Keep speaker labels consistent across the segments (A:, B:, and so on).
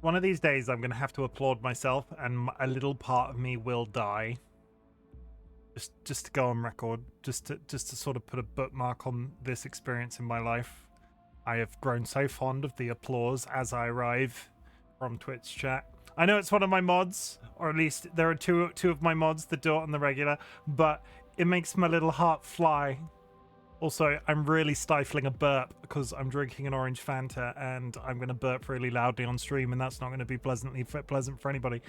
A: One of these days, I'm going to have to applaud myself, and a little part of me will die. Just to go on record, just to sort of put a bookmark on this experience in my life. I have grown so fond of the applause as I arrive from Twitch chat. I know it's one of my mods, or at least there are two of my mods that do it on the regular, but it makes my little heart fly. Also, I'm really stifling a burp because I'm drinking an orange Fanta and I'm going to burp really loudly on stream, and that's not going to be pleasant for anybody.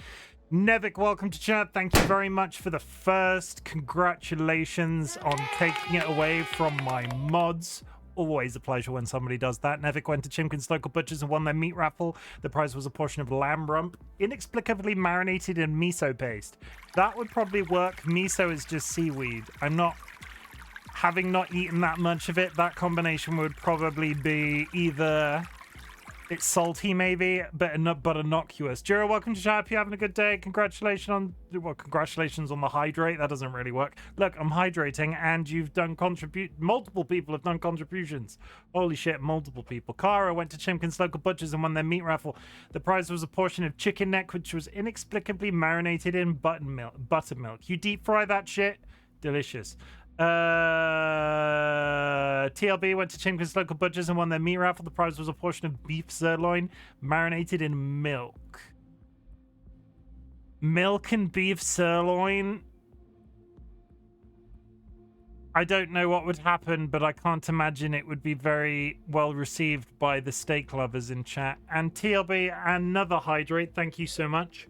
A: Nevik, welcome to chat. Thank you very much for the first. Congratulations on taking it away from my mods. Always a pleasure when somebody does that. Nevik went to Chimken's local butchers and won their meat raffle. The prize was a portion of lamb rump, inexplicably marinated in miso paste. That would probably work. Miso is just seaweed. Having not eaten that much of it, that combination would probably be either it's salty maybe, but innocuous. Jiro, welcome to chat. Hope you're having a good day. Congratulations on the hydrate. That doesn't really work. Look, I'm hydrating, and you've done multiple people have done contributions. Holy shit, multiple people. Kara went to Chimken's local butchers and won their meat raffle. The prize was a portion of chicken neck, which was inexplicably marinated in buttermilk. You deep fry that shit? Delicious. TLB went to Chimken's local butchers and won their meat raffle. The prize was a portion of beef sirloin marinated in milk. Milk and beef sirloin? I don't know what would happen, but I can't imagine it would be very well received by the steak lovers in chat. And TLB, another hydrate. Thank you so much.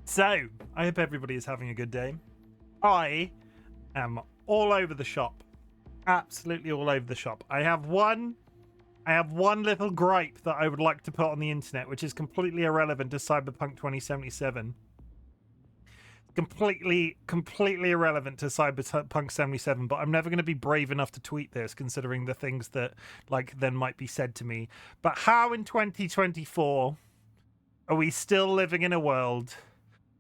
A: So, I hope everybody is having a good day. I am all over the shop, absolutely all over the shop. I have one little gripe that I would like to put on the internet, which is completely irrelevant to Cyberpunk 2077. Completely irrelevant to Cyberpunk 77, but I'm never going to be brave enough to tweet this, considering the things that then might be said to me. But how in 2024 are we still living in a world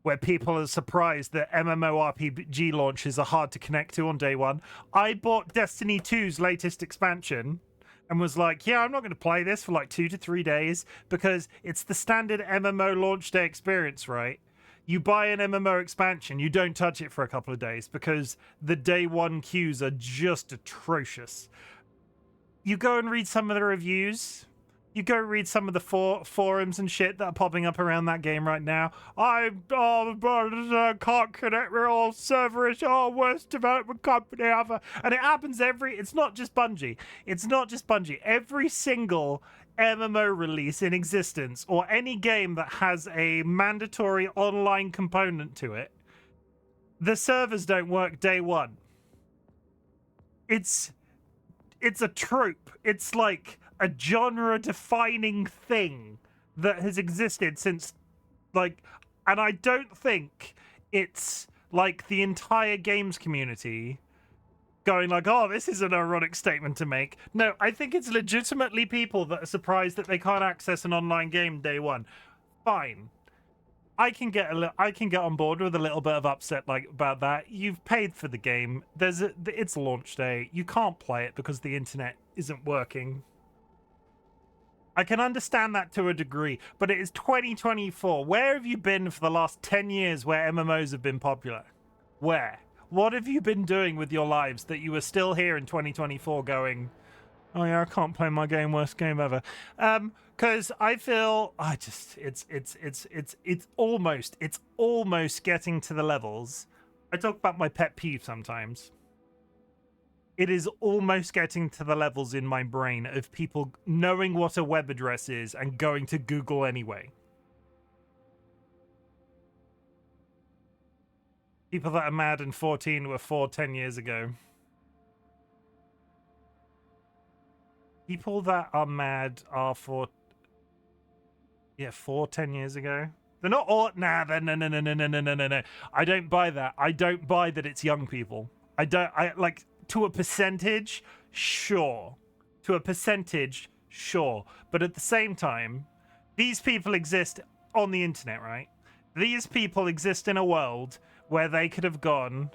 A: where people are surprised that MMORPG launches are hard to connect to on day one? I bought Destiny 2's latest expansion and was like, yeah, I'm not going to play this for like 2 to 3 days because it's the standard MMO launch day experience, right? You buy an MMO expansion, you don't touch it for a couple of days because the day one queues are just atrocious. You go and read some of the reviews. You go read some of the forums and shit that are popping up around that game right now. I can't connect with all servers. Oh, worst development company ever. And it happens it's not just Bungie. It's not just Bungie. Every single MMO release in existence, or any game that has a mandatory online component to it, the servers don't work day one. It's a trope. It's like a genre-defining thing that has existed since, and I don't think it's like the entire games community going like, oh, this is an ironic statement to make. No, I think it's legitimately people that are surprised that they can't access an online game day one. Fine. I can get on board with a little bit of upset about that. You've paid for the game. It's launch day. You can't play it because the internet isn't working. I can understand that to a degree, but it is 2024. Where have you been for the last 10 years where MMOs have been popular? Where? What have you been doing with your lives that you are still here in 2024 going, oh yeah, I can't play my game, worst game ever? Because I feel it's almost getting to the levels. I talk about my pet peeve sometimes. It is almost getting to the levels in my brain of people knowing what a web address is and going to Google anyway. People that are mad and 14 were 10 years ago. People that are mad are 10 years ago. They're not all, no. I don't buy that. I don't buy that it's young people. To a percentage, sure. To a percentage, sure. But at the same time, these people exist on the internet, right? These people exist in a world where they could have gone,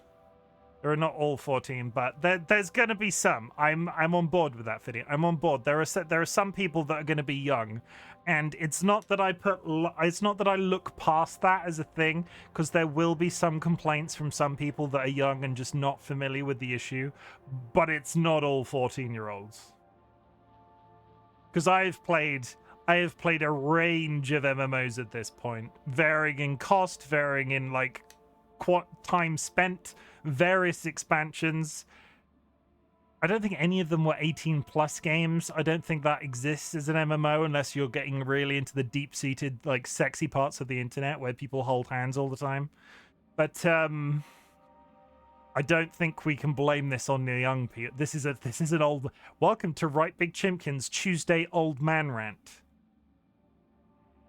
A: There are not all 14, but there's going to be some. I'm on board with that video. I'm on board. There are some people that are going to be young, and it's not that I look past that as a thing, because there will be some complaints from some people that are young and just not familiar with the issue, but it's not all 14-year-olds. Because I have played a range of MMOs at this point, varying in cost, varying in like time spent, various expansions. I don't think any of them were 18 plus games. I don't think that exists as an MMO unless you're getting really into the deep-seated, like, sexy parts of the internet where people hold hands all the time. But I don't think we can blame this on the young people. This is an old. Welcome to RightBigChimken's Tuesday Old Man Rant.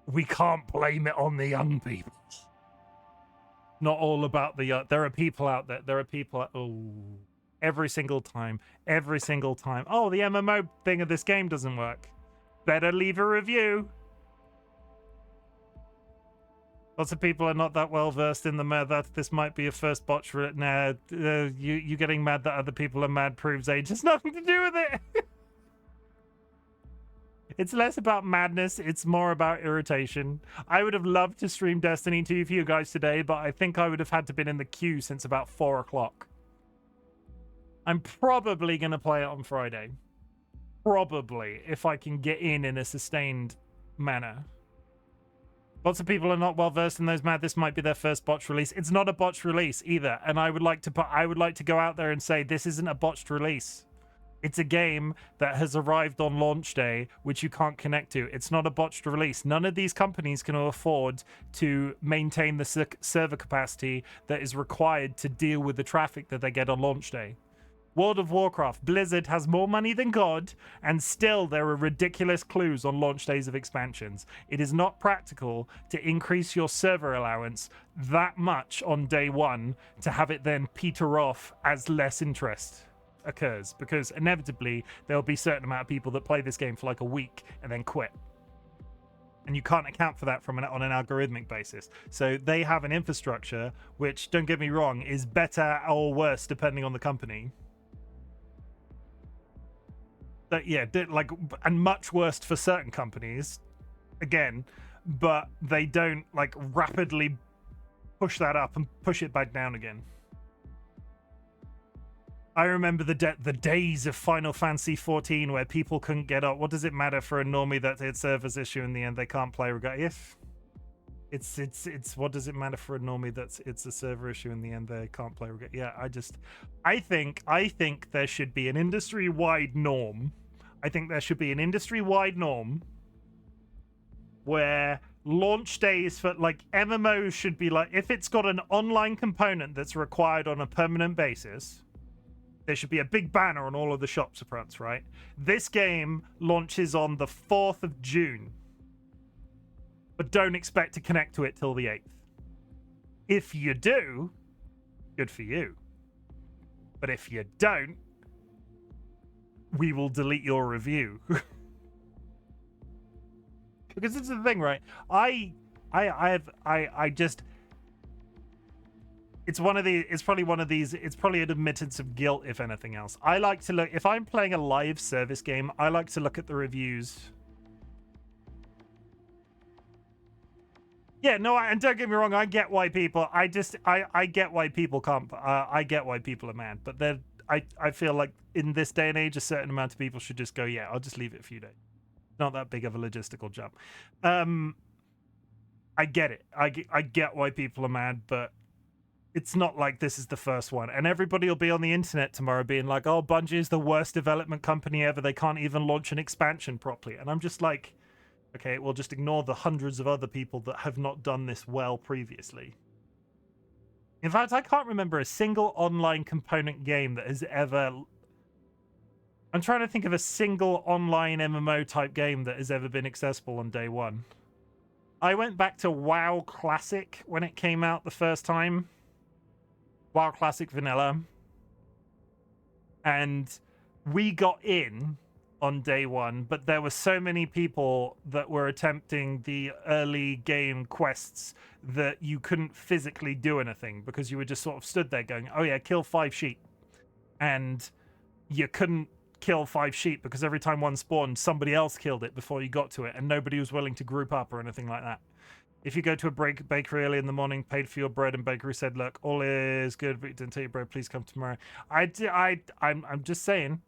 A: We can't blame it on the young people. Not all about the young. There are people out there. There are people. Every single time. Oh, the MMO thing of this game doesn't work. Better leave a review. Lots of people are not that well versed in the matter that this might be a first botch. Nah, you getting mad that other people are mad proves age has nothing to do with it. It's less about madness, it's more about irritation. I would have loved to stream Destiny 2 for you guys today, but I think I would have had to been in the queue since about 4 o'clock. I'm probably going to play it on Friday. Probably, if I can get in a sustained manner. Lots of people are not well versed in those mad. This might be their first botched release. It's not a botched release either, and I would like to go out there and say this isn't a botched release. It's a game that has arrived on launch day, which you can't connect to. It's not a botched release. None of these companies can afford to maintain the server capacity that is required to deal with the traffic that they get on launch day. World of Warcraft, Blizzard has more money than God, and still there are ridiculous clues on launch days of expansions. It is not practical to increase your server allowance that much on day one to have it then peter off as less interest occurs, because inevitably there'll be a certain amount of people that play this game for like a week and then quit, and you can't account for that on an algorithmic basis. So they have an infrastructure which, don't get me wrong, is better or worse depending on the company. But yeah, and much worse for certain companies again, but they don't like rapidly push that up and push it back down again. I remember the days of Final Fantasy 14 where people couldn't get up. What does it matter for a normie that it's server's issue in the end? They can't play. If it's what does it matter for a normie that it's a server issue in the end? They can't play. Yeah, I think there should be an industry-wide norm. I think there should be an industry-wide norm where launch days for like MMOs should be like, if it's got an online component that's required on a permanent basis, there should be a big banner on all of the shops fronts, right? This game launches on the 4th of June, but don't expect to connect to it till the 8th. If you do, good for you. But if you don't, we will delete your review. Because it's the thing, right? It's probably an admittance of guilt, if anything else. I like to look, if I'm playing a live service game, I like to look at the reviews. Yeah, no, and don't get me wrong, I get why people, I get why people can't, I get why people are mad, but I feel like in this day and age, a certain amount of people should just go, yeah, I'll just leave it a few days. Not that big of a logistical jump. I get it. I get why people are mad, but it's not like this is the first one. And everybody will be on the internet tomorrow being like, oh, Bungie is the worst development company ever. They can't even launch an expansion properly. And I'm just like, okay, well, just ignore the hundreds of other people that have not done this well previously. In fact, I can't remember a single online component game that has ever... I'm trying to think of a single online MMO type game that has ever been accessible on day one. I went back to WoW Classic when it came out the first time. WoW Classic Vanilla. And we got in on day one, but there were so many people that were attempting the early game quests that you couldn't physically do anything because you were just sort of stood there going, oh yeah, kill 5 sheep. And you couldn't kill 5 sheep because every time one spawned, somebody else killed it before you got to it, and nobody was willing to group up or anything like that. If you go to a bakery early in the morning, paid for your bread, and bakery said, look, all is good, but you didn't take your bread, please come tomorrow. I'm just saying.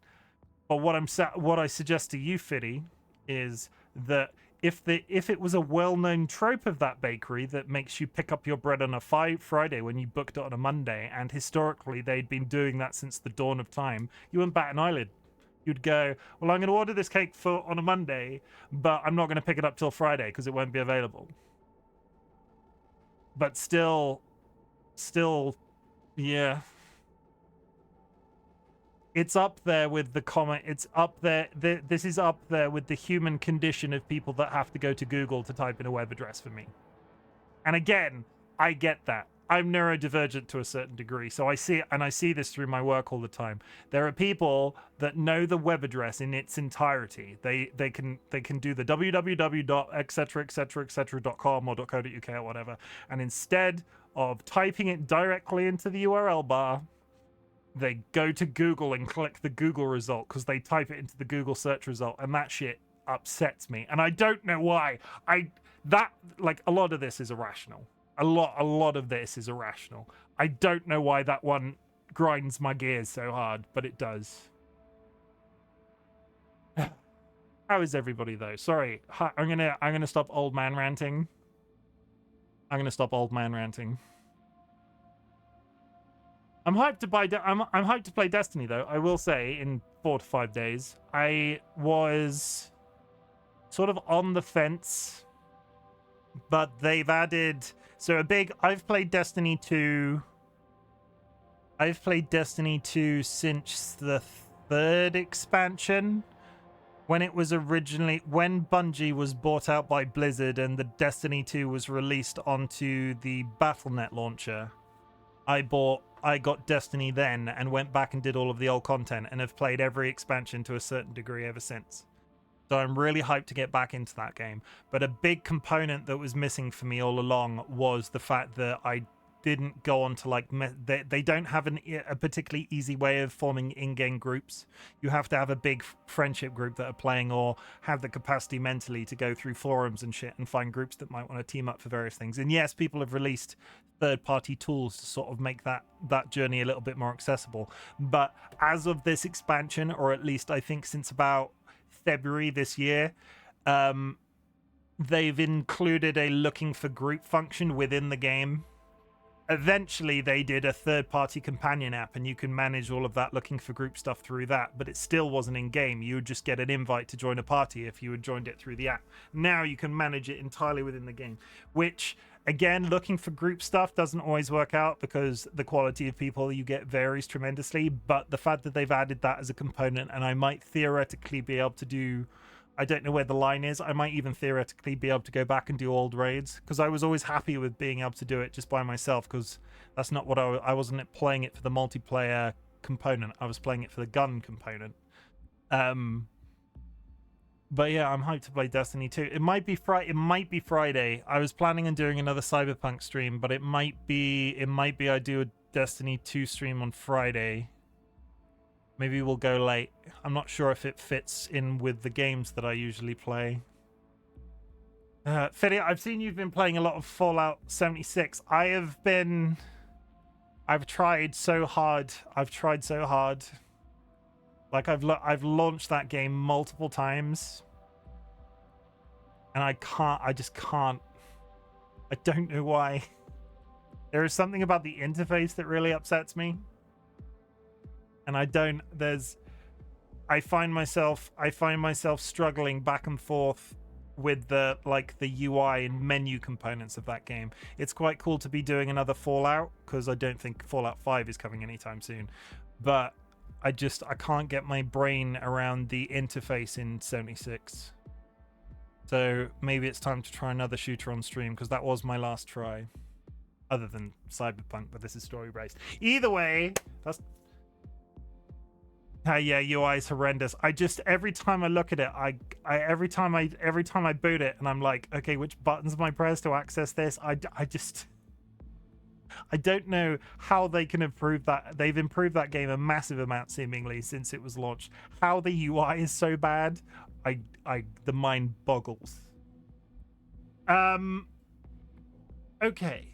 A: But what I suggest to you, Fiddy, is that if it was a well-known trope of that bakery that makes you pick up your bread on a Friday when you booked it on a Monday, and historically they'd been doing that since the dawn of time, you wouldn't bat an eyelid. You'd go, well, I'm going to order this cake on a Monday, but I'm not going to pick it up till Friday because it won't be available. But still, yeah. It's up there with the comment. It's up there. This is up there with the human condition of people that have to go to Google to type in a web address for me. And again, I get that. I'm neurodivergent to a certain degree, so I see it, and I see this through my work all the time. There are people that know the web address in its entirety. They can do the www.etc.com or .co.uk or whatever, and instead of typing it directly into the URL bar, they go to Google and click the Google result because they type it into the Google search result, and that shit upsets me. And I don't know why. Like, a lot of this is irrational. A lot of this is irrational. I don't know why that one grinds my gears so hard, but it does. How is everybody though? Sorry, I'm gonna stop old man ranting. I'm hyped to buy. I'm hyped to play Destiny though. I will say in 4 to 5 days. I was sort of on the fence, but they've added I've played Destiny 2. I've played Destiny 2 since the 3rd expansion. When Bungie was bought out by Blizzard and the Destiny 2 was released onto the Battle.net launcher, I got Destiny then and went back and did all of the old content and have played every expansion to a certain degree ever since. So I'm really hyped to get back into that game. But a big component that was missing for me all along was the fact that I didn't go on to they don't have a particularly easy way of forming in-game groups. You have to have a big friendship group that are playing, or have the capacity mentally to go through forums and shit and find groups that might want to team up for various things. And yes, people have released third-party tools to sort of make that journey a little bit more accessible. But as of this expansion, or at least I think since about February this year, they've included a looking for group function within the game. Eventually they did a third-party companion app, and you can manage all of that looking for group stuff through that, but it still wasn't in game. You would just get an invite to join a party if you had joined it through the app. Now you can manage it entirely within the game, which again, looking for group stuff doesn't always work out because the quality of people you get varies tremendously. But the fact that they've added that as a component, and I might theoretically be able to do, I don't know where the line is, I might even theoretically be able to go back and do old raids, because I was always happy with being able to do it just by myself, because that's not what I wasn't playing it for the multiplayer component. I was playing it for the gun component. But yeah, I'm hyped to play Destiny 2. It might be Friday. I was planning on doing another Cyberpunk stream, but it might be I do a Destiny 2 stream on Friday. Maybe we'll go late. I'm not sure if it fits in with the games that I usually play. Fiddy, I've seen you've been playing a lot of Fallout 76. I've tried so hard. Like, I've launched that game multiple times, and I just can't. I don't know why. There is something about the interface that really upsets me. And I find myself struggling back and forth with the UI and menu components of that game. It's quite cool to be doing another Fallout, because I don't think Fallout 5 is coming anytime soon. But I can't get my brain around the interface in 76. So maybe it's time to try another shooter on stream, because that was my last try. Other than Cyberpunk, but this is story-based. Either way, Yeah, UI is horrendous. I just every time I look at it, every time I boot it, and I'm like, okay, which buttons am I pressed to access this? I don't know how they can improve that. They've improved that game a massive amount seemingly since it was launched. How the UI is so bad, the mind boggles. Okay.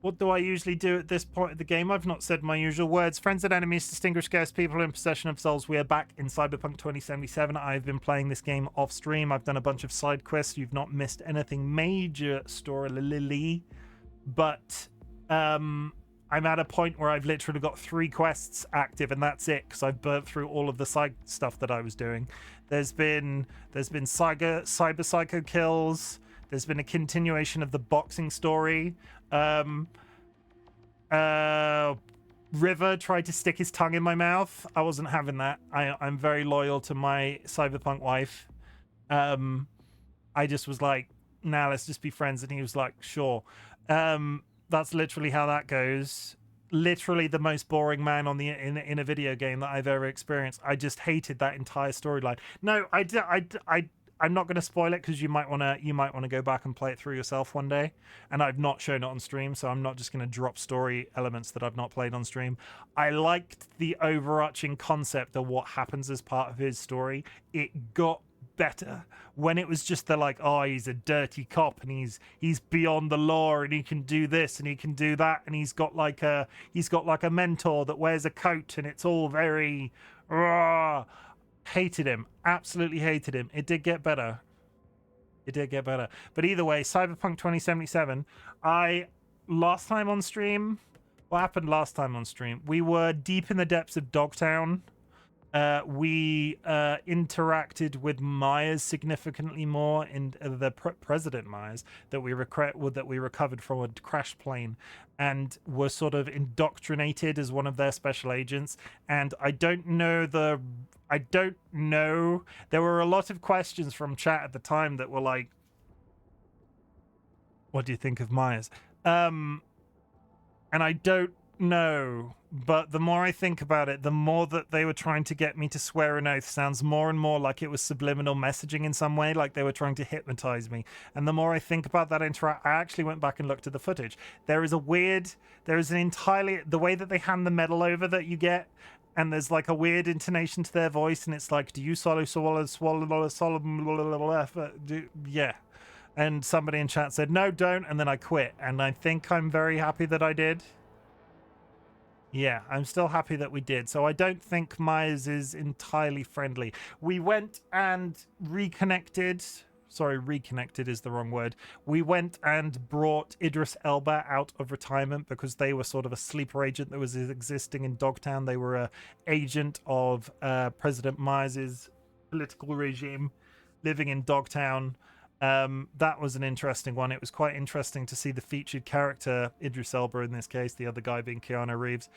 A: What do I usually do at this point of the game? I've not said my usual words. Friends and enemies, distinguished guests, people in possession of souls. We are back in Cyberpunk 2077. I've been playing this game off stream. I've done a bunch of side quests. You've not missed anything major story, but I'm at a point where I've literally got 3 quests active, and that's it, because I've burnt through all of the side stuff that I was doing. There's been cyber psycho kills. There's been a continuation of the boxing story. River tried to stick his tongue in my mouth. I wasn't having that. I'm very loyal to my Cyberpunk wife. I just was like, nah, let's just be friends. And he was like, sure. That's literally how that goes. Literally the most boring man on in a video game that I've ever experienced. I just hated that entire storyline. No, I'm not going to spoil it, because you might want to go back and play it through yourself one day. And I've not shown it on stream, so I'm not just going to drop story elements that I've not played on stream. I liked the overarching concept of what happens as part of his story. It got better when it was just the like, oh, he's a dirty cop and he's beyond the law and he can do this and he can do that, and he's got like a mentor that wears a coat, and it's all very hated him, absolutely hated him. It did get better. But either way, Cyberpunk 2077. Last time on stream, what happened last time on stream? We were deep in the depths of Dogtown. We interacted with Myers significantly more, in the President Myers that we recovered from a crash plane, and were sort of indoctrinated as one of their special agents. And I don't know. There were a lot of questions from chat at the time that were like, "What do you think of Myers?" And I don't know, but the more I think about it, the more that they were trying to get me to swear an oath sounds more and more like it was subliminal messaging in some way, like they were trying to hypnotize me. And the more I think about that I actually went back and looked at the footage. There is an entirely, the way that they hand the medal over that you get, and there's like a weird intonation to their voice, and it's like, do you swallow, yeah. And somebody in chat said, no, don't, and then I quit. And I think I'm very happy that I did. Yeah, I'm still happy that we did. So I don't think Myers is entirely friendly. We went and reconnected. Sorry, reconnected is the wrong word. We went and brought Idris Elba out of retirement because they were sort of a sleeper agent that was existing in Dogtown. They were an agent of President Myers' political regime living in Dogtown. That was an interesting one. It was quite interesting to see the featured character, Idris Elba in this case, the other guy being Keanu Reeves.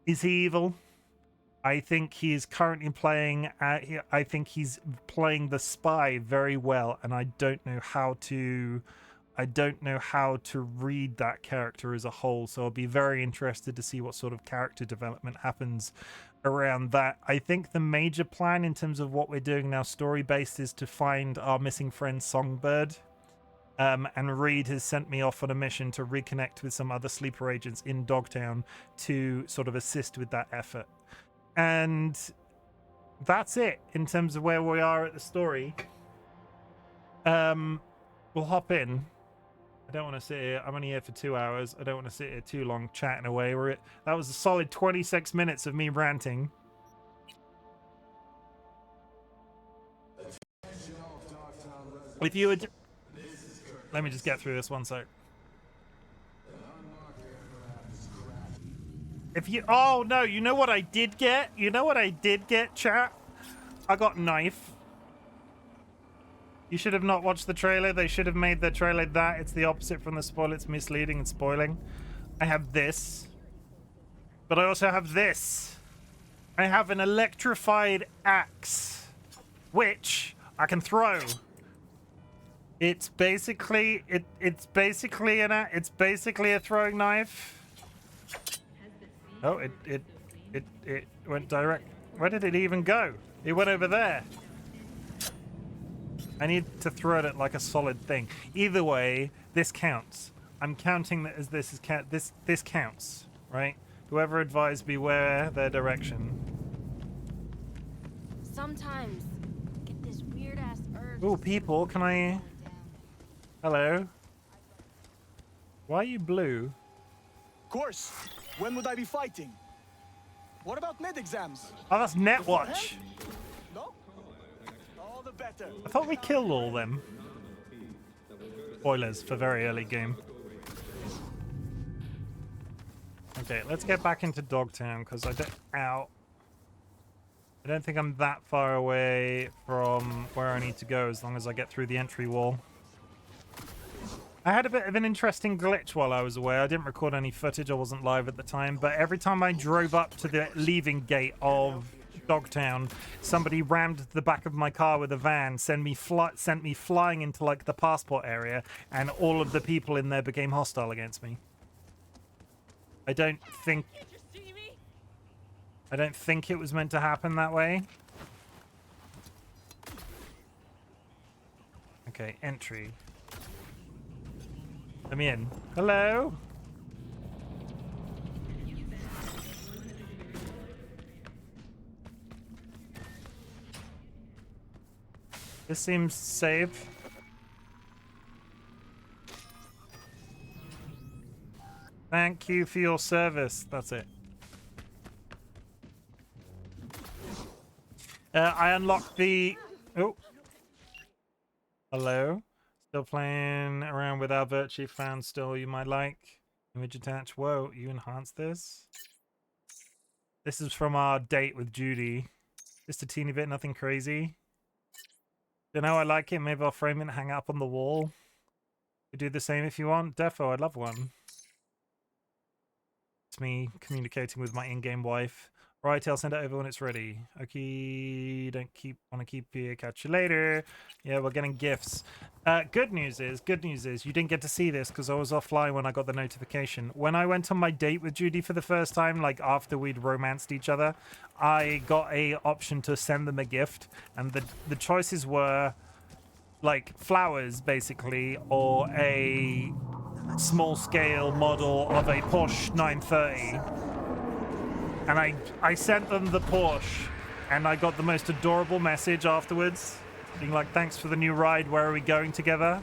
A: Is he evil? I think he is currently playing, I think he's playing the spy very well, and I don't know how to read that character as a whole, so I'll be very interested to see what sort of character development happens around that. I think the major plan in terms of what we're doing now story-based is to find our missing friend Songbird. And Reed has sent me off on a mission to reconnect with some other sleeper agents in Dogtown to sort of assist with that effort. And that's it in terms of where we are at the story. We'll hop in. I don't want to sit here. I'm only here for 2 hours. I don't want to sit here too long chatting away. That was a solid 26 minutes of me ranting. If you would... Let me just get through this one sec. If you... Oh, no. You know what I did get? Chat? I got knife. You should have not watched the trailer. They should have made the trailer that. It's the opposite from the spoil. It's misleading and spoiling. I have this. But I also have this. I have an electrified axe, which I can throw. It's basically it's basically a throwing knife. Oh, it It went direct. Where did it even go? It went over there. I need to throw it at like a solid thing. Either way, this counts. I'm counting that as this counts, right? Whoever advised me where their direction.
B: Sometimes I get this weird ass urge.
A: Ooh, people, can I? Hello. Why are you blue?
C: Of course. When would I be fighting? What about med exams?
A: Oh, that's Netwatch.
C: No? All the better.
A: I thought we killed all them. Spoilers for very early game. Okay, let's get back into Dogtown because I don't think I'm that far away from where I need to go as long as I get through the entry wall. I had a bit of an interesting glitch while I was away. I didn't record any footage. I wasn't live at the time, but every time I drove up to the leaving gate of Dogtown, somebody rammed the back of my car with a van, sent me flying into like the passport area, and all of the people in there became hostile against me. I don't think it was meant to happen that way. Okay, entry. Let me in. Hello? This seems safe. Thank you for your service. That's it. I unlocked the... Oh. Hello? Still playing around with our Virtue found still you might like. Image attach. Whoa, you enhanced this? This is from our date with Judy. Just a teeny bit, nothing crazy. Don't know, I like it. Maybe I'll frame it and hang it up on the wall. You do the same if you want. Defo, I'd love one. It's me communicating with my in-game wife. Right, I'll send it over when it's ready. Okay, want to keep you. Catch you later. Yeah, we're getting gifts. Good news is you didn't get to see this because I was offline when I got the notification. When I went on my date with Judy for the first time, like after we'd romanced each other, I got a option to send them a gift, and the choices were like flowers, basically, or a small-scale model of a Porsche 930. And I sent them the Porsche, and I got the most adorable message afterwards, being like, thanks for the new ride, where are we going together?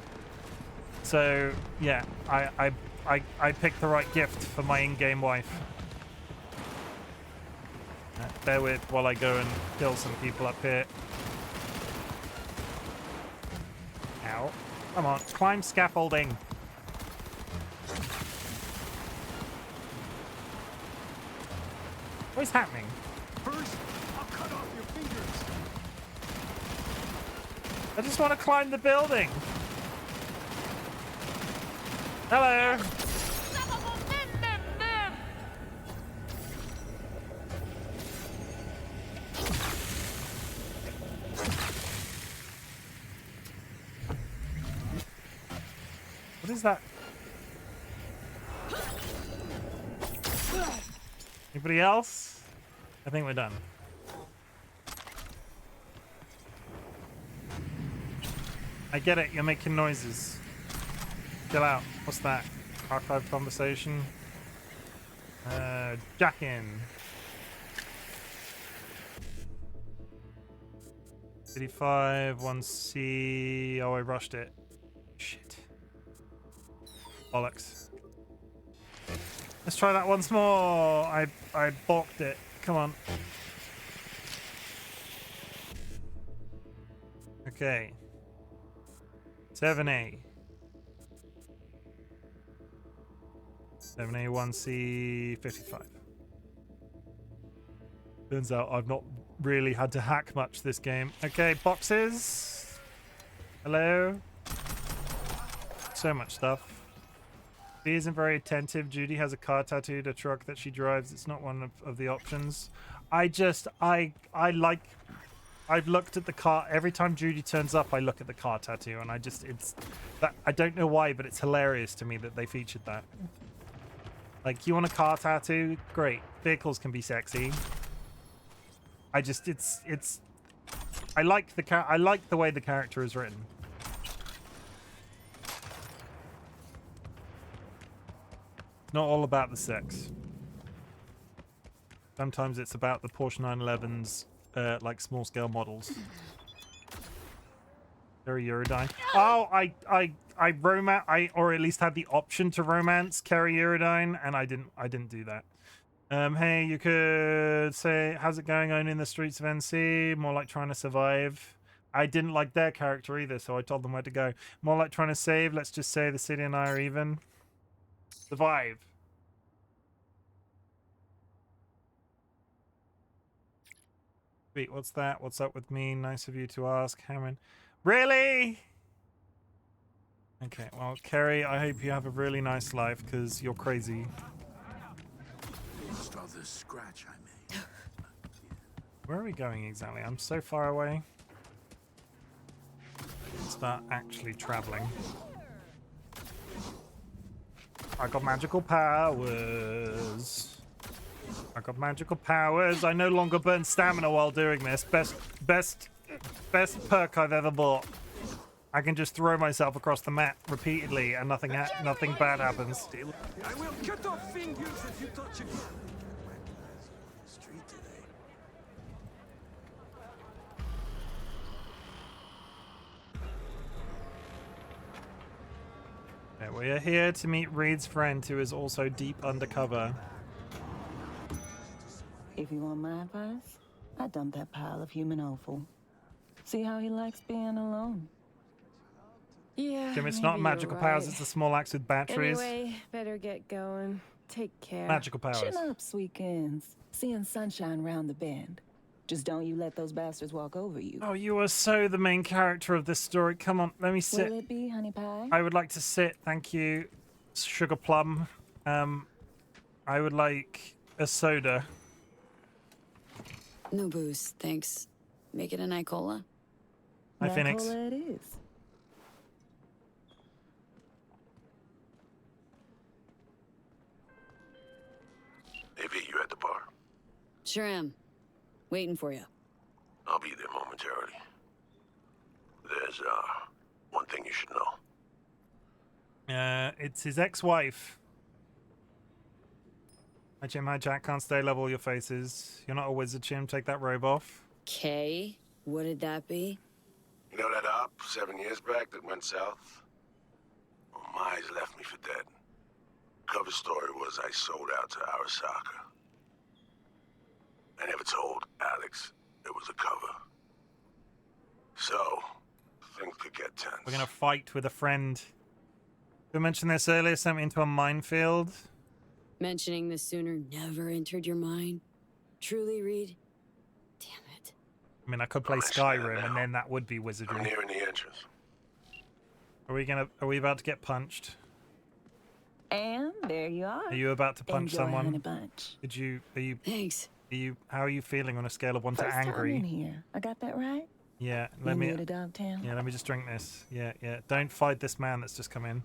A: So, yeah, I picked the right gift for my in-game wife. Bear with while I go and kill some people up here. Ow. Come on, climb scaffolding. What is happening?
C: First, I'll cut off your fingers.
A: I just want to climb the building. Hello. What is that? Anybody else? I think we're done. I get it, you're making noises. Chill out. What's that? Archive conversation. Jack in. 85, 1C. Oh, I rushed it. Shit. Bollocks. Let's try that once more. I balked it. Come on. Okay. 7A. 7A 1C 55. Turns out I've not really had to hack much this game. Okay, boxes. Hello. So much stuff. B isn't very attentive. Judy has a car tattooed, a truck that she drives. It's not one of the options. I've looked at the car every time Judy turns up. I look at the car tattoo, and it's that I don't know why, but it's hilarious to me that they featured that. Like, you want a car tattoo? Great. Vehicles can be sexy. I just, I like the way the character is written. It's not all about the sex. Sometimes it's about the Porsche 911's, like, small-scale models. Very Eurodyne. Oh, or at least had the option to romance Kerry Eurodyne, and I didn't do that. Hey, you could say, how's it going on in the streets of NC? More like trying to survive. I didn't like their character either, so I told them where to go. More like trying to save. Let's just say the city and I are even. Survive. Wait, what's that? What's up with me? Nice of you to ask, Cameron. Really? Okay, well, Kerry, I hope you have a really nice life, because you're crazy.
D: Just all this scratch I made.
A: Where are we going exactly? I'm so far away. Start actually traveling. I got magical powers. I got magical powers. I no longer burn stamina while doing this. Best perk I've ever bought. I can just throw myself across the map repeatedly and nothing bad happens.
D: I will cut off fingers if you touch again. Street today.
A: Okay, we are here to meet Reed's friend, who is also deep undercover.
E: If you want my advice, I dump that pile of human offal. See how he likes being alone.
F: Yeah.
A: Jim, it's not
F: maybe you're
A: magical powers,
F: right.
A: it's the small axe with batteries.
F: Anyway, better get going. Take care.
A: Magical powers.
E: Chin up, sweekends. Seeing sunshine round the bend. Just don't you let those bastards walk over you.
A: Oh, you are so the main character of this story. Come on, let me sit.
E: Will it be, honey pie?
A: I would like to sit, thank you. Sugar plum. I would like a soda.
G: No booze, thanks. Make it a night cola.
A: Hi,
E: Night
A: Phoenix.
E: cola it is.
D: AV, you at the bar?
G: Sure am. Waiting for you.
D: I'll be there momentarily. There's, one thing you should know.
A: It's his ex-wife. Hi, Chim. Hi, Jack. Can't stay level your faces. You're not a wizard, Chim. Take that robe off.
G: Kay? What did that be?
D: You know that op 7 years back that went south? Well, my eyes left me for dead. Cover story was I sold out to Arasaka. I never told Alex it was a cover. So, things could get tense.
A: We're gonna fight with a friend. Who mentioned this earlier? Sent me into a minefield.
G: Mentioning this sooner never entered your mind? Truly, Reed? Damn it.
A: I mean, I could play Skyrim, and then that would be
D: I'm
A: wizardry.
D: nearing the entrance.
A: Are we about to get punched?
E: And there you are.
A: Are you about to punch
E: Enjoy, honey
A: someone?
E: bunch.
G: Thanks.
A: How are you feeling on a scale of 1 to
E: First time in
A: angry?
E: here. I got that right?
A: Yeah,
E: You
A: let me.
E: new to Dogtown?
A: Yeah, let me just drink this. Yeah. Don't fight this man that's just come in.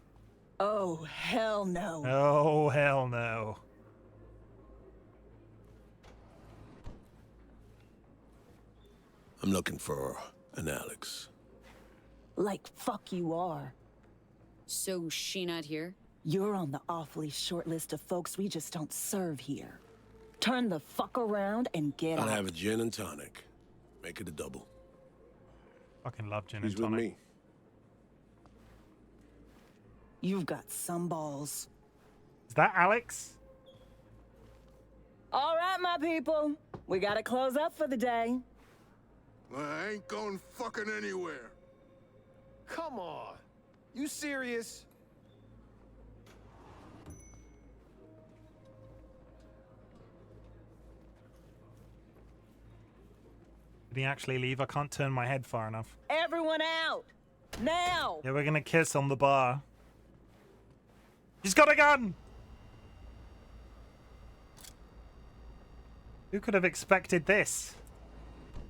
E: Oh, hell no.
A: Oh, hell no.
D: I'm looking for an Alex.
E: Like fuck you are.
G: So she not here?
E: You're on the awfully short list of folks we just don't serve here. Turn the fuck around and get
D: I'll
E: out.
D: have a gin and tonic. Make it a double.
A: Fucking love gin
D: He's
A: and
D: with
A: tonic.
D: me.
E: You've got some balls.
A: Is that Alex?
E: All right, my people. We gotta close up for the day.
H: I ain't going fucking anywhere.
C: Come on. You serious?
A: Did he actually leave? I can't turn my head far enough.
E: Everyone out! Now!
A: Yeah, we're gonna kiss on the bar. He's got a gun! Who could have expected this?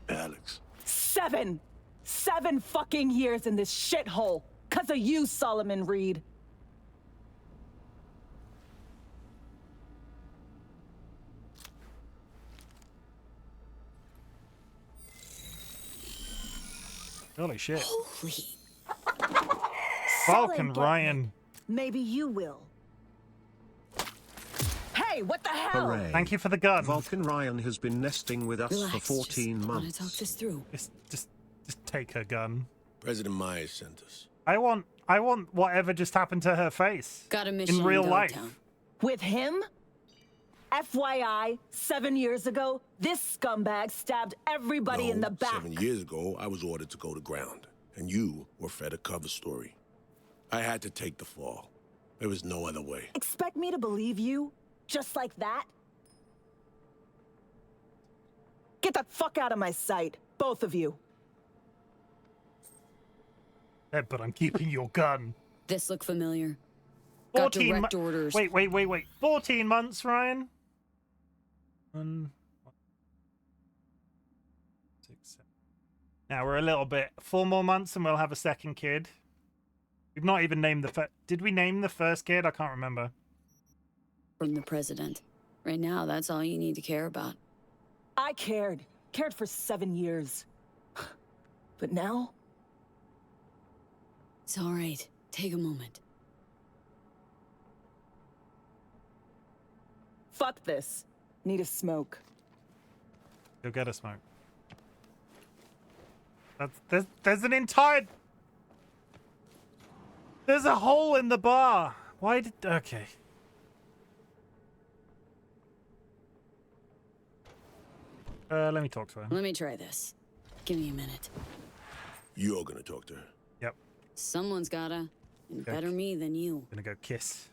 D: Alex.
E: 7 fucking years in this shithole. 'Cause of you, Solomon Reed.
A: Holy shit.
G: Holy.
A: Falcon
E: Get me.
A: Ryan.
E: Maybe you will. Hey, what the hell?
I: Hooray.
A: Thank you for the gun.
I: Vulcan Ryan has been nesting with us
G: Relax.
I: for 14
G: just wanna
I: months.
G: talk this through.
A: Just take her gun.
D: President Myers sent us.
A: I want whatever just happened to her face.
G: Got a mission
A: in real life.
G: Dogtown.
E: With him? FYI, 7 years ago, this scumbag stabbed everybody in the back.
D: 7 years ago, I was ordered to go to ground, and you were fed a cover story. I had to take the fall. There was no other way.
E: Expect me to believe you? Just like that? Get the fuck out of my sight, both of you.
A: Yeah, but I'm keeping your gun.
G: This look familiar. Got
A: 14
G: direct orders.
A: Wait. 14 months, Ryan? 1, 6, 7. Now we're a little bit. 4 more months and we'll have a second kid. We've not even named the first. Did we name the first kid? I can't remember.
G: From the president. Right now, that's all you need to care about.
E: I cared. Cared for 7 years. But now?
G: It's all right. Take a moment.
E: Fuck this. Need a smoke.
A: Go get a smoke. There's an entire... There's a hole in the bar. Why did... Okay. Let me talk to her.
G: Let me try this. Give me a minute.
D: You're gonna talk to her.
A: Yep.
G: Someone's gotta. And
A: Okay.
G: better me than you.
A: Gonna go kiss.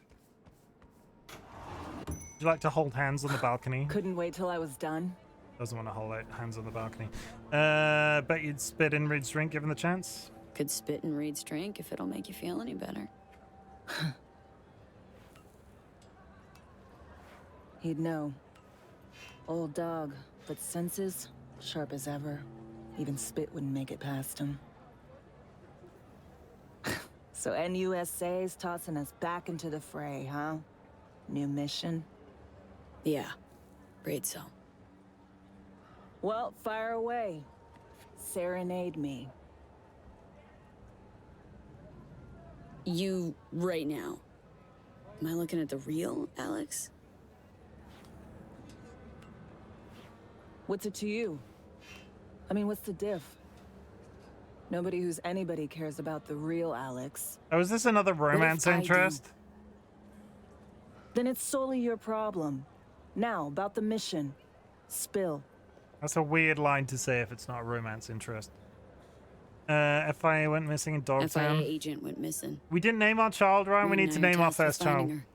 A: Would you like to hold hands on the balcony?
E: Couldn't wait till I was done.
A: Doesn't want to hold hands on the balcony. Bet you'd spit in Reed's drink given the chance.
G: Could spit in Reed's drink if it'll make you feel any better.
E: He'd know. Old dog, but senses sharp as ever. Even spit wouldn't make it past him. So NUSA's tossing us back into the fray, huh? New mission?
G: Yeah. Afraid so.
E: Well, fire away. Serenade me.
G: You right now. Am I looking at the real Alex?
E: What's it to you? I mean, what's the diff? Nobody who's anybody cares about the real Alex.
A: Oh, is this another romance
G: I do?
A: interest?
E: Then it's solely your problem. Now, about the mission. Spill.
A: That's a weird line to say if it's not a romance interest. FIA went missing in
G: FIA
A: Dogtown.
G: agent went missing.
A: We didn't name our child, Ryan. We need to
G: Now you're
A: name our
G: tasked with
A: first
G: finding
A: child.
G: her.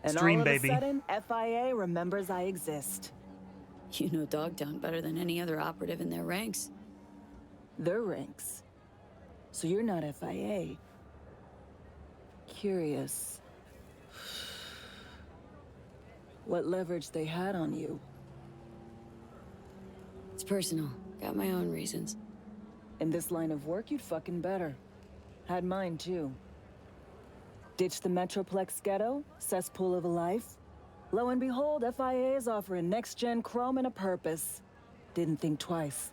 E: And
A: Stream
E: all
A: baby.
E: of a sudden, FIA remembers I exist.
G: You know Dogtown better than any other operative in their ranks.
E: Their ranks. So you're not FIA. Curious. What leverage they had on you.
G: It's personal. Got my own reasons.
E: In this line of work, you'd fucking better. Had mine, too. Ditch the Metroplex ghetto, cesspool of a life. Lo and behold, FIA is offering next-gen chrome and a purpose. Didn't think twice.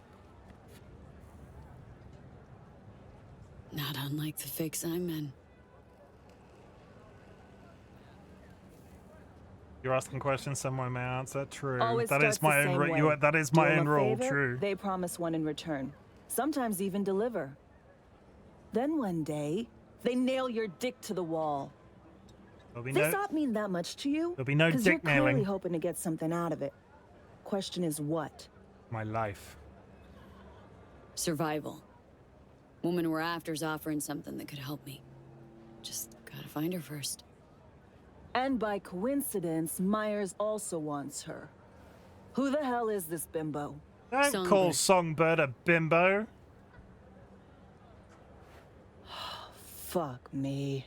G: Not unlike the fix I'm in.
A: You're asking questions someone may answer. True.
E: Always
A: That is
E: starts
A: my
E: the
A: own.
E: same way.
A: That is
E: Do
A: my
E: 'em
A: own
E: a
A: rule.
E: favor,
A: True.
E: They promise one in return. Sometimes even deliver. Then one day, they nail your dick to the wall.
A: There'll be
E: This
A: no.
E: not mean that much to you?
A: There'll be no
E: 'Cause
A: dick
E: you're clearly
A: nailing.
E: hoping to get something out of it. Question is what?
A: My life.
G: Survival. Woman we're after's offering something that could help me. Just gotta find her first.
E: And by coincidence, Myers also wants her. Who the hell is this bimbo?
A: Don't call Songbird a bimbo.
E: Fuck me.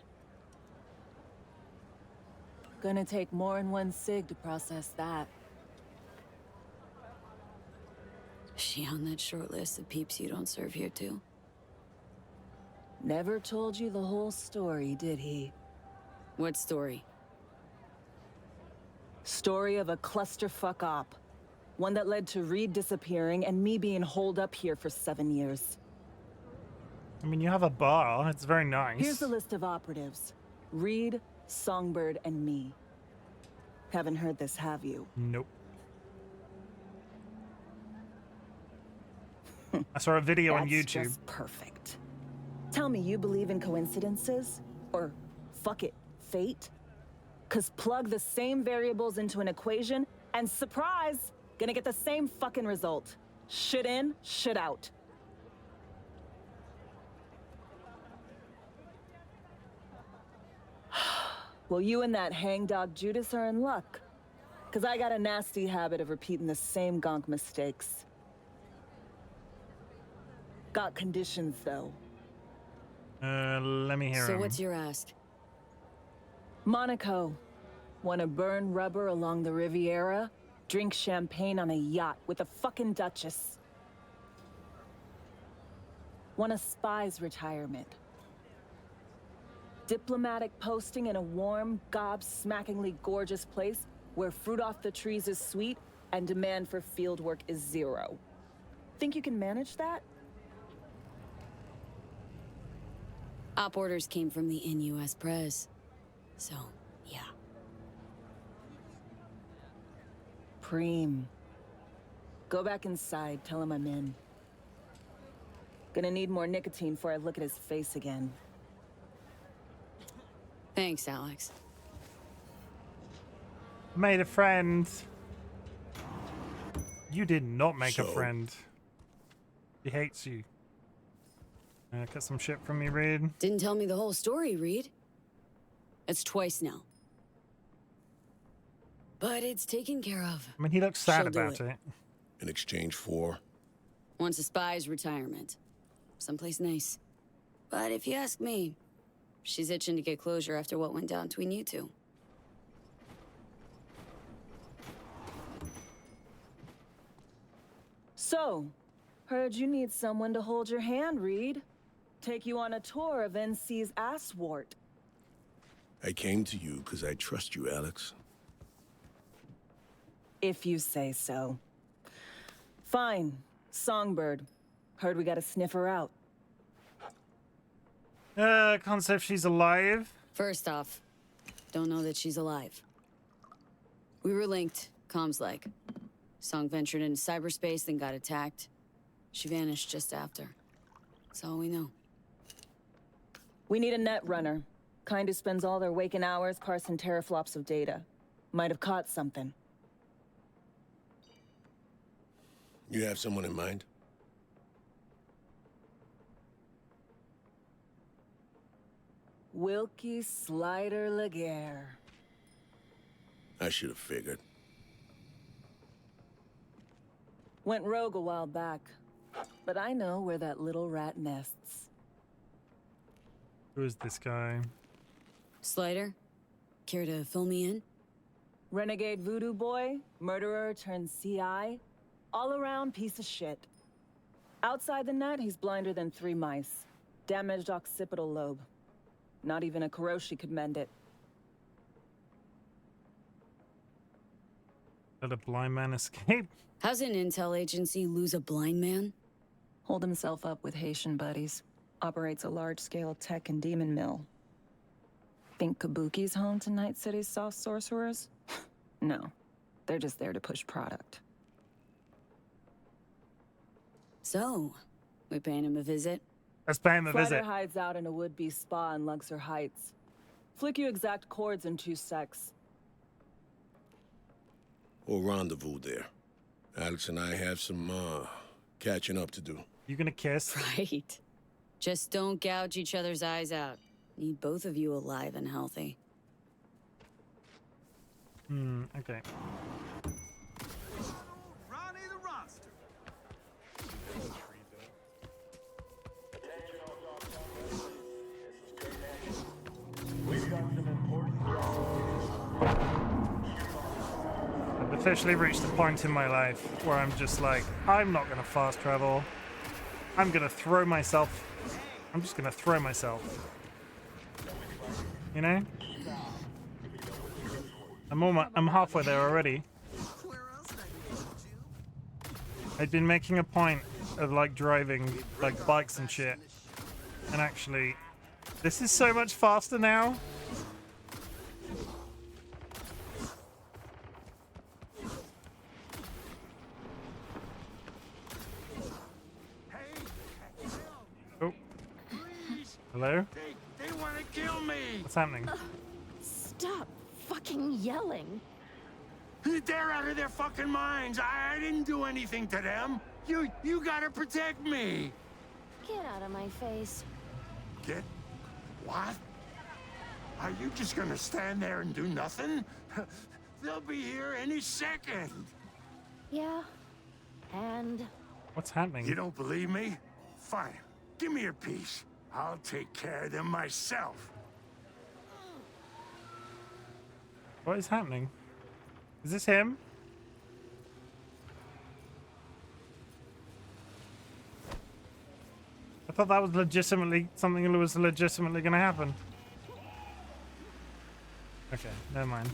E: Gonna take more than one cig to process that.
G: Is she on that short list of peeps you don't serve here too?
E: Never told you the whole story, did he?
G: What story?
E: Story of a clusterfuck op. One that led to Reed disappearing and me being holed up here for 7 years.
A: I mean, you have a bar. It's very nice.
E: Here's the list of operatives. Reed, Songbird, and me. Haven't heard this, have you?
A: Nope. I saw a video on YouTube.
E: That's just perfect. Tell me you believe in coincidences? Or, fuck it, fate? 'Cause plug the same variables into an equation, and surprise! Gonna get the same fucking result. Shit in, shit out. Well, you and that hangdog Judas are in luck. 'Cause I got a nasty habit of repeating the same gonk mistakes. Got conditions, though.
A: Let me hear
G: So
A: him.
G: what's your ask?
E: Monaco. Wanna burn rubber along the Riviera? Drink champagne on a yacht with a fucking duchess? Want a spy's retirement? Diplomatic posting in a warm, gobsmackingly gorgeous place where fruit off the trees is sweet and demand for fieldwork is zero. Think you can manage that?
G: Op orders came from the in-US press. So, yeah.
E: Preem. Go back inside, tell him I'm in. Gonna need more nicotine before I look at his face again.
G: Thanks, Alex.
A: Made a friend. You did not make a
H: So?
A: friend. He hates you. Get some shit from me, Reed.
G: Didn't tell me the whole story, Reed. It's twice now. But it's taken care of.
A: I mean, he looks sad
G: She'll do
A: about
G: it.
A: it.
H: In exchange for?
G: Wants a spy's retirement. Someplace nice. But if you ask me, she's itching to get closure after what went down between you two.
E: So, heard you need someone to hold your hand, Reed. Take you on a tour of NC's asswart.
H: I came to you because I trust you, Alex.
E: If you say so. Fine. Songbird. Heard we gotta sniff her out.
A: Can't say if she's alive.
G: First off, don't know that she's alive. We were linked, comms like. Song ventured into cyberspace, then got attacked. She vanished just after. That's all we know.
E: We need a net runner. Kind who spends all their waking hours parsing teraflops of data. Might have caught something.
H: You have someone in mind?
E: Wilkie Slider Laguerre.
H: I should have figured.
E: Went rogue a while back. But I know where that little rat nests.
A: Who is this guy?
G: Slider? Care to fill me in?
E: Renegade voodoo boy, murderer turned CI. All around piece of shit. Outside the net, he's blinder than 3 mice. Damaged occipital lobe. Not even a Kuroshi could mend it.
A: Let a blind man escape?
G: How's an intel agency lose a blind man?
E: Hold himself up with Haitian buddies. Operates a large-scale tech and demon mill. Think Kabuki's home to Night City's soft sorcerers? No. They're just there to push product.
G: So, we paying him a visit?
A: Let's pay him a
E: Slider
A: visit.
E: hides out in a would-be spa in Luxor Heights. Flick you exact chords in 2 secs.
H: We'll rendezvous there. Alex and I have some, catching up to do.
A: You gonna kiss?
G: Right. Just don't gouge each other's eyes out. Need both of you alive and healthy.
A: Okay.
C: Ronnie the Ronster.
A: I've officially reached the point in my life where I'm just like, I'm not gonna fast travel. I'm gonna throw myself. I'm just gonna throw myself. You know? I'm halfway there already. I'd been making a point of like driving like bikes and shit, and actually, this is so much faster now. Oh, hello.
J: They want to kill me.
A: What's happening?
B: Stop fucking yelling.
J: They're out of their fucking minds. I didn't do anything to them. You gotta protect me.
B: Get out of my face.
J: Get what? Are you just gonna stand there and do nothing? They'll be here any second.
B: Yeah. And
A: What's happening?
J: You don't believe me? Fine. Give me your piece. I'll take care of them myself.
A: What is happening? Is this him? I thought that was legitimately something that was legitimately going to happen. Okay, never mind.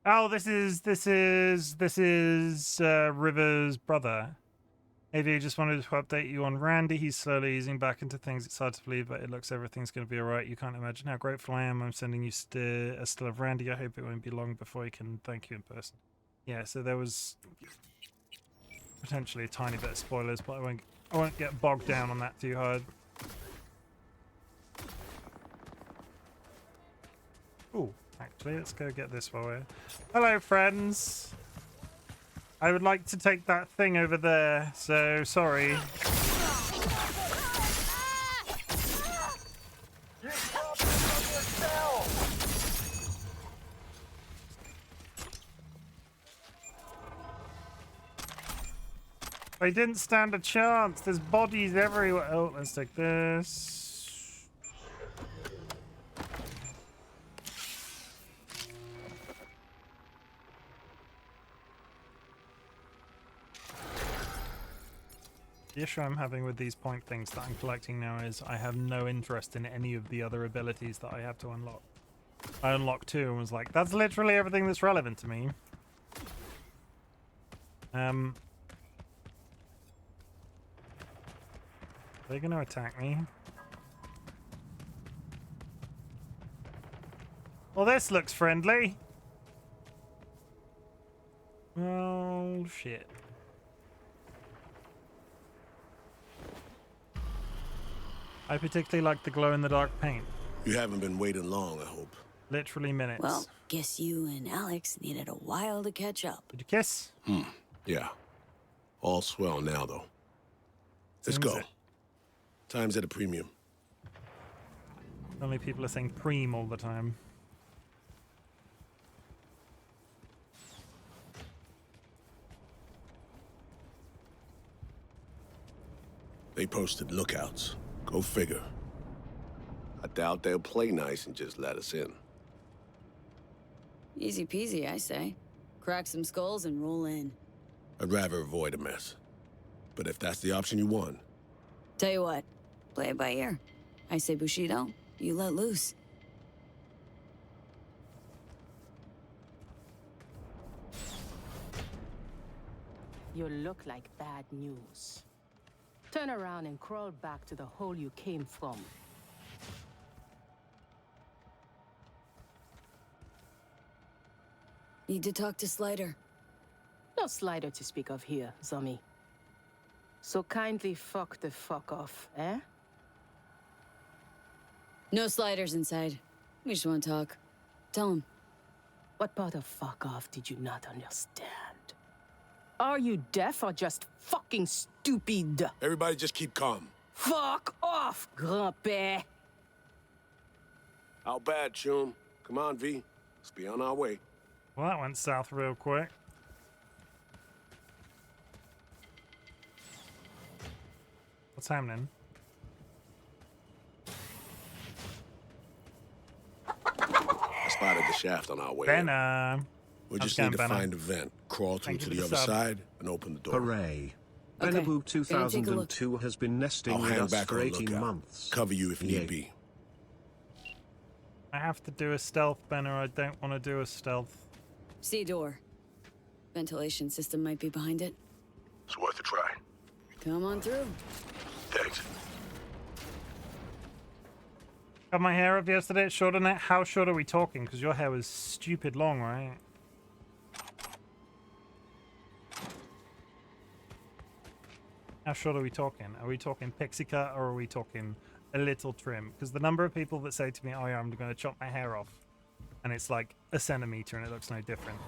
A: Oh, this is River's brother. AD, just wanted to update you on Randy. He's slowly easing back into things. It's hard to believe, but it looks everything's going to be alright. You can't imagine how grateful I am. I'm sending you a still of Randy. I hope it won't be long before he can thank you in person. Yeah, so there was potentially a tiny bit of spoilers, but I won't get bogged down on that too hard. Ooh, actually, let's go get this while we're... Hello, friends. I would like to take that thing over there, so sorry. I didn't stand a chance. There's bodies everywhere. Oh, let's take this. The issue I'm having with these point things that I'm collecting now is I have no interest in any of the other abilities that I have to unlock. I unlocked 2 and was like, that's literally everything that's relevant to me. Are they going to attack me? Well, this looks friendly. Oh, shit. I particularly like the glow-in-the-dark paint.
H: You haven't been waiting long, I hope.
A: Literally minutes.
G: Well, guess you and Alex needed a while to catch up.
A: Did you kiss?
H: Yeah. All swell now, though. Let's
A: Seems
H: go.
A: it.
H: Time's at a premium.
A: Only people are saying preem all the time.
H: They posted lookouts. Go figure. I doubt they'll play nice and just let us in.
G: Easy peasy, I say. Crack some skulls and roll in.
H: I'd rather avoid a mess. But if that's the option you want...
G: Tell you what, play it by ear. I say Bushido, you let loose.
K: You look like bad news. Turn around and crawl back to the hole you came from.
G: Need to talk to Slider.
K: No Slider to speak of here, Zummy. So kindly fuck the fuck off, eh?
G: No Sliders inside. We just want to talk. Tell him.
K: What part of fuck off did you not understand? Are you deaf or just fucking stupid?
H: Everybody just keep calm.
K: Fuck off, Grand-Père!
H: How bad, Chum? Come on, V. Let's be on our way.
A: Well, that went south real quick. What's happening?
H: I spotted the shaft on our way.
A: Venom.
H: We just
A: How's it
H: need to
A: going, Venom?
H: find a vent crawl through
A: Thank
H: to
A: you
H: the
A: for
H: other
A: the sub.
H: side and open the door.
I: Hooray.
G: Okay.
I: Benabu
G: Gonna take a look.
I: 2002 has been nesting
H: I'll
I: with
H: hang
I: us
H: back
I: for
H: on
I: 18
H: lookout.
I: months.
H: Cover you if
I: Yay.
H: need be.
A: I have to do a stealth, Benner. I don't want to do a stealth.
G: See a door. Ventilation system might be behind it.
D: It's worth a try.
G: Come on through.
D: Thanks.
A: Got my hair up yesterday. It's short on it. How short are we talking? Because your hair was stupid long, right? How short are we talking? Are we talking pixie cut or are we talking a little trim? Because the number of people that say to me, "Oh yeah, I'm going to chop my hair off," and it's like a centimeter and it looks no different.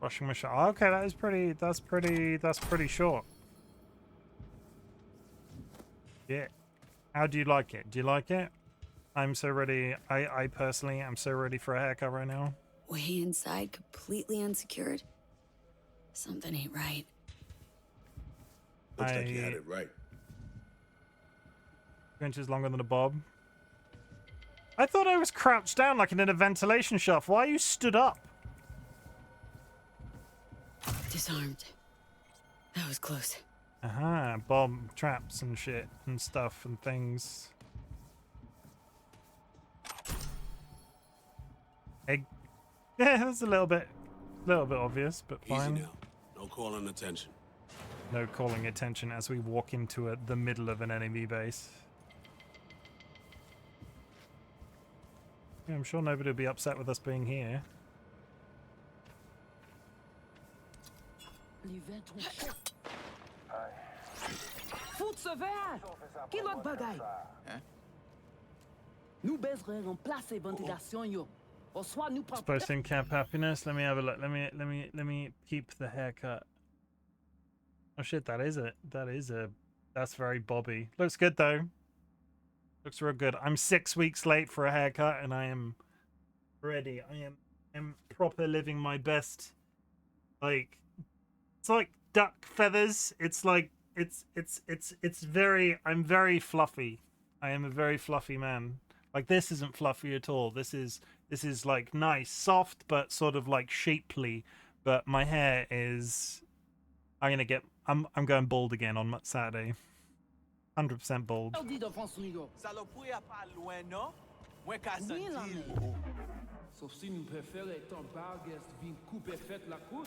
A: Washing machine. Oh, okay, that is pretty. That's pretty short. Yeah. How do you like it? Do you like it? I'm so ready. I personally am so ready for a haircut right now.
G: Way inside, completely unsecured. Something ain't right.
H: Looks like you had it right.
A: 2 inches longer than a bob. I thought I was crouched down like in a ventilation shaft. Why are you stood up?
G: Disarmed. That was close.
A: Aha, bomb traps and shit and stuff and things. Egg. Yeah, that's a little bit obvious, but fine.
H: Easy now. No calling attention.
A: No calling attention as we walk into the middle of an enemy base. Yeah, I'm sure nobody will be upset with us being here.
K: Fout ce verre! Qui l'autre bagaille? Nous besoin remplacer ventilation yo. Or soit nous prend.
A: Supposed to encamp happiness. Let me have a look. Let me keep the haircut. Oh shit, that's very bobby. Looks good though. Looks real good. I'm 6 weeks late for a haircut and I am ready. I am proper living my best. Like, it's like duck feathers. It's like it's very, I'm very fluffy. I am a very fluffy man. Like, this isn't fluffy at all. This is like nice, soft, but sort of like shapely. But my hair is, I'm going bald again on Saturday. 100% bald.
L: Sauf si nous préférons ton barguest vin couper fait la cour.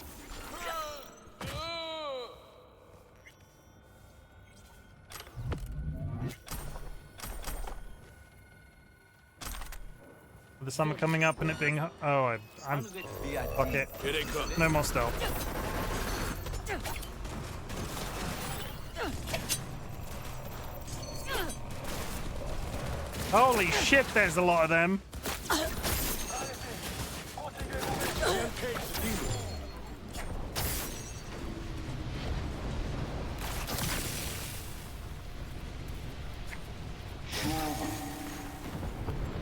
A: The summer coming up and it being, oh, I'm fuck it.
H: Here they come.
A: No more stealth. Holy shit, there's a lot of them.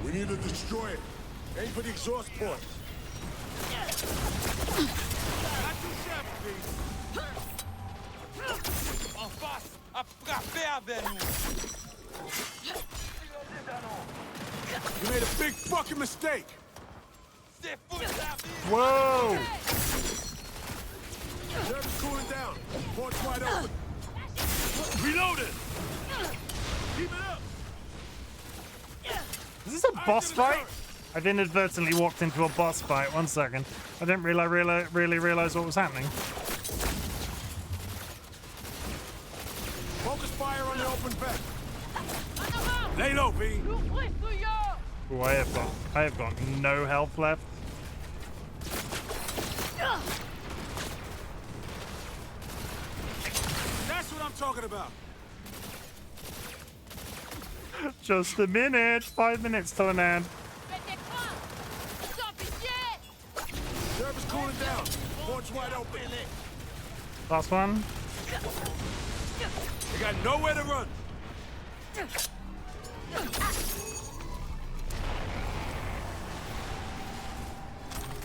H: We need to destroy it. Aim for the exhaust port. You made a big fucking mistake.
A: Whoa!
H: Server's cooling down. Port's wide open.
J: Reloaded! Keep it up!
A: Is this a boss fight? I've inadvertently walked into a boss fight. 1 second. I didn't really realize what was happening.
H: Focus fire on the open vent. Lay low, B.
A: Ooh, I have got no health left.
H: That's what I'm talking about.
A: Just a minute. 5 minutes till an end.
H: Server's cooling down. Port's wide open.
A: Last one.
H: They got nowhere to run.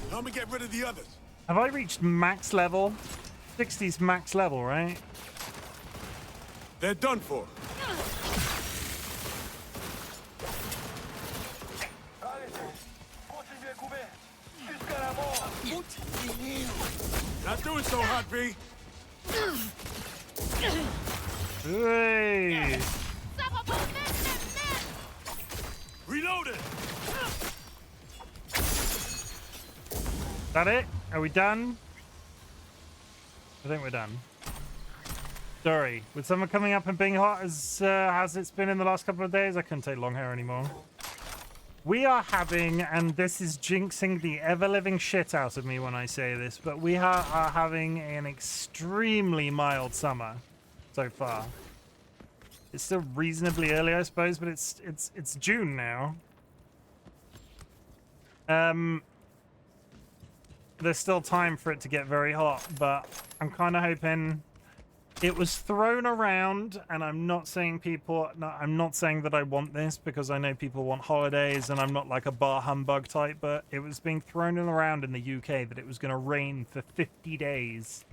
H: Help me get rid of the others.
A: Have I reached max level? 60's max level, right?
H: They're done for. doing so hot, B?
A: Hey!
H: Reloaded!
A: That it? Are we done? I think we're done. Sorry, with summer coming up and being hot as it's been in the last couple of days, I couldn't take long hair anymore. We are having, and this is jinxing the ever-living shit out of me when I say this, but we are having an extremely mild summer so far. It's still reasonably early, I suppose, but it's June now. There's still time for it to get very hot, but I'm kind of hoping. It was thrown around, and I'm not saying I'm not saying that I want this because I know people want holidays, and I'm not like a bar humbug type, but it was being thrown around in the UK that it was going to rain for 50 days,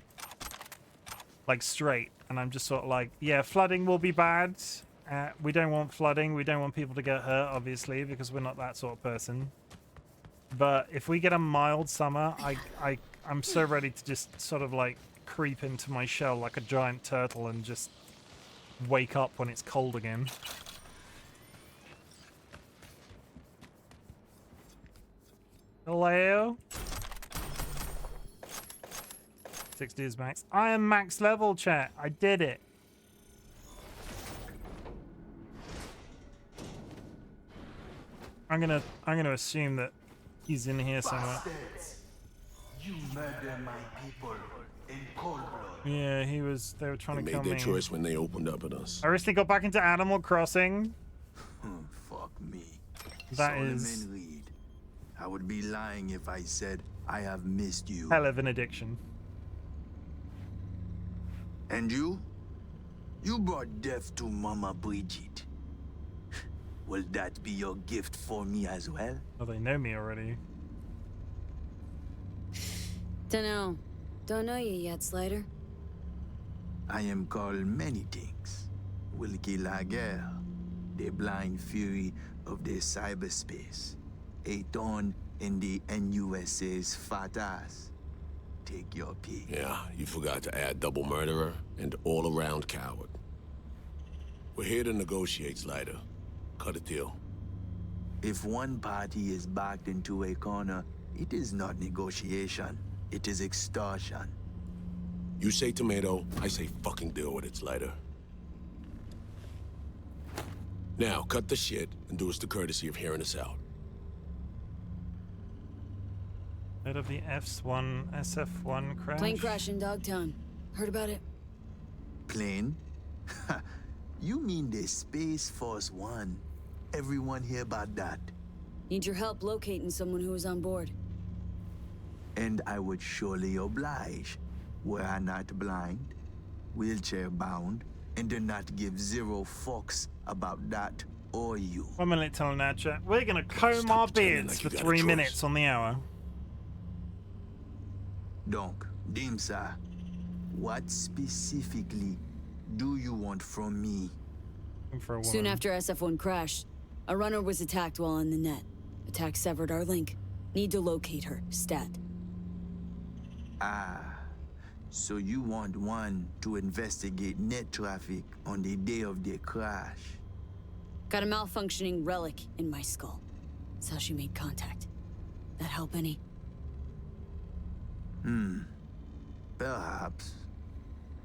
A: like straight, and I'm just sort of like, yeah, flooding will be bad. We don't want flooding. We don't want people to get hurt, obviously, because we're not that sort of person. But if we get a mild summer, I'm so ready to just sort of like creep into my shell like a giant turtle and just wake up when it's cold again. Hello? 60 is max. I am max level, chat. I did it. I'm gonna assume that he's in here somewhere.
J: You murder my people in cold blood.
A: Yeah, they were trying to kill me.
H: They made their choice when they opened up at us.
A: I recently got back into Animal Crossing.
J: Fuck me.
A: That is
J: Solomon Reed. I would be lying if I said I have missed you.
A: hell of an addiction.
J: And you? You brought death to Mama Bridget. Will that be your gift for me as well?
A: Oh, they know me already.
G: Dunno. Don't know you yet, Slider.
J: I am called many things. Wilkie Laguerre, the blind fury of the cyberspace. A thorn in the NUSA's fat ass. Take your pick.
H: Yeah, you forgot to add double murderer and all-around coward. We're here to negotiate, Slider. Cut a deal.
J: If one party is backed into a corner, it is not negotiation. It is extortion.
H: You say tomato, I say fucking deal with it, Slider. Now, cut the shit and do us the courtesy of hearing us out.
A: Heard of the SF1 crash?
G: Plane crash in Dogtown. Heard about it?
J: Plane? You mean the Space Force One. Everyone hear about that.
G: Need your help locating someone who was on board.
J: And I would surely oblige, were I not blind, wheelchair-bound, and do not give zero fucks about that or you.
A: 1 minute till now, chat. We're gonna comb our beards for 3 minutes on the hour.
J: Donc, Dimsa, what specifically do you want from me?
A: For a woman.
G: Soon after SF1 crashed, a runner was attacked while on the net. Attack severed our link. Need to locate her. Stat.
J: Ah, so you want one to investigate net traffic on the day of the crash?
G: Got a malfunctioning relic in my skull. That's how she made contact. That help any?
J: Perhaps.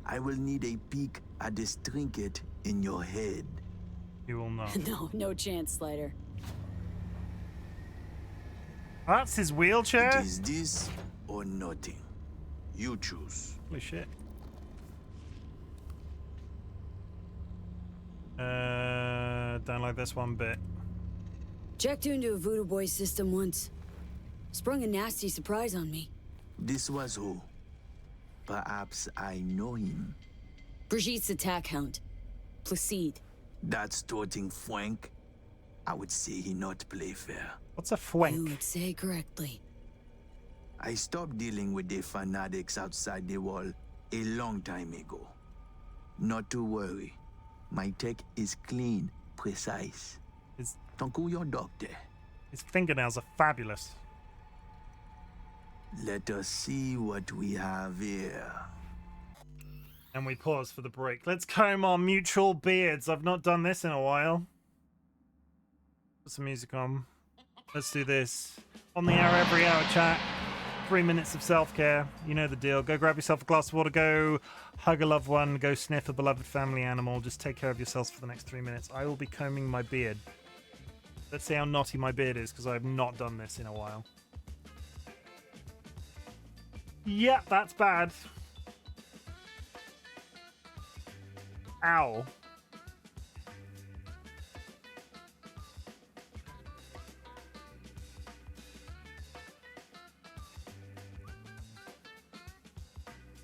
J: I will need a peek at this trinket in your head.
A: You will not.
G: No chance, Slider.
A: That's his wheelchair?
J: It is this or nothing. You choose.
A: Holy shit. Don't like this one bit.
G: Checked into a Voodoo Boy system once. Sprung a nasty surprise on me.
J: This was who? Perhaps I know him.
G: Brigitte's attack hound. Placide.
J: That's toting Fwank. I would say he not play fair.
A: What's a
G: You
A: fwank?
G: would say correctly.
J: I stopped dealing with the fanatics outside the wall a long time ago. Not to worry. My tech is clean, precise.
A: His,
J: Don't call your doctor.
A: his fingernails are fabulous.
J: Let us see what we have here.
A: And we pause for the break. Let's comb our mutual beards. I've not done this in a while. Put some music on. Let's do this. On the hour, every hour chat. 3 minutes of self-care. You know the deal. Go grab yourself a glass of water. Go hug a loved one. Go sniff a beloved family animal. Just take care of yourselves for the next 3 minutes. I will be combing my beard. Let's see how knotty my beard is, because I have not done this in a while. Yeah, that's bad. Ow.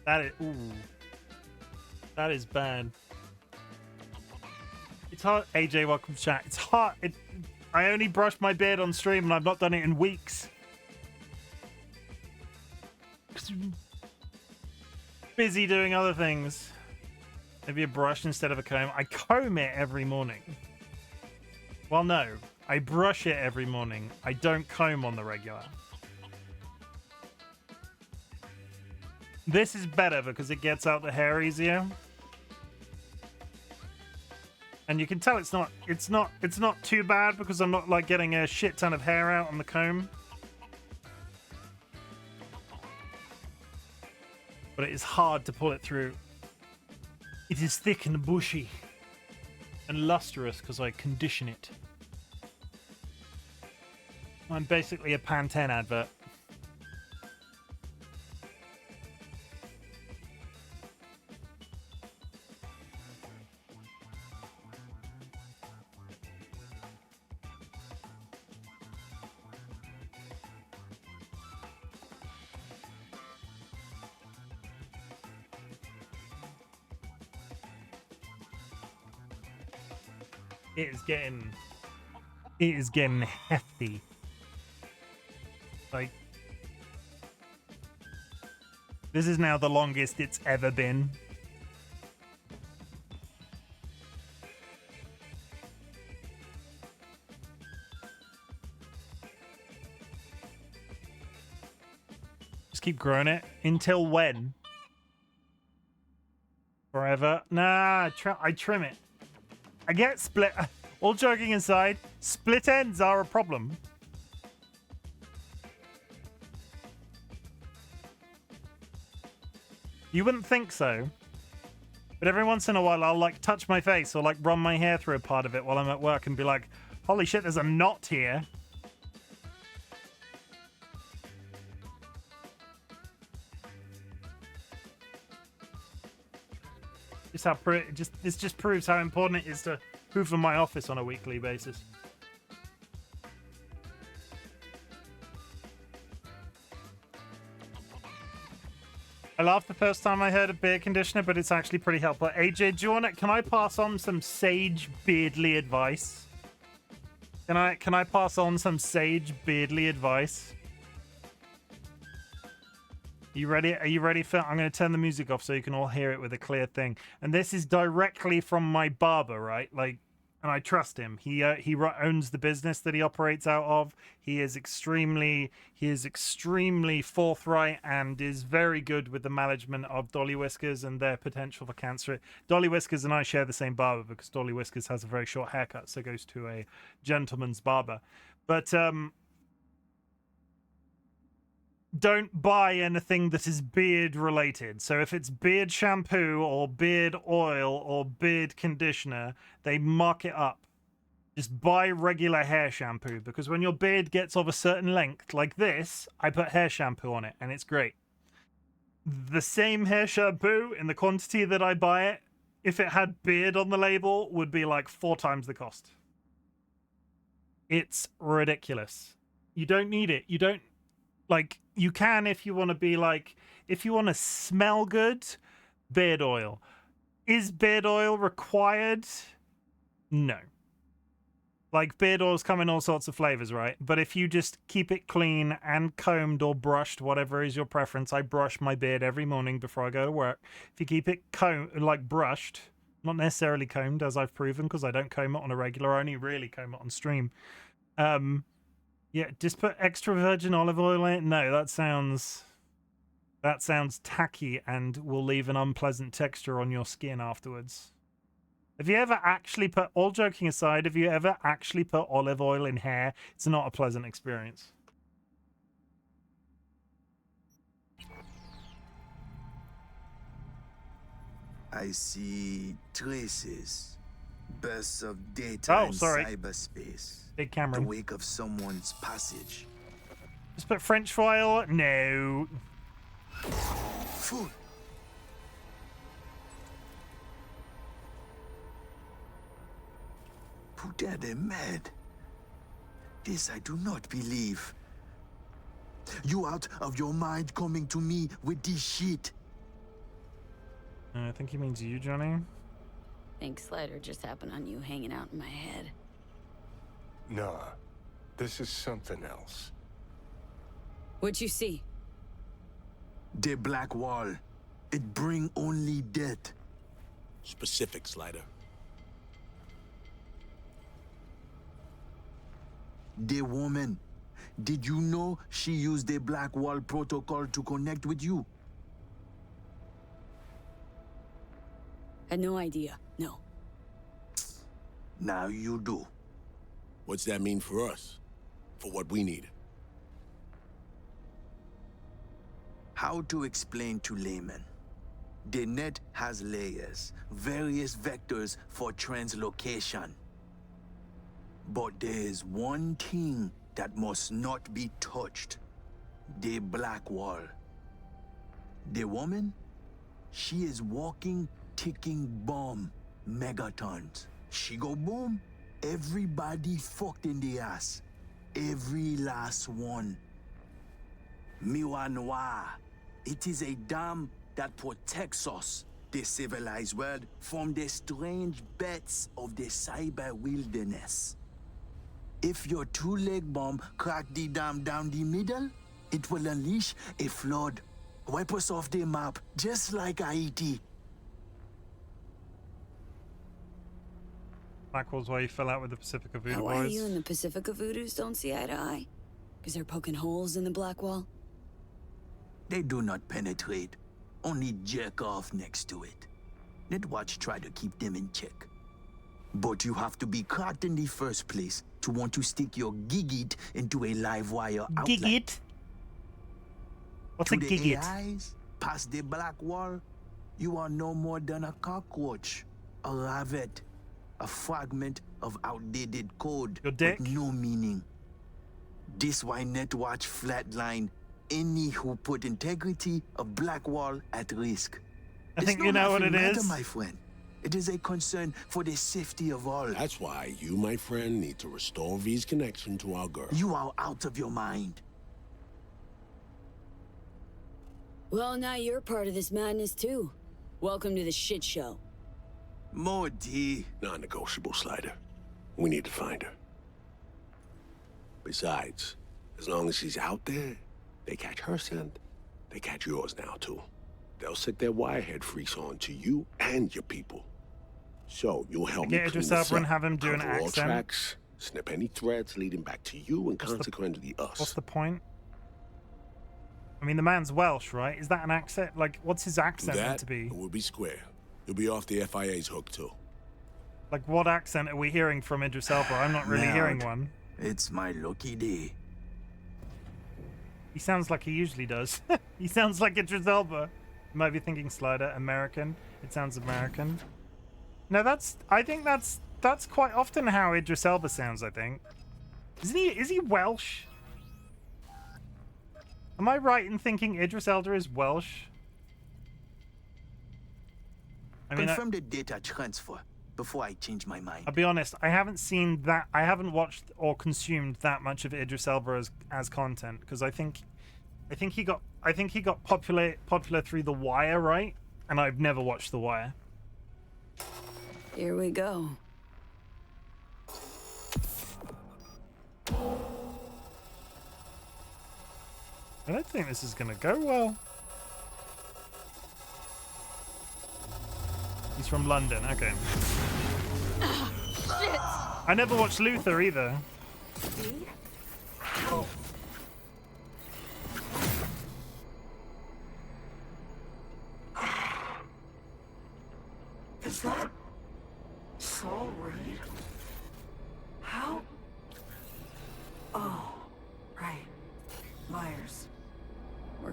A: That is, ooh. That is bad. It's hard. AJ, welcome to chat. It's hard. I only brushed my beard on stream and I've not done it in weeks. Busy doing other things. Maybe a brush instead of a comb. I comb it every morning. Well, no. I brush it every morning. I don't comb on the regular. This is better because it gets out the hair easier. And you can tell it's not too bad because I'm not like getting a shit ton of hair out on the comb. But it is hard to pull it through. It is thick and bushy and lustrous because I condition it. I'm basically a Pantene advert. It is getting hefty. Like, this is now the longest it's ever been. Just keep growing it. Until when? Forever? Nah, I trim it. I get split. All joking aside, split ends are a problem. You wouldn't think so. But every once in a while, I'll like touch my face or like run my hair through a part of it while I'm at work and be like, holy shit, there's a knot here. This just proves how important it is to hoover my office on a weekly basis. I laughed the first time I heard a beard conditioner, but it's actually pretty helpful. AJ, do you want it? Can I pass on some sage beardly advice? Can I pass on some sage beardly advice? You ready? Are you ready for? I'm going to turn the music off so you can all hear it with a clear thing. And this is directly from my barber, right? Like, and I trust him. He owns the business that he operates out of. He is extremely forthright and is very good with the management of DollyWhiskers and their potential for cancer. DollyWhiskers and I share the same barber because DollyWhiskers has a very short haircut, so goes to a gentleman's barber. But don't buy anything that is beard related. So if it's beard shampoo or beard oil or beard conditioner, they mark it up. Just buy regular hair shampoo, because when your beard gets of a certain length like this, I put hair shampoo on it and it's great. The same hair shampoo in the quantity that I buy it, if it had beard on the label, would be like 4 times the cost. It's ridiculous. You don't need it. You don't, like, you can if you want to be like, if you want to smell good, beard oil. Is beard oil required? No. Like, beard oils come in all sorts of flavors, right? But if you just keep it clean and combed or brushed, whatever is your preference. I brush my beard every morning before I go to work. If you keep it like brushed, not necessarily combed, as I've proven, because I don't comb it on a regular. I only really comb it on stream. Yeah, just put extra virgin olive oil in it. No, that sounds tacky and will leave an unpleasant texture on your skin afterwards. Have you ever actually put, all joking aside, have you ever actually put olive oil in hair? It's not a pleasant experience.
J: I see traces. Bursts of data in cyberspace.
A: Big Cameron.
J: The wake of someone's passage.
A: Just put French foil? No.
J: Fool. Put them mad. This I do not believe. You out of your mind coming to me with this shit.
A: I think he means you, Johnny.
G: Think Slider just happened on you hanging out in my head.
M: Nah, this is something else.
G: What'd you see?
J: The black wall. It bring only death.
H: Specific, Slider.
J: The woman. Did you know she used the black wall protocol to connect with you?
G: Had no idea. No.
J: Now you do.
H: What's that mean for us? For what we need?
J: How to explain to laymen? The net has layers, various vectors for translocation. But there's one thing that must not be touched. The black wall. The woman? She is walking, ticking bomb, megatons. She go boom, everybody fucked in the ass. Every last one. Miwa Noir. It is a dam that protects us, the civilized world, from the strange bets of the cyber wilderness. If your two-leg bomb crack the dam down the middle, it will unleash a flood. Wipe us off the map, just like Haiti.
A: Blackwell's why you fell out with the Pacifica Voodoo
G: Why
A: boys.
G: you and the Pacifica Voodoos don't see eye to eye? Because they're poking holes in the black wall?
J: They do not penetrate, only jerk off next to it. Netwatch try to keep them in check. But you have to be caught in the first place to want to stick your gigit into a live wire outlet.
A: Gigit? What's a
J: to the
A: gigit?
J: AIs, past the black wall, you are no more than a cockroach, a rabbit, a fragment of outdated code
A: Your dick?
J: with no meaning. This why Netwatch flatline any who put integrity of black wall at risk.
A: I think you know what it is.
J: My friend. It is a concern for the safety of all.
H: That's why you, my friend, need to restore V's connection to our girl.
J: You are out of your mind.
G: Well, now you're part of this madness too. Welcome to the shit show.
J: Modi.
H: Non-negotiable, Slider. We need to find her. Besides, as long as she's out there, they catch her scent, they catch yours now too. They'll sick their wirehead freaks on to you and your people. So you'll help me
A: Get
H: clean
A: Idris
H: this
A: Elba and
H: up,
A: have him do an
H: cover all
A: accent.
H: tracks, snip any threads leading back to you, and consequently us.
A: What's the point? I mean, the man's Welsh, right? Is that an accent? Like, what's his accent meant to be?
H: We'll be square. You'll be off the FIA's hook too.
A: Like, what accent are we hearing from Idris Elba? I'm not really hearing one.
J: It's my lucky day.
A: He sounds like he usually does. He sounds like Idris Elba. You might be thinking Slider, American. It sounds American. No, I think that's quite often how Idris Elba sounds, I think. Is he Welsh? Am I right in thinking Idris Elba is Welsh? I mean,
J: Confirm the data transfer before I change my mind.
A: I'll be honest, I haven't seen that. I haven't watched or consumed that much of Idris Elba as content because I think he got popular through The Wire, right? And I've never watched The Wire.
G: Here we go.
A: I don't think this is gonna go well. He's from London, okay.
B: Shit!
A: I never watched Luther either.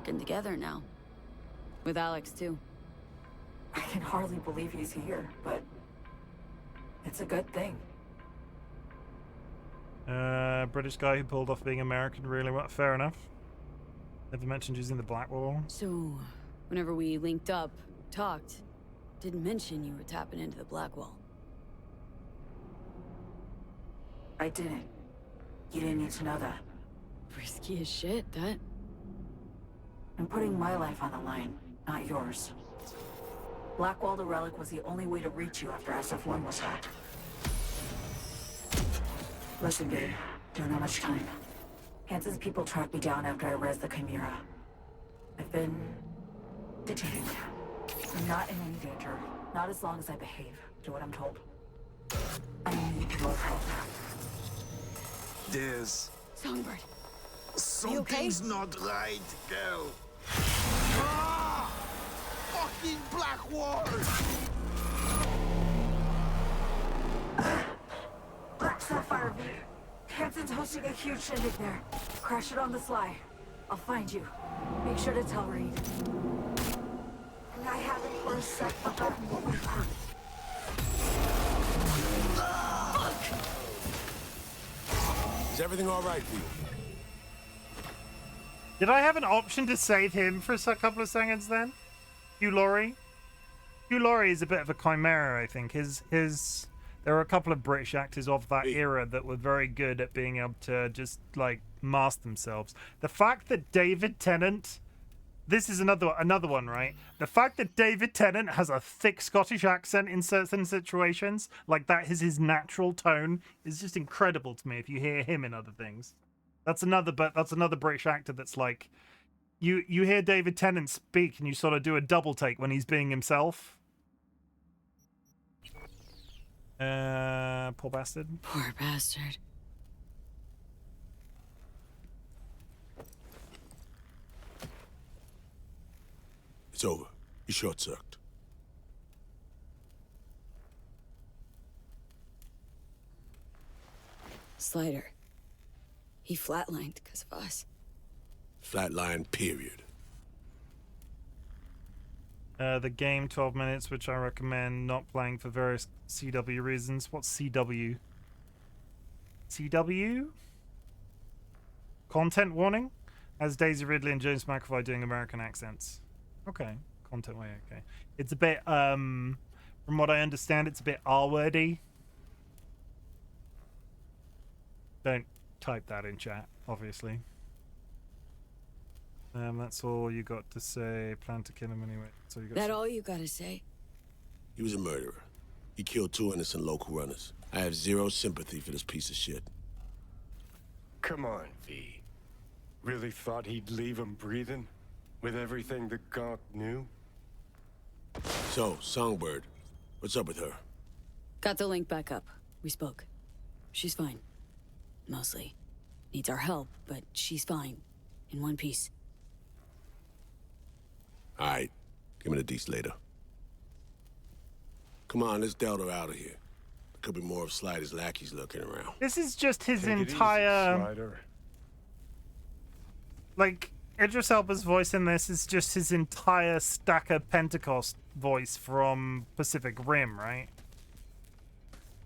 G: working together now. With Alex, too.
N: I can hardly believe he's here, but it's a good thing.
A: British guy who pulled off being American really well. Fair enough. Never mentioned using the black wall.
G: So, whenever we linked up, talked, didn't mention you were tapping into the black wall.
N: I didn't. You didn't need to know that.
G: Risky as shit, that.
N: I'm putting my life on the line, not yours. Blackwall the Relic was the only way to reach you after SF-1 was hacked. Listen, babe. Don't have much time. Hansen's people tracked me down after I rezzed the Chimera. I've been detained. I'm not in any danger. Not as long as I behave. Do what I'm told. I need your help.
J: There's
G: Songbird.
J: something's not right, girl. Ah! Fucking black wall!
N: Black Sapphire V. Hansen's hosting a huge shindig there. Crash it on the sly. I'll find you. Make sure to tell Reed. And I haven't for a sec forgotten what we've heard.
H: Is everything all right for you?
A: Did I have an option to save him for a couple of seconds then? Hugh Laurie? Hugh Laurie is a bit of a chimera, I think. There are a couple of British actors of that era that were very good at being able to just, like, mask themselves. The fact that David Tennant... This is another one, right? The fact that David Tennant has a thick Scottish accent in certain situations, like that is his natural tone, is just incredible to me if you hear him in other things. That's another British actor that's like... You hear David Tennant speak and you sort of do a double take when he's being himself. Poor bastard.
G: Poor bastard.
H: It's over. You short-circuited.
G: Slider. He flatlined because of us.
H: Flatline, period.
A: The game, 12 minutes, which I recommend not playing for various CW reasons. What's CW? CW? Content warning? As Daisy Ridley and James McAvoy doing American accents. Okay. Content warning, okay. It's a bit, from what I understand, it's a bit R-wordy. Don't type that in chat, obviously. That's all you got to say. Plan to kill him anyway. That's all you got to say.
G: All you gotta say?
H: He was a murderer. He killed 2 innocent local runners. I have zero sympathy for this piece of shit.
M: Come on, V. Really thought he'd leave him breathing? With everything the Gonk knew?
H: So, Songbird, what's up with her?
G: Got the link back up. We spoke. She's fine. Mostly. Needs our help, but she's fine. In one piece.
H: Alright, give me the deets later. Come on, let's Delta out of here. There could be more of Slider's lackeys lurking around.
A: This is just his
M: Take it easy,
A: entire...
M: Slider.
A: Like, Idris Elba's voice in this is just his entire Stacker Pentecost voice from Pacific Rim, right?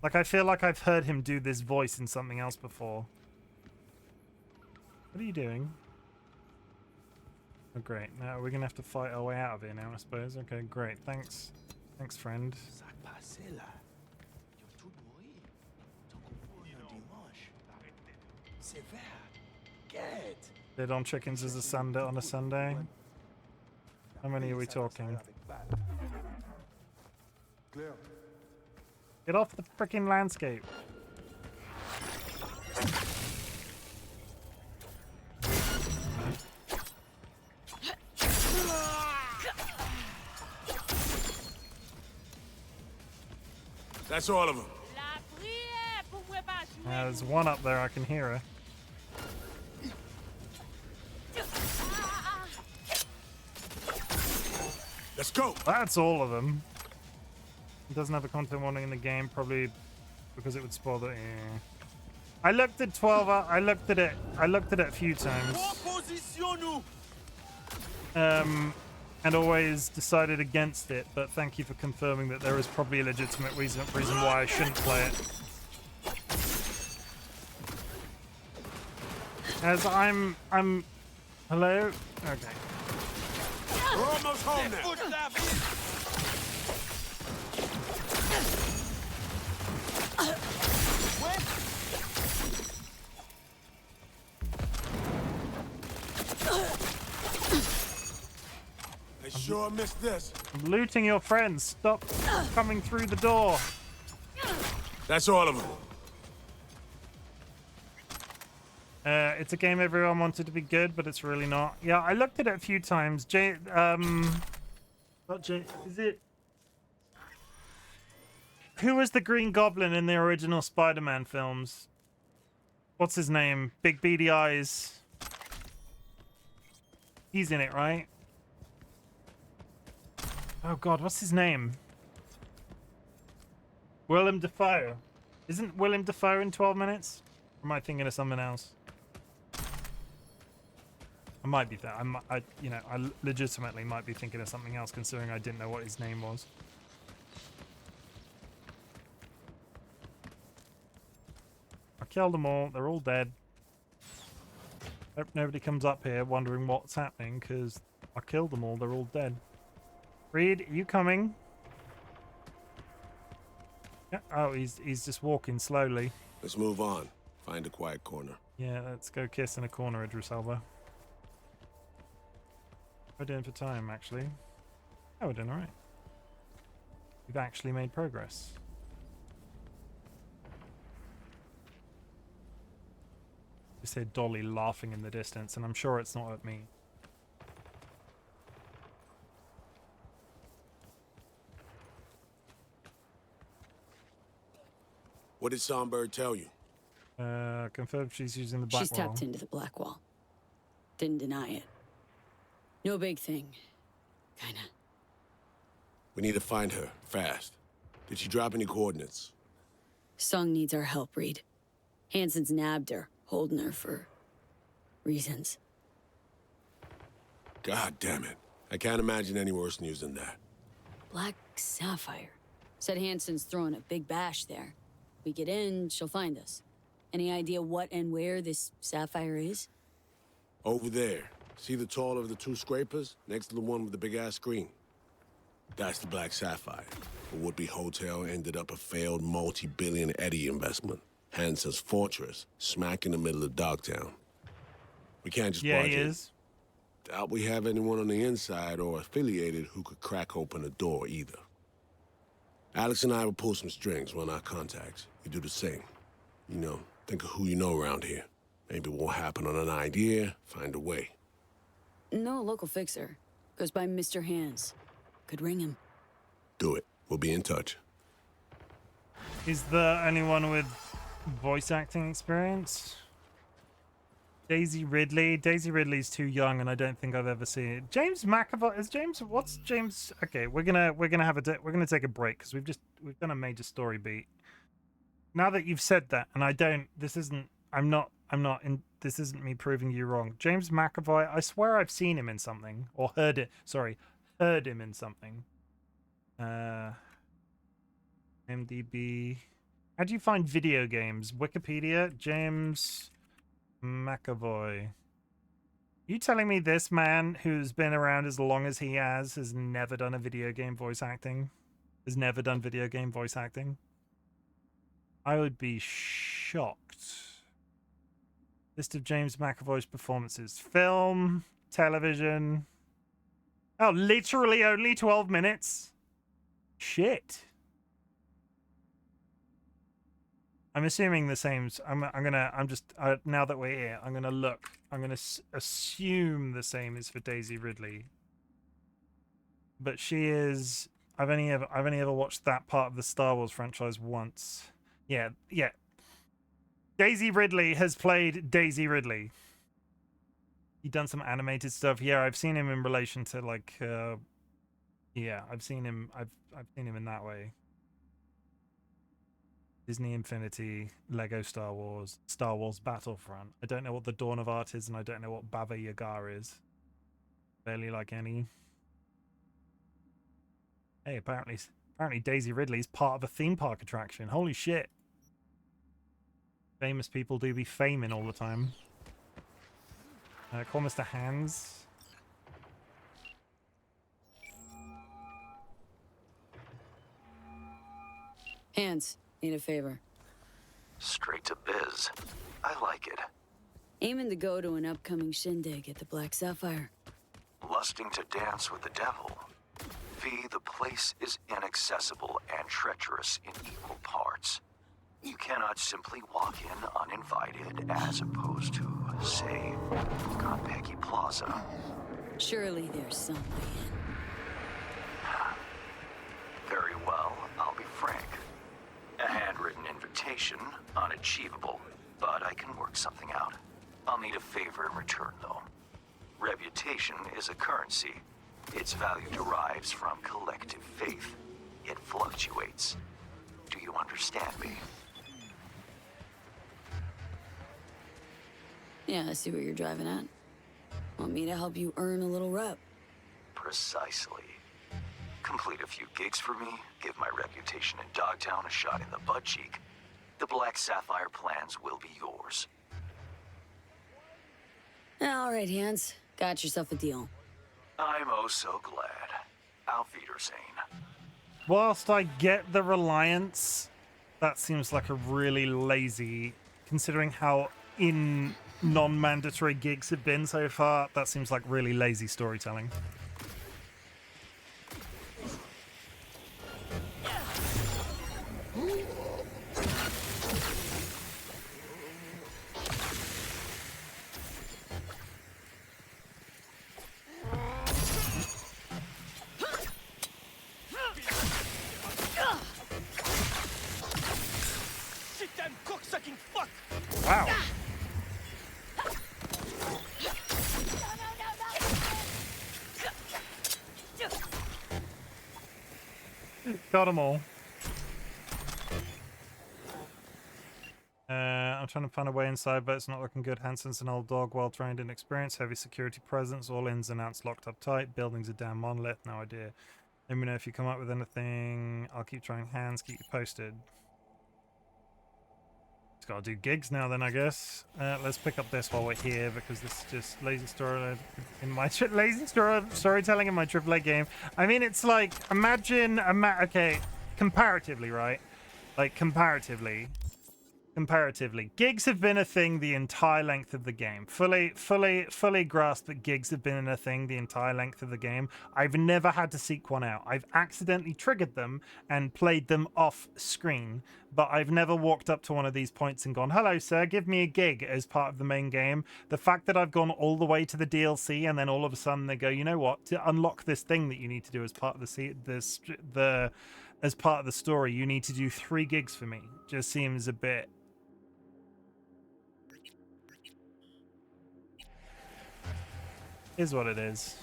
A: Like, I feel like I've heard him do this voice in something else before. What are you doing? Oh, great. Now we're gonna have to fight our way out of here now, I suppose. Okay, great. Thanks. Thanks, friend. Dead on chickens is a Sunday on a Sunday. How many are we talking? Get off the freaking landscape.
H: That's all of them.
A: There's one up there, I can hear her.
H: Let's go.
A: That's all of them. It doesn't have a content warning in the game, probably because it would spoil the... Yeah. I looked at 12, I looked at it a few times. and always decided against it, but thank you for confirming that there is probably a legitimate reason why I shouldn't play it. As I'm hello? Okay.
H: We're almost home now. I sure missed this.
A: I'm looting your friends. Stop coming through the door.
H: That's all of them.
A: It's a game everyone wanted to be good, but it's really not. Yeah, I looked at it a few times. Not Jay, is it? Who was the Green Goblin in the original Spider-Man films? What's his name? Big beady eyes. He's in it, right? Oh God, what's his name? Willem Dafoe. Isn't Willem Dafoe in 12 Minutes? Or am I thinking of something else? I might be that. I legitimately might be thinking of something else, considering I didn't know what his name was. I killed them all. They're all dead. Hope nobody comes up here wondering what's happening, because I killed them all. They're all dead. Reed, are you coming? Yeah. Oh, he's just walking slowly.
H: Let's move on. Find a quiet corner.
A: Yeah, let's go kiss in a corner, Idris Elba. We're doing for time, actually. Oh, we're doing alright. We've actually made progress. You hear Dolly laughing in the distance, and I'm sure it's not at me.
H: What did Songbird tell you?
A: Confirmed she's using the black
G: She's
A: wall.
G: tapped into the black wall. Didn't deny it. No big thing. Kinda.
H: We need to find her, fast. Did she drop any coordinates?
G: Sung needs our help, Reed. Hansen's nabbed her, holding her for reasons.
H: God damn it. I can't imagine any worse news than that.
G: Black Sapphire. Said Hansen's throwing a big bash there. We get in, she'll find us. Any idea what and where this Sapphire is?
H: Over there. See the taller of the two scrapers? Next to the one with the big-ass screen. That's the Black Sapphire. A would-be hotel ended up a failed multi-billion Eddie investment. Hansen's fortress, smack in the middle of Dogtown. We can't just barge in.
A: Yeah, he is.
H: Doubt we have anyone on the inside or affiliated who could crack open the door either. Alex and I will pull some strings, run our contacts. You do the same. You know, think of who you know around here. Maybe it won't happen on an idea, find a way.
G: No local fixer. Goes by Mr. Hands. Could ring him.
H: Do it. We'll be in touch.
A: Is there anyone with voice acting experience? Daisy Ridley. Daisy Ridley's too young, and I don't think I've ever seen it. James McAvoy is James. What's James? Okay, we're gonna take a break because we've done a major story beat. Now that you've said that, and I don't. This isn't. I'm not. This isn't me proving you wrong. James McAvoy. I swear I've seen him in something or heard it. Sorry, heard him in something. MDB. How do you find video games? Wikipedia. James McAvoy. You telling me this man who's been around as long as he has never done a video game voice acting? Has never done video game voice acting? I would be shocked. List of James McAvoy's performances. Film, television. Oh, literally only 12 minutes? Shit. I'm assuming the same. Now that we're here, I'm gonna look. I'm gonna assume the same is for Daisy Ridley. But she is. I've only ever watched that part of the Star Wars franchise once. Yeah. Daisy Ridley has played Daisy Ridley. He done some animated stuff. Yeah, I've seen him in relation to like. Yeah, I've seen him. I've seen him in that way. Disney Infinity, Lego Star Wars, Star Wars Battlefront. I don't know what the Dawn of Art is, and I don't know what Baba Yaga is. Barely like any. Hey, apparently Daisy Ridley's part of a theme park attraction. Holy shit. Famous people do be faming all the time. Call Mr. Hands.
G: Hands, need a favor.
O: Straight to biz. I like it.
G: Aiming to go to an upcoming shindig at the Black Sapphire.
O: Lusting to dance with the devil. V, the place is inaccessible and treacherous in equal parts. You cannot simply walk in uninvited as opposed to, say, Konpeki Plaza.
G: Surely there's some way in.
O: Very well, I'll be frank. A handwritten invitation, unachievable, but I can work something out. I'll need a favor in return, though. Reputation is a currency. Its value derives from collective faith. It fluctuates. Do you understand me?
G: Yeah, I see what you're driving at. Want me to help you earn a little rep?
O: Precisely. Complete a few gigs for me, give my reputation in Dogtown a shot in the butt cheek. The Black Sapphire plans will be yours.
G: All right, Hands. Got yourself a deal.
O: I'm oh so glad. Auf Wiedersehen.
A: Whilst I get the reliance, that seems like a really lazy, considering how non-mandatory gigs have been so far, that seems like really lazy storytelling. Wow. Got them all. I'm trying to find a way inside, but it's not looking good. Hansen's an old dog, well trained and experienced, heavy security presence, all ins and outs locked up tight. Building's a damn monolith, no idea. Let me know if you come up with anything. I'll keep trying. Hands, keep you posted. Just gotta do gigs now then, I guess. Let's pick up this while we're here, because this is just lazy story in my storytelling in my AAA game. I mean, it's like, imagine okay, comparatively, right? Like comparatively, gigs have been a thing the entire length of the game. Fully grasped that gigs have been a thing the entire length of the game. I've never had to seek one out. I've accidentally triggered them and played them off screen, but I've never walked up to one of these points and gone, "Hello, sir, give me a gig" as part of the main game. The fact that I've gone all the way to the DLC and then all of a sudden they go, "You know what? To unlock this thing that you need to do as part of as part of the story, you need to do 3 gigs for me," just seems a bit. Is what it is.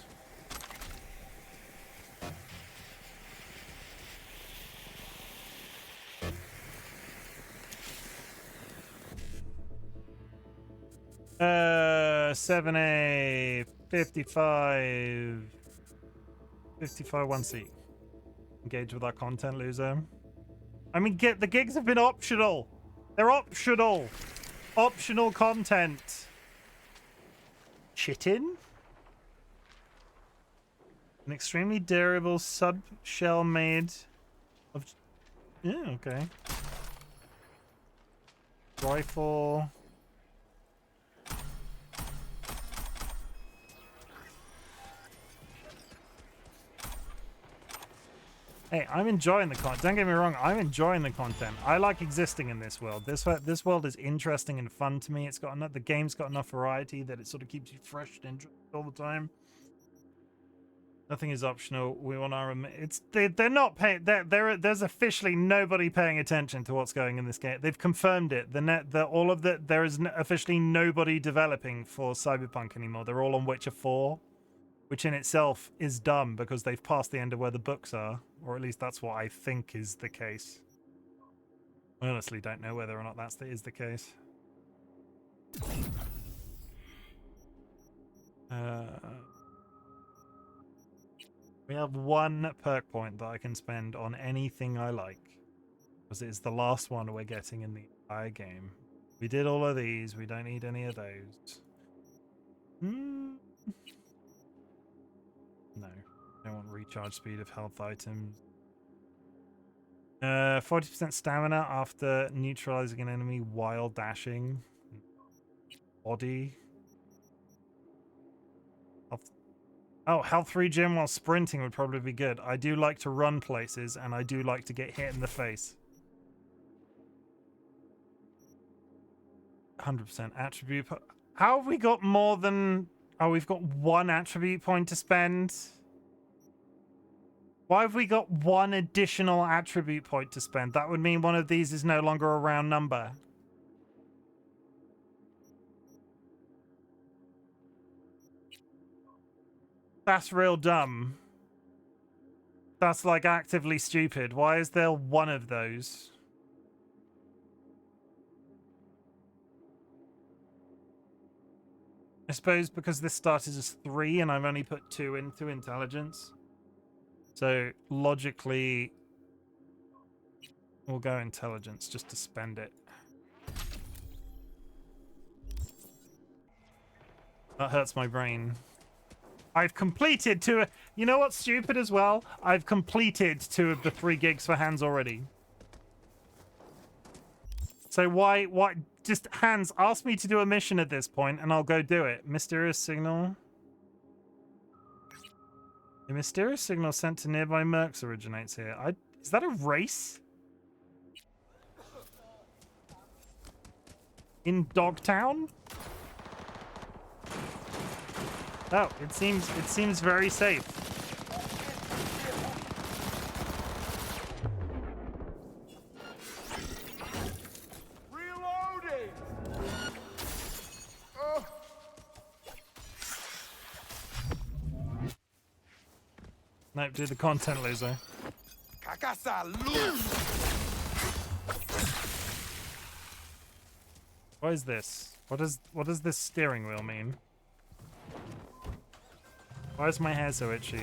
A: Uh, 7A 55 1C. Engage with our content, loser. I mean, the gigs have been optional. They're optional. Optional content. Chitin? An extremely durable subshell made of... Yeah, okay. Rifle. Hey, I'm enjoying the content. Don't get me wrong, I'm enjoying the content. I like existing in this world. This world is interesting and fun to me. It's got enough, the game's got enough variety that it sort of keeps you fresh and interested all the time. Nothing is optional. We want our... They're not paying... There's officially nobody paying attention to what's going in this game. They've confirmed it. There is officially nobody developing for Cyberpunk anymore. They're all on Witcher 4, which in itself is dumb because they've passed the end of where the books are, or at least that's what I think is the case. I honestly don't know whether or not that is the case. We have one perk point that I can spend on anything I like. Because it's the last one we're getting in the entire game. We did all of these. We don't need any of those. No. I don't want recharge speed of health items. 40% stamina after neutralizing an enemy while dashing. Body. Health regen while sprinting would probably be good. I do like to run places, and I do like to get hit in the face. 100% attribute. How have we got more than... Oh, we've got one attribute point to spend. Why have we got one additional attribute point to spend? That would mean one of these is no longer a round number. That's real dumb. That's like actively stupid. Why is there one of those? I suppose because this started as 3 and I've only put 2 into intelligence. So logically, we'll go intelligence just to spend it. That hurts my brain. I've completed 2. You know what's stupid as well? I've completed 2 of the 3 gigs for Hans already. So why just Hans, ask me to do a mission at this point and I'll go do it. Mysterious signal. A mysterious signal sent to nearby mercs originates here. Is that a race? In Dogtown? Oh, it seems very safe.
C: Reloading.
A: Nope, do the content loser. What is this? What does this steering wheel mean? Why is my hair so itchy?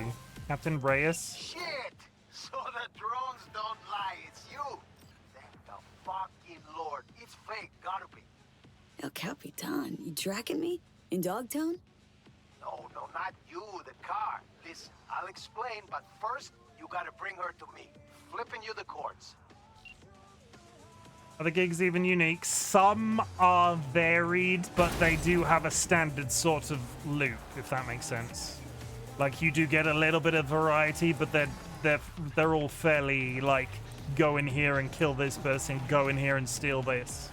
A: Captain Reyes?
P: Shit! So the drones don't lie, it's you! Thank the fucking Lord. It's fake, gotta be.
G: El Capitan, you tracking me? In Dogtown?
P: No, not you, the car. Listen, I'll explain, but first, you gotta bring her to me. Flipping you the cords.
A: Are the gigs even unique? Some are varied, but they do have a standard sort of loop, if that makes sense. Like, you do get a little bit of variety, but they're all fairly, like, go in here and kill this person, go in here and steal this.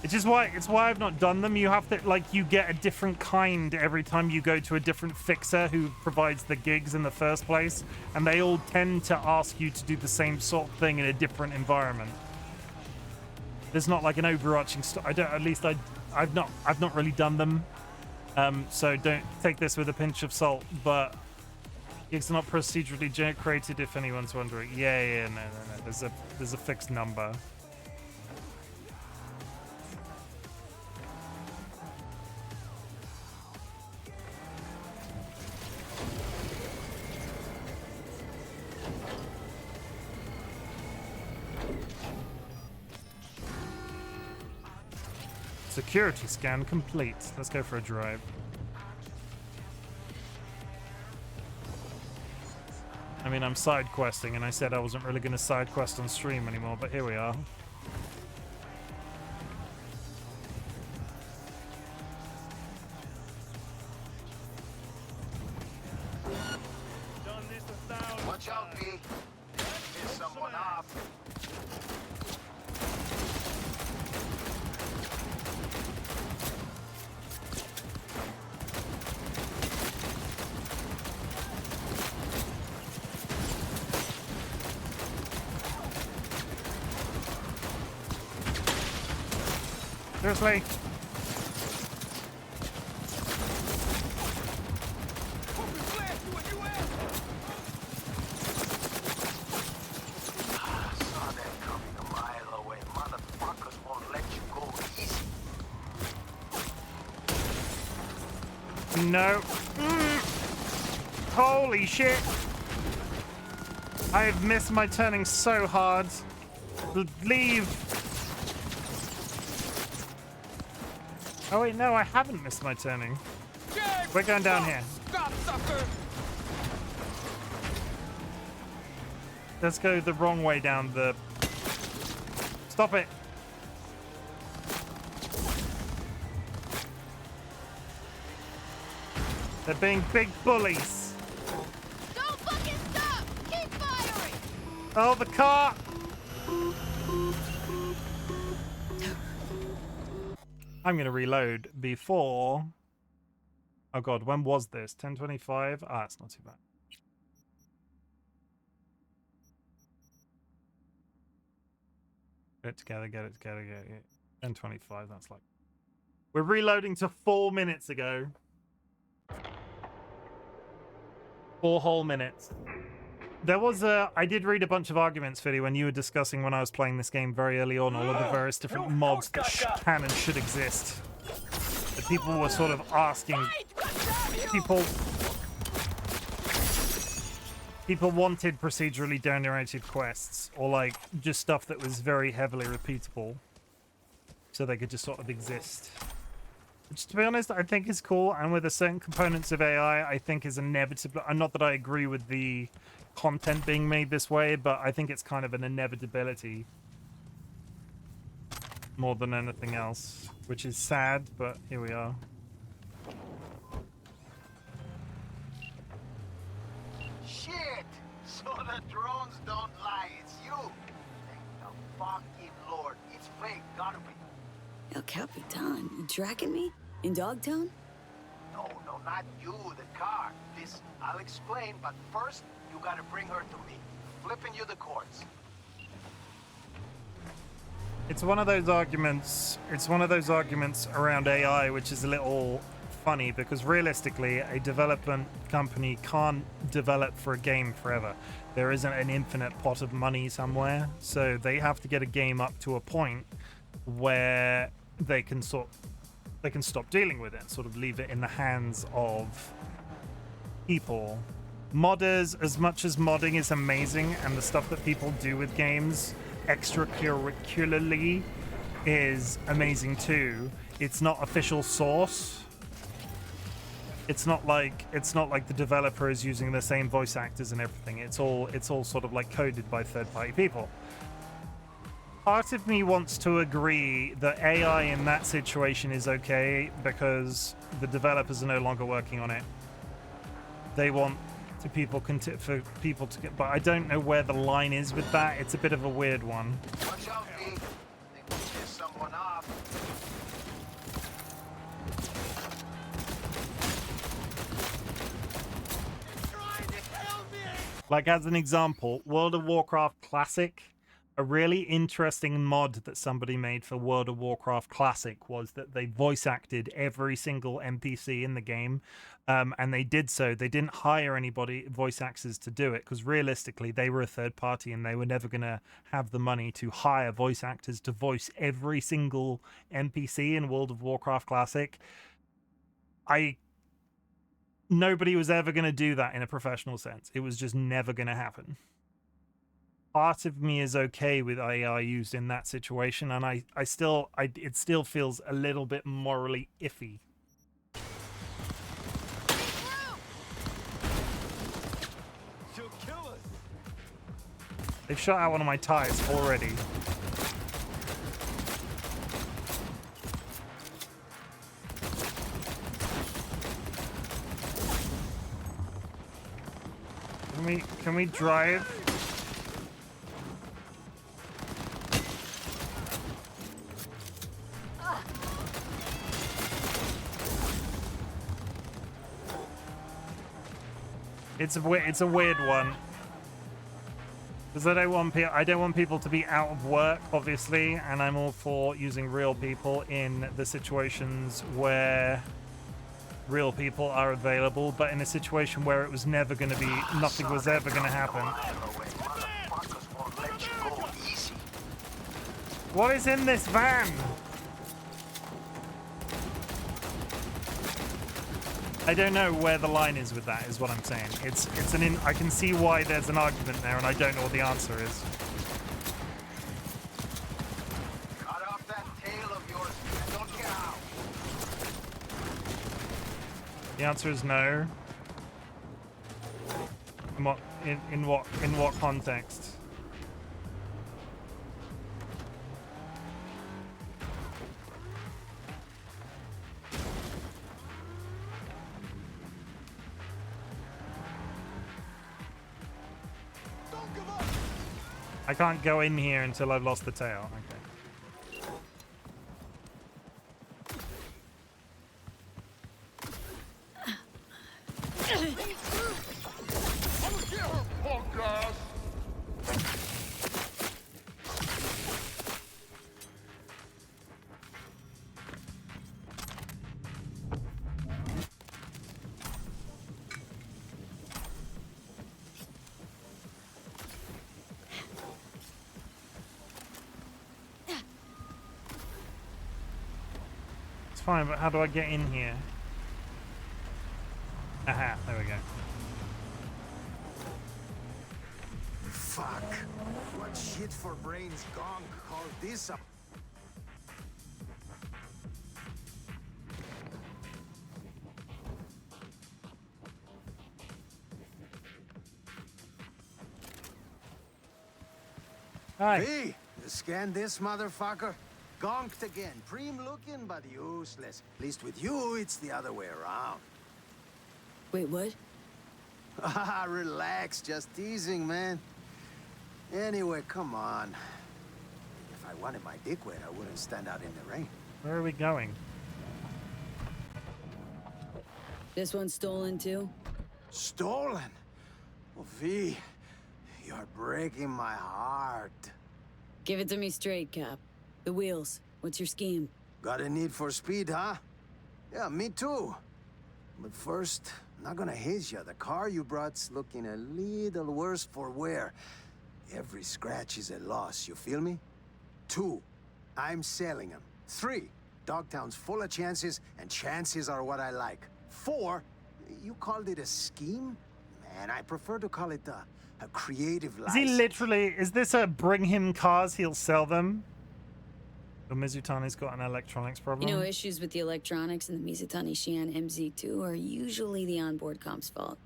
A: It's why I've not done them. You have to, like, you get a different kind every time you go to a different fixer who provides the gigs in the first place, and they all tend to ask you to do the same sort of thing in a different environment. There's not like an overarching I've not really done them. So don't take this with a pinch of salt, but gigs are not procedurally created, if anyone's wondering. Yeah, no. There's a fixed number. Security scan complete. Let's go for a drive. I mean, I'm side questing, and I said I wasn't really going to side quest on stream anymore, but here we are.
P: Watch out, B. There's someone off.
A: Seriously?
P: Saw that coming a mile away. Motherfuckers won't let you go easy.
A: No. Holy shit! I have missed my turning so hard. Leave! Oh wait, no, I haven't missed my turning. We're going down here. Let's go the wrong way down the... Stop it! They're being big bullies.
B: Don't fucking stop! Keep firing!
A: Oh, the car! I'm gonna reload before... Oh god, when was this? 10:25? Ah, it's not too bad. Get it together, get it together, get it. 10:25, that's like... We're reloading to 4 minutes ago. 4 whole minutes. There was a... I did read a bunch of arguments, Fiddy, when you were discussing when I was playing this game very early on, all of the various different mods that can and should exist. That people were sort of asking... People wanted procedurally generated quests, or like, just stuff that was very heavily repeatable. So they could just sort of exist. Which, to be honest, I think is cool, and with a certain components of AI, I think is inevitable. Not that I agree with the content being made this way, but I think it's kind of an inevitability more than anything else, which is sad, but here we are.
P: Shit! So the drones don't lie, it's you! Thank the fucking Lord. It's fake, gotta be.
G: El Capitan, you tracking me? In Dogtown?
P: No, not you, the car. Listen, I'll explain, but first, you gotta bring her to me. Flipping you the cords.
A: It's one of those arguments. It's one of those arguments around AI, which is a little funny because realistically, a development company can't develop for a game forever. There isn't an infinite pot of money somewhere, so they have to get a game up to a point where they can stop dealing with it, sort of leave it in the hands of people. Modders, as much as modding is amazing and the stuff that people do with games extracurricularly is amazing too, it's not official source. It's not like the developer is using the same voice actors and everything. It's all sort of like coded by third-party people. Part of me wants to agree that AI in that situation is okay because the developers are no longer working on it. They want for people to get, but I don't know where the line is with that. It's a bit of a weird one.
P: Watch out, V. Think we piss someone off.
A: Like, as an example, World of Warcraft Classic, a really interesting mod that somebody made for World of Warcraft Classic was that they voice acted every single NPC in the game, and they did so. They didn't hire anybody, voice actors, to do it, because realistically they were a third party and they were never going to have the money to hire voice actors to voice every single NPC in World of Warcraft Classic. Nobody was ever going to do that in a professional sense. It was just never going to happen. Part of me is okay with AI used in that situation, and it still feels a little bit morally iffy.
C: She'll kill us.
A: They've shot out one of my tires already. Can we drive? It's a weird one. Because I don't want people to be out of work, obviously, and I'm all for using real people in the situations where real people are available, but in a situation where it was never going to be, nothing was ever going to happen. What is in this van? I don't know where the line is with that, is what I'm saying. I can see why there's an argument there, and I don't know what the answer is.
P: Cut off that tail of yours and don't get out.
A: The answer is no. In what context? I can't go in here until I've lost the tail. Okay. Fine, but how do I get in here? Aha, there we go.
P: Fuck. What shit for brains gong called this up?
A: Hi.
P: Hey, you scan this motherfucker? Gonked again. Preem looking, but useless. At least with you, it's the other way around.
G: Wait, what?
P: Ah, relax. Just teasing, man. Anyway, come on. If I wanted my dick wet, I wouldn't stand out in the rain.
A: Where are we going?
G: This one's stolen too?
P: Stolen? Oh, V, you're breaking my heart.
G: Give it to me straight, Cap. The wheels. What's your scheme?
P: Got a need for speed, huh? Yeah, me too. But first, not gonna hit you. The car you brought's looking a little worse for wear. Every scratch is a loss, you feel me? 2, I'm selling them. 3, Dogtown's full of chances, and chances are what I like. 4, you called it a scheme? Man, I prefer to call it a creative license.
A: Is this a bring him cars, he'll sell them? Or Mizutani's got an electronics problem?
G: You know, issues with the electronics in the Mizutani Xi'an MZ2 are usually the onboard comp's fault.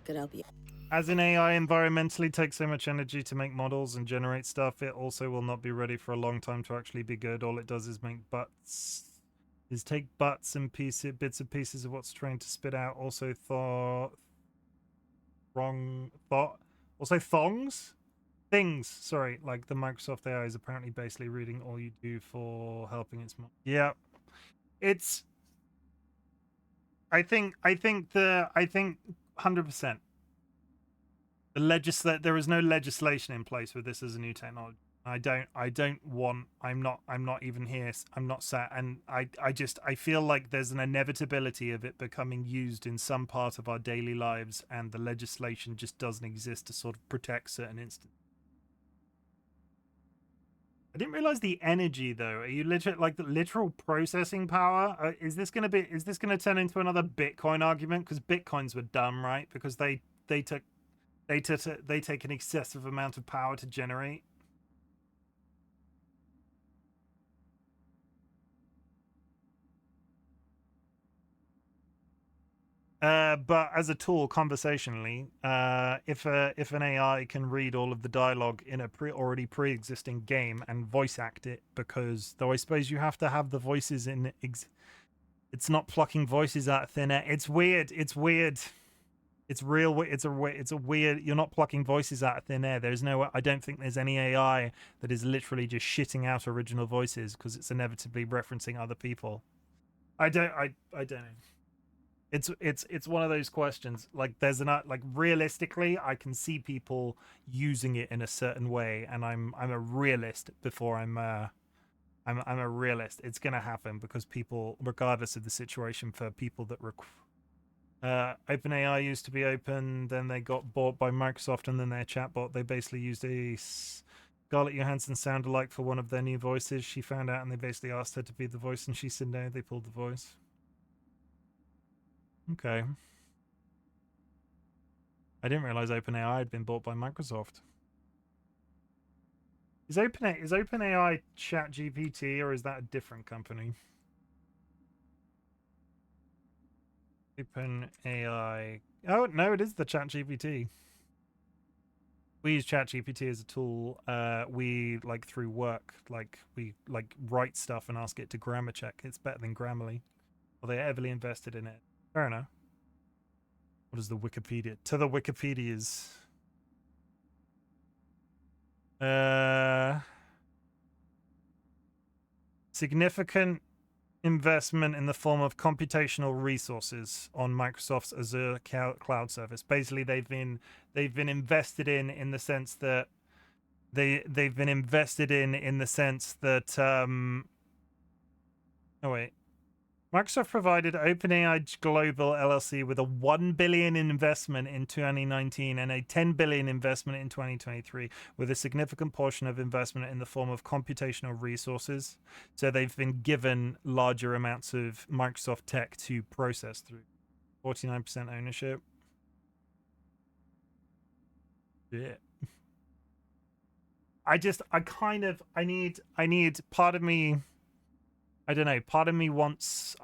G: Could help you.
A: As an AI environmentally takes so much energy to make models and generate stuff, it also will not be ready for a long time to actually be good. All it does is make take butts and bits and pieces of what's trained to spit out. Also things, sorry, like the Microsoft AI is apparently basically reading all you do for helping its yeah. It's I think 100%. There is no legislation in place with this as a new technology. I'm not even here. I'm not sat, and I feel like there's an inevitability of it becoming used in some part of our daily lives, and the legislation just doesn't exist to sort of protect certain instances. I didn't realize the energy though. Are you like the literal processing power? Is this gonna turn into another Bitcoin argument? Because Bitcoins were dumb, right? Because they take an excessive amount of power to generate. But as a tool, conversationally, if an AI can read all of the dialogue in a already pre-existing game and voice act it, because though I suppose you have to have the voices in, it's not plucking voices out of thin air. It's weird. It's weird. It's real. It's a weird. You're not plucking voices out of thin air. There's no. I don't think there's any AI that is literally just shitting out original voices because it's inevitably referencing other people. I don't know. It's one of those questions. Like there's like realistically, I can see people using it in a certain way, and I'm a realist before I'm a realist. It's gonna happen because people, regardless of the situation, for people that OpenAI used to be open, then they got bought by Microsoft, and then their chatbot, they basically used a Scarlett Johansson sound-alike for one of their new voices. She found out, and they basically asked her to be the voice, and she said no. They pulled the voice. Okay. I didn't realize OpenAI had been bought by Microsoft. Is OpenAI ChatGPT, or is that a different company? OpenAI. Oh no, it is the ChatGPT. We use ChatGPT as a tool. We like through work, like we like write stuff and ask it to grammar check. It's better than Grammarly. Well, they're heavily invested in it. Fair enough. What is the Wikipedia? To the Wikipedias. Significant investment in the form of computational resources on Microsoft's Azure cloud service. Basically, they've been invested in the sense that they've been invested in the sense that oh wait. Microsoft provided OpenAI Global LLC with a $1 billion investment in 2019 and a $10 billion investment in 2023, with a significant portion of investment in the form of computational resources. So they've been given larger amounts of Microsoft tech to process through. 49% ownership. Yeah. I need part of me. I don't know. Part of me wants.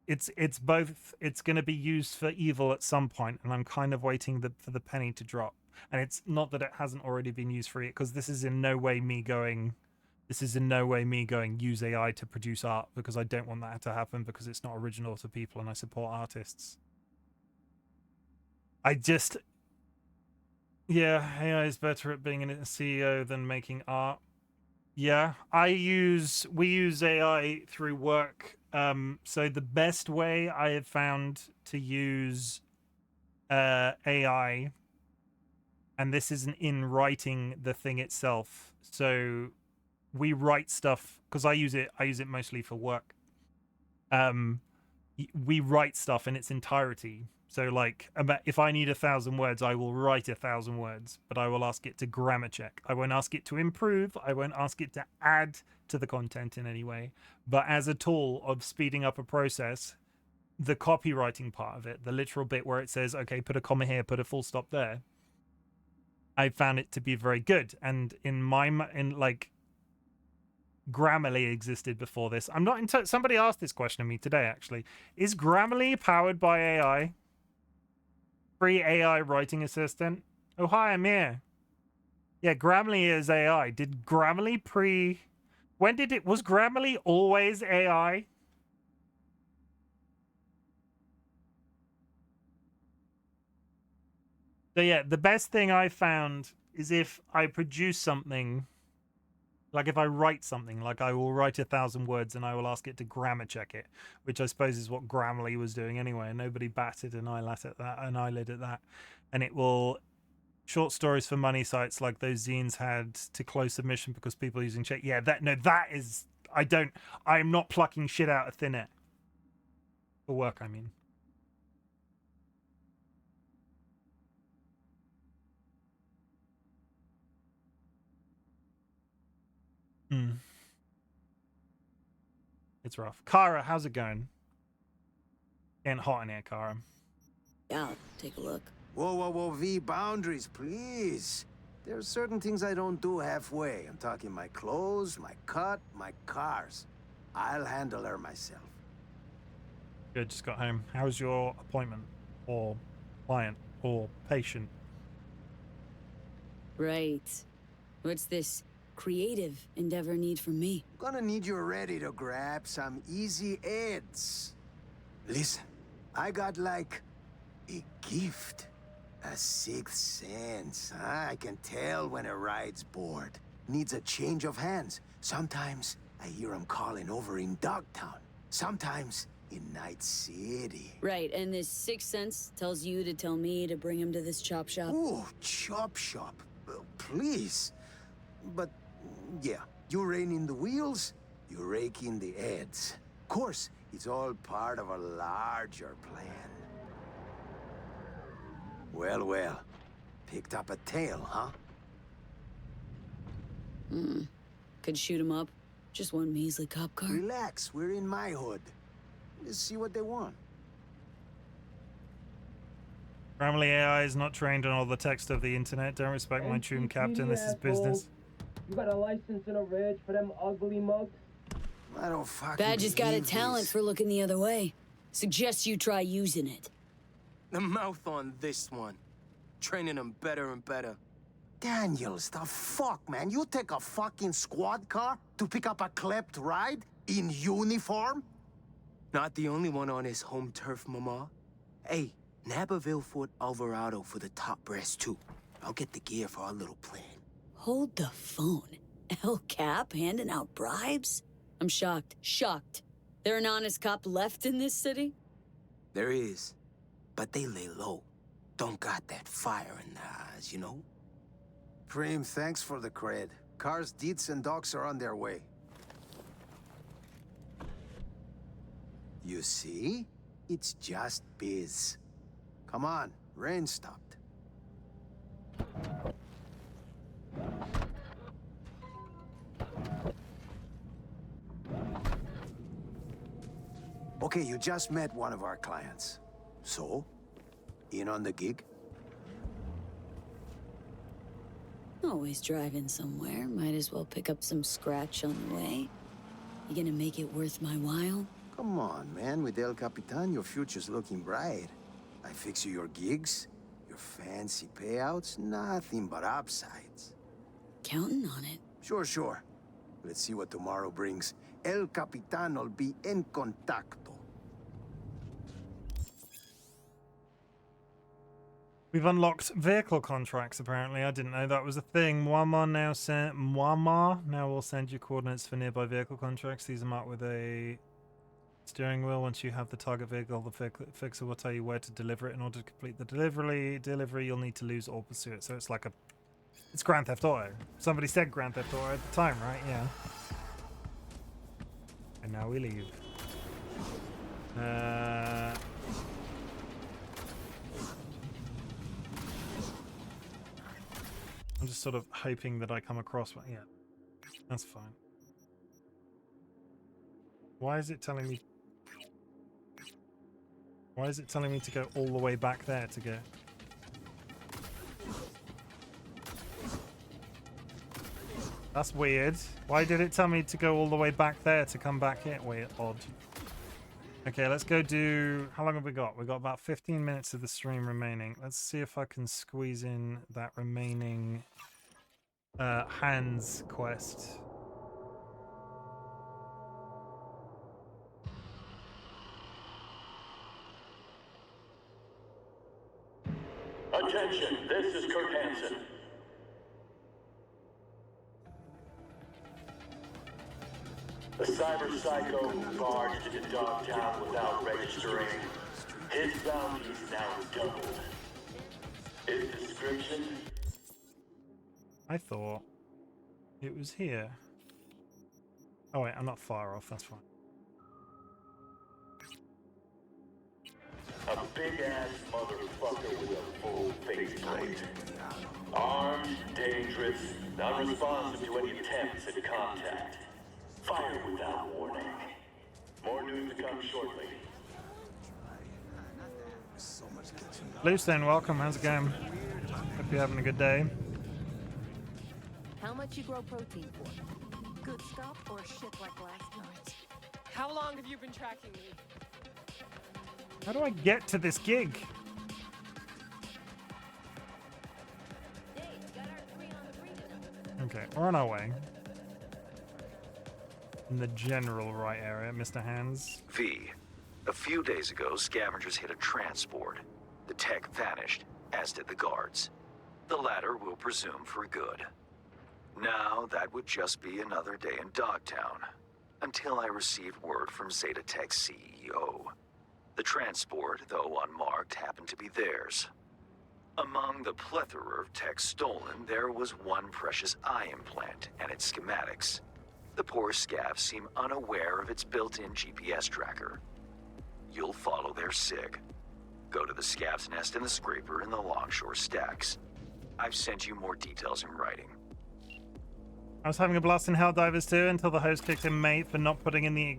A: It's both. It's going to be used for evil at some point, and I'm kind of waiting for the penny to drop. And it's not that it hasn't already been used for it, because this is in no way me going. This is in no way me going use AI to produce art, because I don't want that to happen, because it's not original to people, and I support artists. Yeah, AI is better at being a CEO than making art. Yeah, we use AI through work. So the best way I have found to use AI, and this isn't in writing the thing itself. So we write stuff because I use it mostly for work. We write stuff in its entirety. So like, if I need 1,000 words, I will write 1,000 words, but I will ask it to grammar check. I won't ask it to improve. I won't ask it to add to the content in any way. But as a tool of speeding up a process, the copywriting part of it, the literal bit where it says, okay, put a comma here, put a full stop there, I found it to be very good. And Grammarly existed before this. I'm not into. Somebody asked this question of me today, actually. Is Grammarly powered by AI? Free AI writing assistant? Oh, hi, I'm here. Yeah, Grammarly is AI. Did Grammarly was Grammarly always AI? So yeah, the best thing I found is if I produce something, like if I write something, like I will write 1,000 words and I will ask it to grammar check it, which I suppose is what Grammarly was doing anyway, and nobody batted an eyelid at that. And it will, short stories for money sites like those zines had to close submission because people are using check. Yeah, I'm not plucking shit out of thin air. For work, I mean. It's rough. Kara, how's it going? Getting hot in here, Kara.
G: Yeah, take a look.
P: Whoa, V, boundaries, please. There are certain things I don't do halfway. I'm talking my clothes, my cut, my cars. I'll handle her myself.
A: Good, just got home. How was your appointment? Or client? Or patient?
G: Right. What's this creative endeavor need from me?
P: Gonna need you ready to grab some easy eds. Listen, I got like a gift. A sixth sense. I can tell when a ride's bored. Needs a change of hands. Sometimes I hear him calling over in Dogtown. Sometimes in Night City.
G: Right, and this sixth sense tells you to tell me to bring him to this chop shop?
P: Ooh, chop shop. Please. But, yeah, you rein in the wheels, you rake in the eds. Of course, it's all part of a larger plan. Well. Picked up a tail, huh?
G: Could shoot him up. Just one measly cop car.
P: Relax, we're in my hood. Let's see what they want.
A: Family AI is not trained on all the text of the internet. Don't respect my Chim captain. This is business.
L: You got a license and a reg for them ugly mugs?
P: I don't fucking
G: Badger's got a
P: believe
G: talent
P: this.
G: for looking the other way. Suggest you try using it.
Q: The mouth on this one. Training him better and better.
P: Daniels, the fuck, man? You take a fucking squad car to pick up a klept ride in uniform?
Q: Not the only one on his home turf, mama. Hey, nab a Vilfort Alvarado for the top brass, too. I'll get the gear for our little plan.
G: Hold the phone. El Cap handing out bribes? I'm shocked. Shocked. There an honest cop left in this city?
Q: There is. But they lay low. Don't got that fire in their eyes, you know?
P: Prim, thanks for the cred. Cars, deets, and docs are on their way. You see? It's just biz. Come on, rain stopped. Okay, you just met one of our clients. So, in on the gig?
G: Always driving somewhere. Might as well pick up some scratch on the way. You gonna make it worth my while?
P: Come on, man. With El Capitan, your future's looking bright. I fix you your gigs, your fancy payouts, nothing but upsides.
G: Counting on it.
P: Sure, sure. Let's see what tomorrow brings. El Capitan will be en contacto.
A: We've unlocked vehicle contracts, apparently. I didn't know that was a thing. Muammar now will send you coordinates for nearby vehicle contracts. These are marked with a steering wheel. Once you have the target vehicle, the fixer will tell you where to deliver it. In order to complete the delivery, you'll need to lose or pursue it. So it's like it's Grand Theft Auto. Somebody said Grand Theft Auto at the time, right? Yeah. And now we leave. I'm just sort of hoping that I come across one. Yeah, that's fine. Why is it telling me? Why is it telling me to go all the way back there to go? That's weird. Why did it tell me to go all the way back there to come back here? Weird, odd. Okay, let's go do... How long have we got? We've got about 15 minutes of the stream remaining. Let's see if I can squeeze in that remaining hands quest.
R: Attention, this is Kurt Hansen. The cyber psycho who barged into Dogtown without registering. His bounty's now doubled. His description?
A: I thought it was here. Oh wait, I'm not far off, that's fine.
R: A big-ass motherfucker with a full faceplate. Armed, dangerous, non-responsive to any attempts at contact. Fire without warning. More news to come shortly.
A: Bluestone, welcome. How's it going? Hope you're having a good day.
S: How much you grow protein for? Good stuff or shit like last night?
F: How long have you been tracking me?
A: How do I get to this gig? Okay, we're on our way. In the general right area, Mr. Hands.
O: V. A few days ago, scavengers hit a transport. The tech vanished, as did the guards. The latter we'll presume for good. Now, that would just be another day in Dogtown, until I received word from Zeta Tech's CEO. The transport, though unmarked, happened to be theirs. Among the plethora of tech stolen, there was one precious eye implant and its schematics. The poor scavs seem unaware of its built-in GPS tracker. You'll follow their SIG. Go to the scav's nest in the scraper in the Longshore Stacks. I've sent you more details in writing.
A: I was having a blast in Helldivers too until the host kicked in mate for not putting in the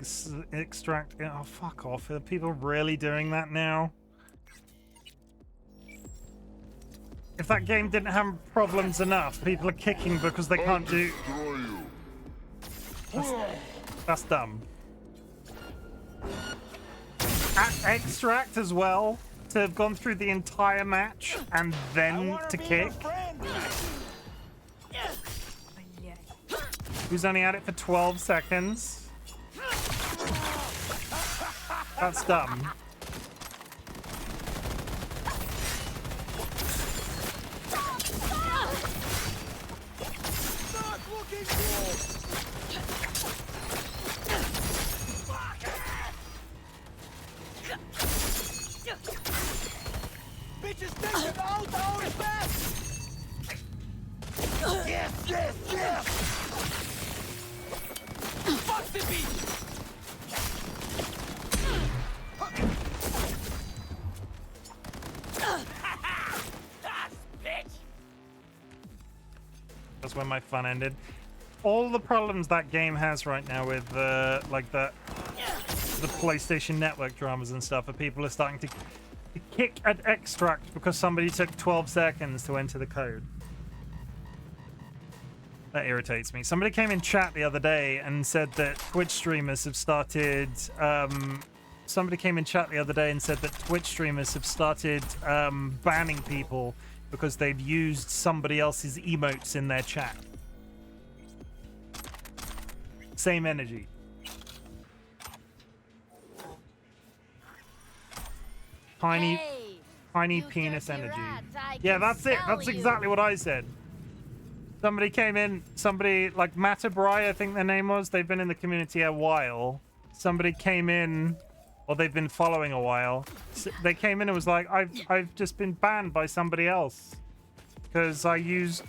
A: extract. Oh, fuck off. Are people really doing that now? If that game didn't have problems enough, people are kicking because they can't do... That's dumb. At Extract as well, to have gone through the entire match and then to kick. Who's only at it for 12 seconds. That's dumb.
C: Bitches taking out our back! Yes, yes, yes! Fuck the beat!
A: That's when my fun ended. All the problems that game has right now with like the PlayStation Network dramas and stuff, are people are starting to kick at Extract because somebody took 12 seconds to enter the code. That irritates me. Somebody came in chat the other day and said that Twitch streamers have started somebody came in chat the other day and said that Twitch streamers have started banning people because they've used somebody else's emotes in their chat. Same energy. Tiny penis energy. Yeah, that's it. That's exactly what I said. Somebody came in, somebody like Matabrai, I think their name was. They've been in the community a while. Somebody came in, or they've been following a while. They came in and was like, I've just been banned by somebody else because I used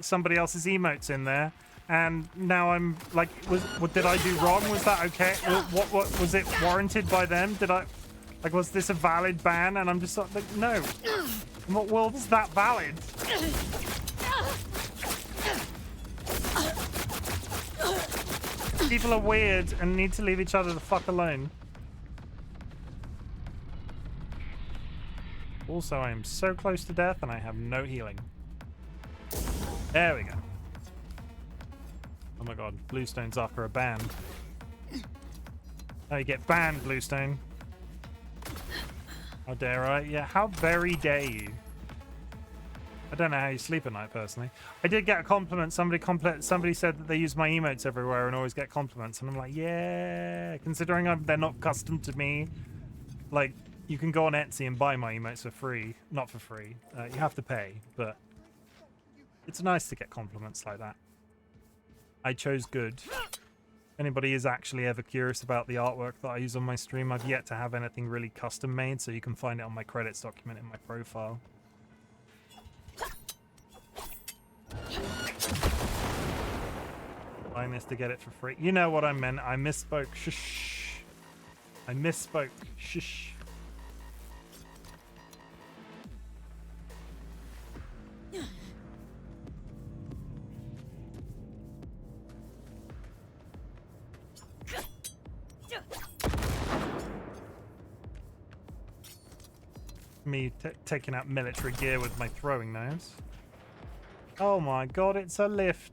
A: somebody else's emotes in there, and now I'm like, what did I do wrong? Was that okay? What was it warranted by them? Did I? Like, was this a valid ban? And I'm just like, no. In what world is that valid? People are weird and need to leave each other the fuck alone. Also, I am so close to death and I have no healing. There we go. Oh my god, Bluestone's after a ban. Oh, you get banned, Bluestone. How dare I? Yeah, how very dare you? I don't know how you sleep at night, personally. I did get a compliment. Somebody said that they use my emotes everywhere and always get compliments. And I'm like, yeah, considering they're not custom to me. Like, you can go on Etsy and buy my emotes for free. Not for free. You have to pay, but it's nice to get compliments like that. I chose good. If anybody is actually ever curious about the artwork that I use on my stream, I've yet to have anything really custom made, so you can find it on my credits document in my profile. Buying this to get it for free. You know what I meant. I misspoke. Shush. I misspoke. Shush. Me taking out military gear with my throwing knives. Oh my god, it's a lift.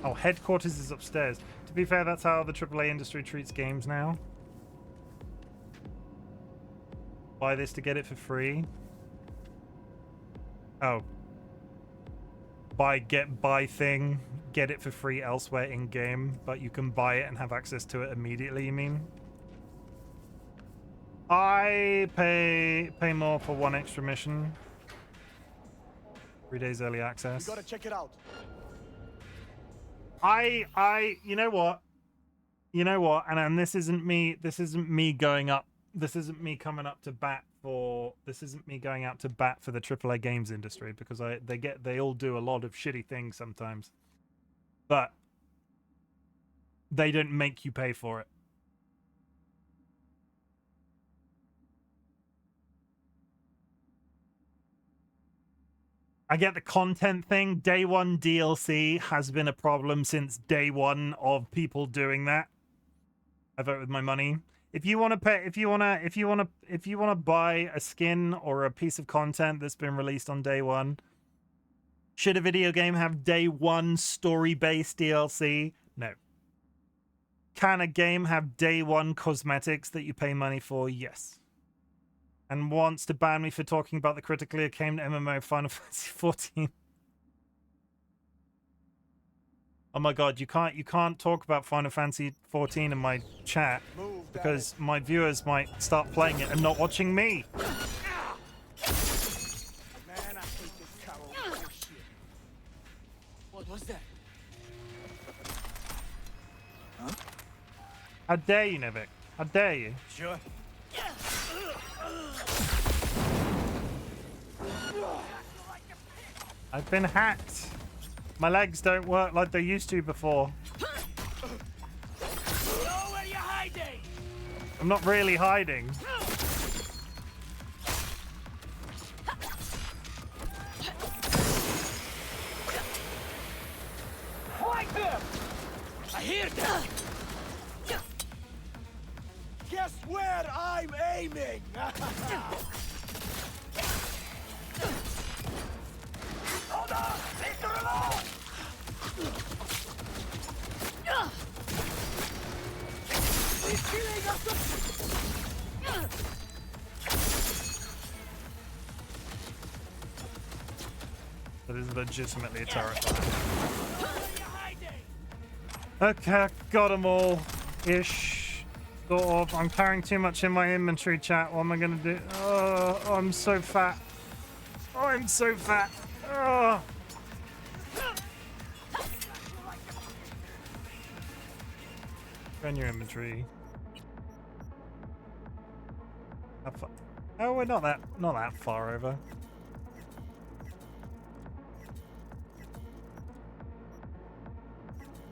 A: Oh, headquarters is upstairs. To be fair, that's how the AAA industry treats games now. Buy this to get it for free. Oh. Buy thing, get it for free elsewhere in game, but you can buy it and have access to it immediately, you mean? I pay more for one extra mission. 3 days early access.
C: You gotta check it out.
A: You know what? And this isn't me going up. This isn't me coming up to bat for. This isn't me going out to bat for the AAA games industry, because they all do a lot of shitty things sometimes, but they don't make you pay for it. I get the content thing. Day one DLC has been a problem since day one of people doing that. I vote with my money. If you want to pay, if you want to buy a skin or a piece of content that's been released on day one, should a video game have day one story-based DLC? No. Can a game have day one cosmetics that you pay money for? Yes. And wants to ban me for talking about the critically acclaimed MMO Final Fantasy 14. Oh my god, you can't talk about Final Fantasy 14 in my chat because my viewers might start playing it and not watching me.
C: Man, I hate this Carol bullshit. What was that? Huh?
A: How dare you, Nivik? How dare you?
C: Sure.
A: I've been hacked. My legs don't work like they used to before.
C: Where you hiding?
A: I'm not really hiding.
C: Fight them! I hear them! Guess where I'm aiming? Hold on! Leave her alone! He's killing us!
A: That is legitimately terrifying. Okay, got them all. Ish. Sort of. I'm carrying too much in my inventory, chat. What am I gonna do? Oh, I'm so fat. Oh, I'm so fat. Oh. Go in your inventory. Oh, we're not that far over.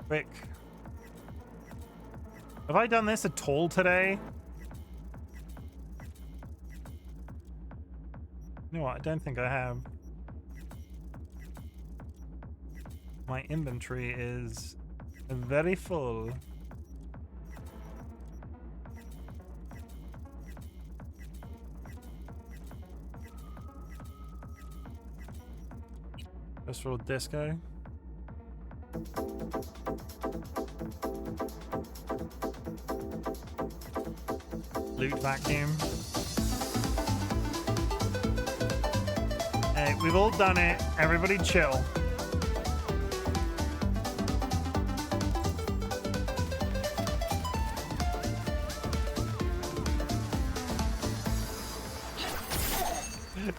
A: Quick. Have I done this at all today? You know what? I don't think I have. My inventory is very full. Just roll disco. Loot vacuum. Hey, we've all done it. Everybody chill.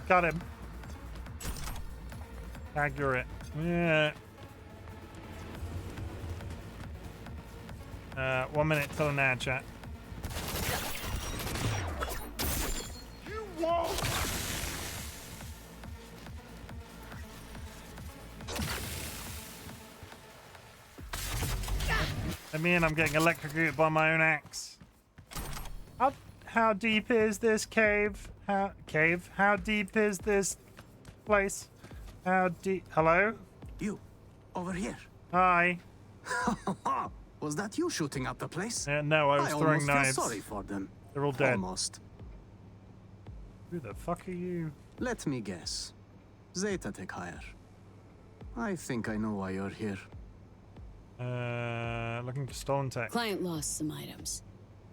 A: Got him. Accurate. Yeah. 1 minute till now, chat.
C: You won't!
A: I mean, I'm getting electrocuted by my own axe. How deep is this cave? How deep is this place? How deep? Hello?
J: You, over here.
A: Hi.
J: Was that you shooting up the place?
A: No, I was throwing knives.
J: Feel sorry for them.
A: They're all dead.
J: Almost.
A: Who the fuck are you?
J: Let me guess. Zeta Tech hire. I think I know why you're here.
A: Looking for stolen tech.
G: Client lost some items.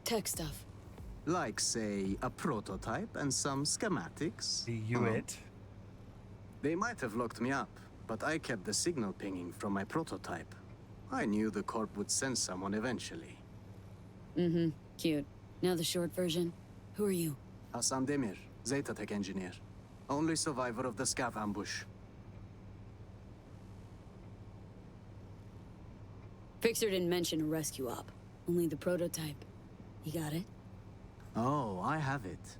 G: Tech stuff.
J: Like, say, a prototype and some schematics.
A: It.
J: They might have locked me up, but I kept the signal pinging from my prototype. I knew the Corp would send someone eventually.
G: Mm-hmm. Cute. Now the short version. Who are you?
J: Hassan Demir, Zeta Tech engineer. Only survivor of the scav ambush.
G: Fixer didn't mention a rescue op. Only the prototype. You got it?
J: Oh, I have it.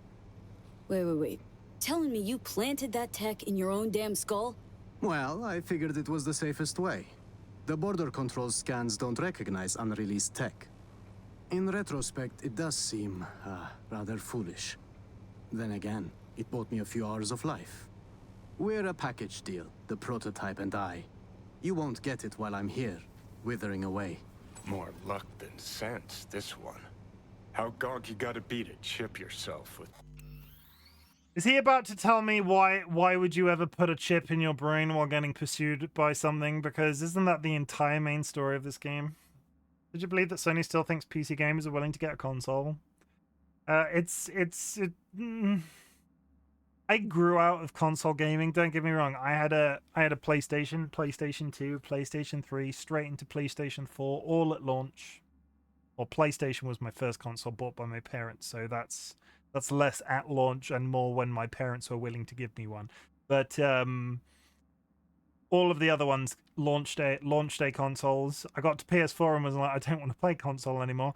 G: Wait. Telling me you planted that tech in your own damn skull?
J: Well, I figured it was the safest way. The border control scans don't recognize unreleased tech. In retrospect, it does seem, rather foolish. Then again, it bought me a few hours of life. We're a package deal, the prototype and I. You won't get it while I'm here, withering away.
M: More luck than sense, this one. How gonk you gotta be to chip yourself with?
A: Is he about to tell me why would you ever put a chip in your brain while getting pursued by something? Because isn't that the entire main story of this game? Did you believe that Sony still thinks PC gamers are willing to get a console? I grew out of console gaming. Don't get me wrong. I had a PlayStation, PlayStation 2, PlayStation 3, straight into PlayStation 4, all at launch. Well, PlayStation was my first console bought by my parents, so that's less at launch and more when my parents were willing to give me one. But all of the other ones launch day consoles. I got to PS4 and was like, I don't want to play console anymore.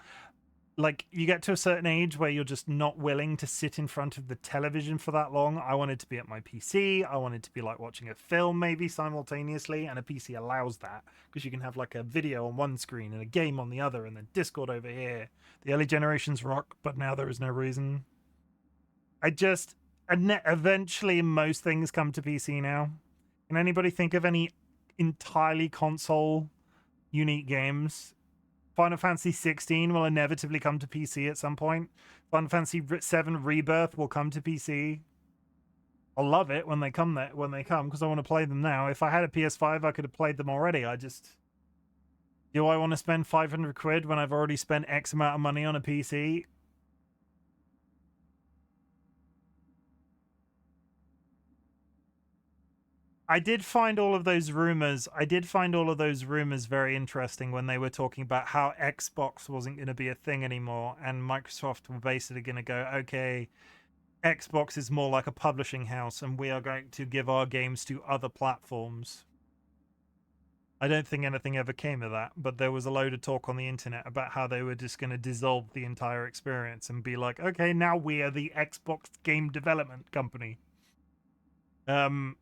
A: Like, you get to a certain age where you're just not willing to sit in front of the television for that long. I wanted to be at my PC. I wanted to be like watching a film maybe simultaneously, and a PC allows that because you can have like a video on one screen and a game on the other and then Discord over here. The early generations rock, but now there is no reason. Eventually most things come to PC now. Can anybody think of any entirely console unique games? Final Fantasy 16 will inevitably come to PC at some point. Final Fantasy 7 Rebirth will come to PC. I'll love it when they come because I want to play them now. If I had a PS5, I could have played them already. Do I want to spend 500 quid when I've already spent X amount of money on a PC? I did find all of those rumors very interesting when they were talking about how Xbox wasn't going to be a thing anymore, and Microsoft were basically going to go, okay, Xbox is more like a publishing house and we are going to give our games to other platforms. I don't think anything ever came of that, but there was a load of talk on the internet about how they were just going to dissolve the entire experience and be like, okay, now we are the Xbox game development company. And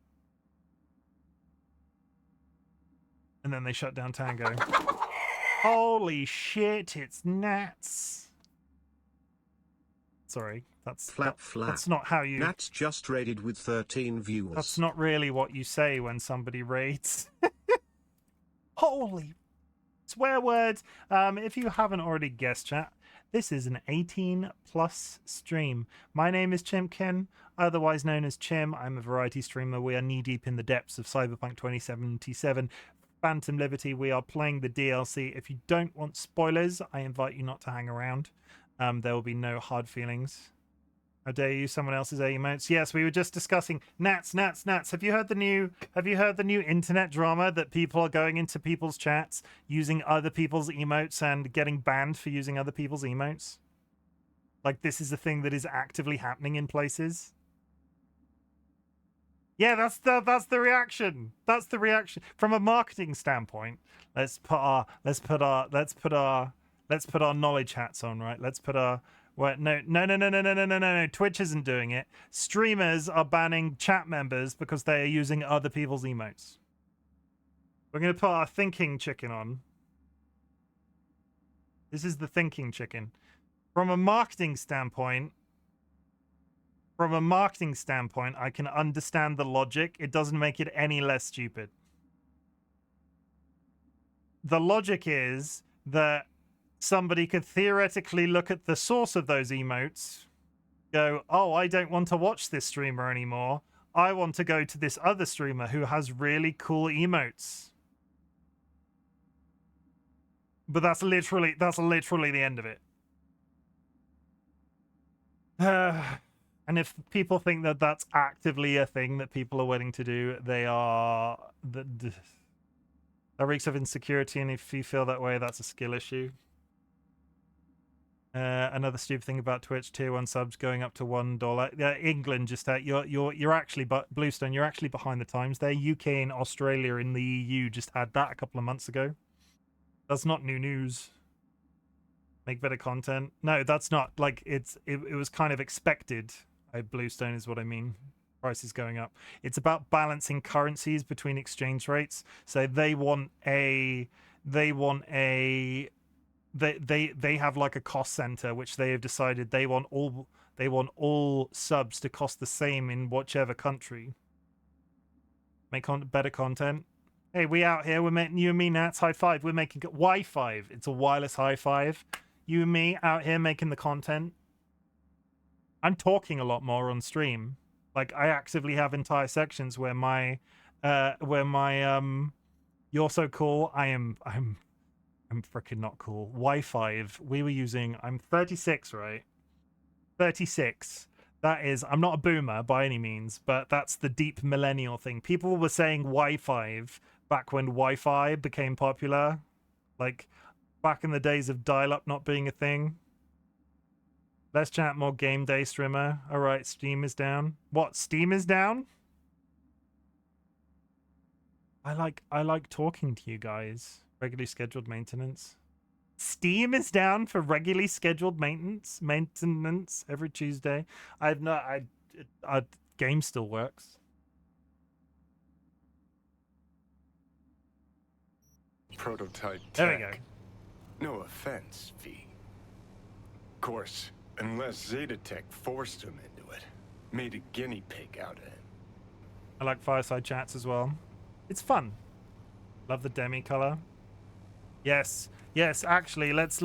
A: then they shut down Tango. Holy shit, it's Nats. Sorry, that's
I: flat.
A: That's not how you...
I: Nats just raided with 13 viewers.
A: That's not really what you say when somebody raids. Holy swear words. If you haven't already guessed, chat, this is an 18+ stream. My name is Chimken, otherwise known as Chim. I'm a variety streamer. We are knee-deep in the depths of Cyberpunk 2077. Phantom Liberty. We are playing the DLC. If you don't want spoilers, I invite you not to hang around. There will be no hard feelings. How dare you? Someone else's emotes. Yes, we were just discussing Nats. Have you heard the new internet drama that people are going into people's chats using other people's emotes and getting banned for using other people's emotes? Like, this is a thing that is actively happening in places. Yeah, that's the reaction. That's the reaction from a marketing standpoint. Let's put our knowledge hats on, right? Let's put our no. Twitch isn't doing it. Streamers are banning chat members because they are using other people's emotes. We're going to put our thinking chicken on. This is the thinking chicken. From a marketing standpoint, I can understand the logic. It doesn't make it any less stupid. The logic is that somebody could theoretically look at the source of those emotes, go, oh, I don't want to watch this streamer anymore. I want to go to this other streamer who has really cool emotes. But that's literally the end of it. And if people think that that's actively a thing that people are willing to do, they are... That reeks of insecurity, and if you feel that way, that's a skill issue. Another stupid thing about Twitch, tier 1 subs going up to $1. England just you're actually, but Bluestone, you're actually behind the times there. UK and Australia in the EU just had that a couple of months ago. That's not new news. Make better content. No, that's not. Like, it was kind of expected. Bluestone is what I mean. Price is going up. It's about balancing currencies between exchange rates. So they have like a cost center which they have decided they want all subs to cost the same in whichever country. Make better content. Hey, we out here. We're making, you and me, Nats, high five. We're making Wi-Fi. It's a wireless high five. You and me out here making the content. I'm talking a lot more on stream. Like, I actively have entire sections where my you're so cool. I'm freaking not cool. Wi-Fi. We were using. I'm 36, right? 36. That is. I'm not a boomer by any means, but that's the deep millennial thing. People were saying Wi-Fi back when Wi-Fi became popular, like back in the days of dial-up not being a thing. Let's chat more game day, streamer. All right, Steam is down. What? Steam is down? I like talking to you guys. Regularly scheduled maintenance. Steam is down for regularly scheduled maintenance every Tuesday. Game still works.
M: Prototype tech.
A: There we go.
M: No offense, V. Of course, unless Zetatech forced him into it. Made a guinea pig out of him.
A: I like fireside chats as well. It's fun. Love the demi color. Yes, actually, let's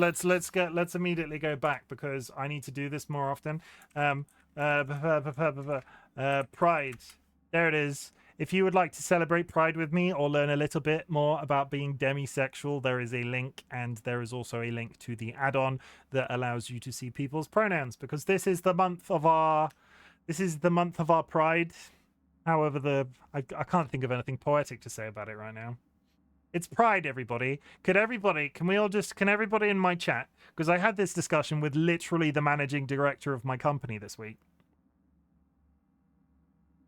A: immediately go back because I need to do this more often. Pride. There it is. If you would like to celebrate Pride with me or learn a little bit more about being demisexual, there is a link, and there is also a link to the add-on that allows you to see people's pronouns, because this is the month of our Pride. However, I can't think of anything poetic to say about it right now. It's Pride, everybody. Can everybody in my chat, because I had this discussion with literally the managing director of my company this week.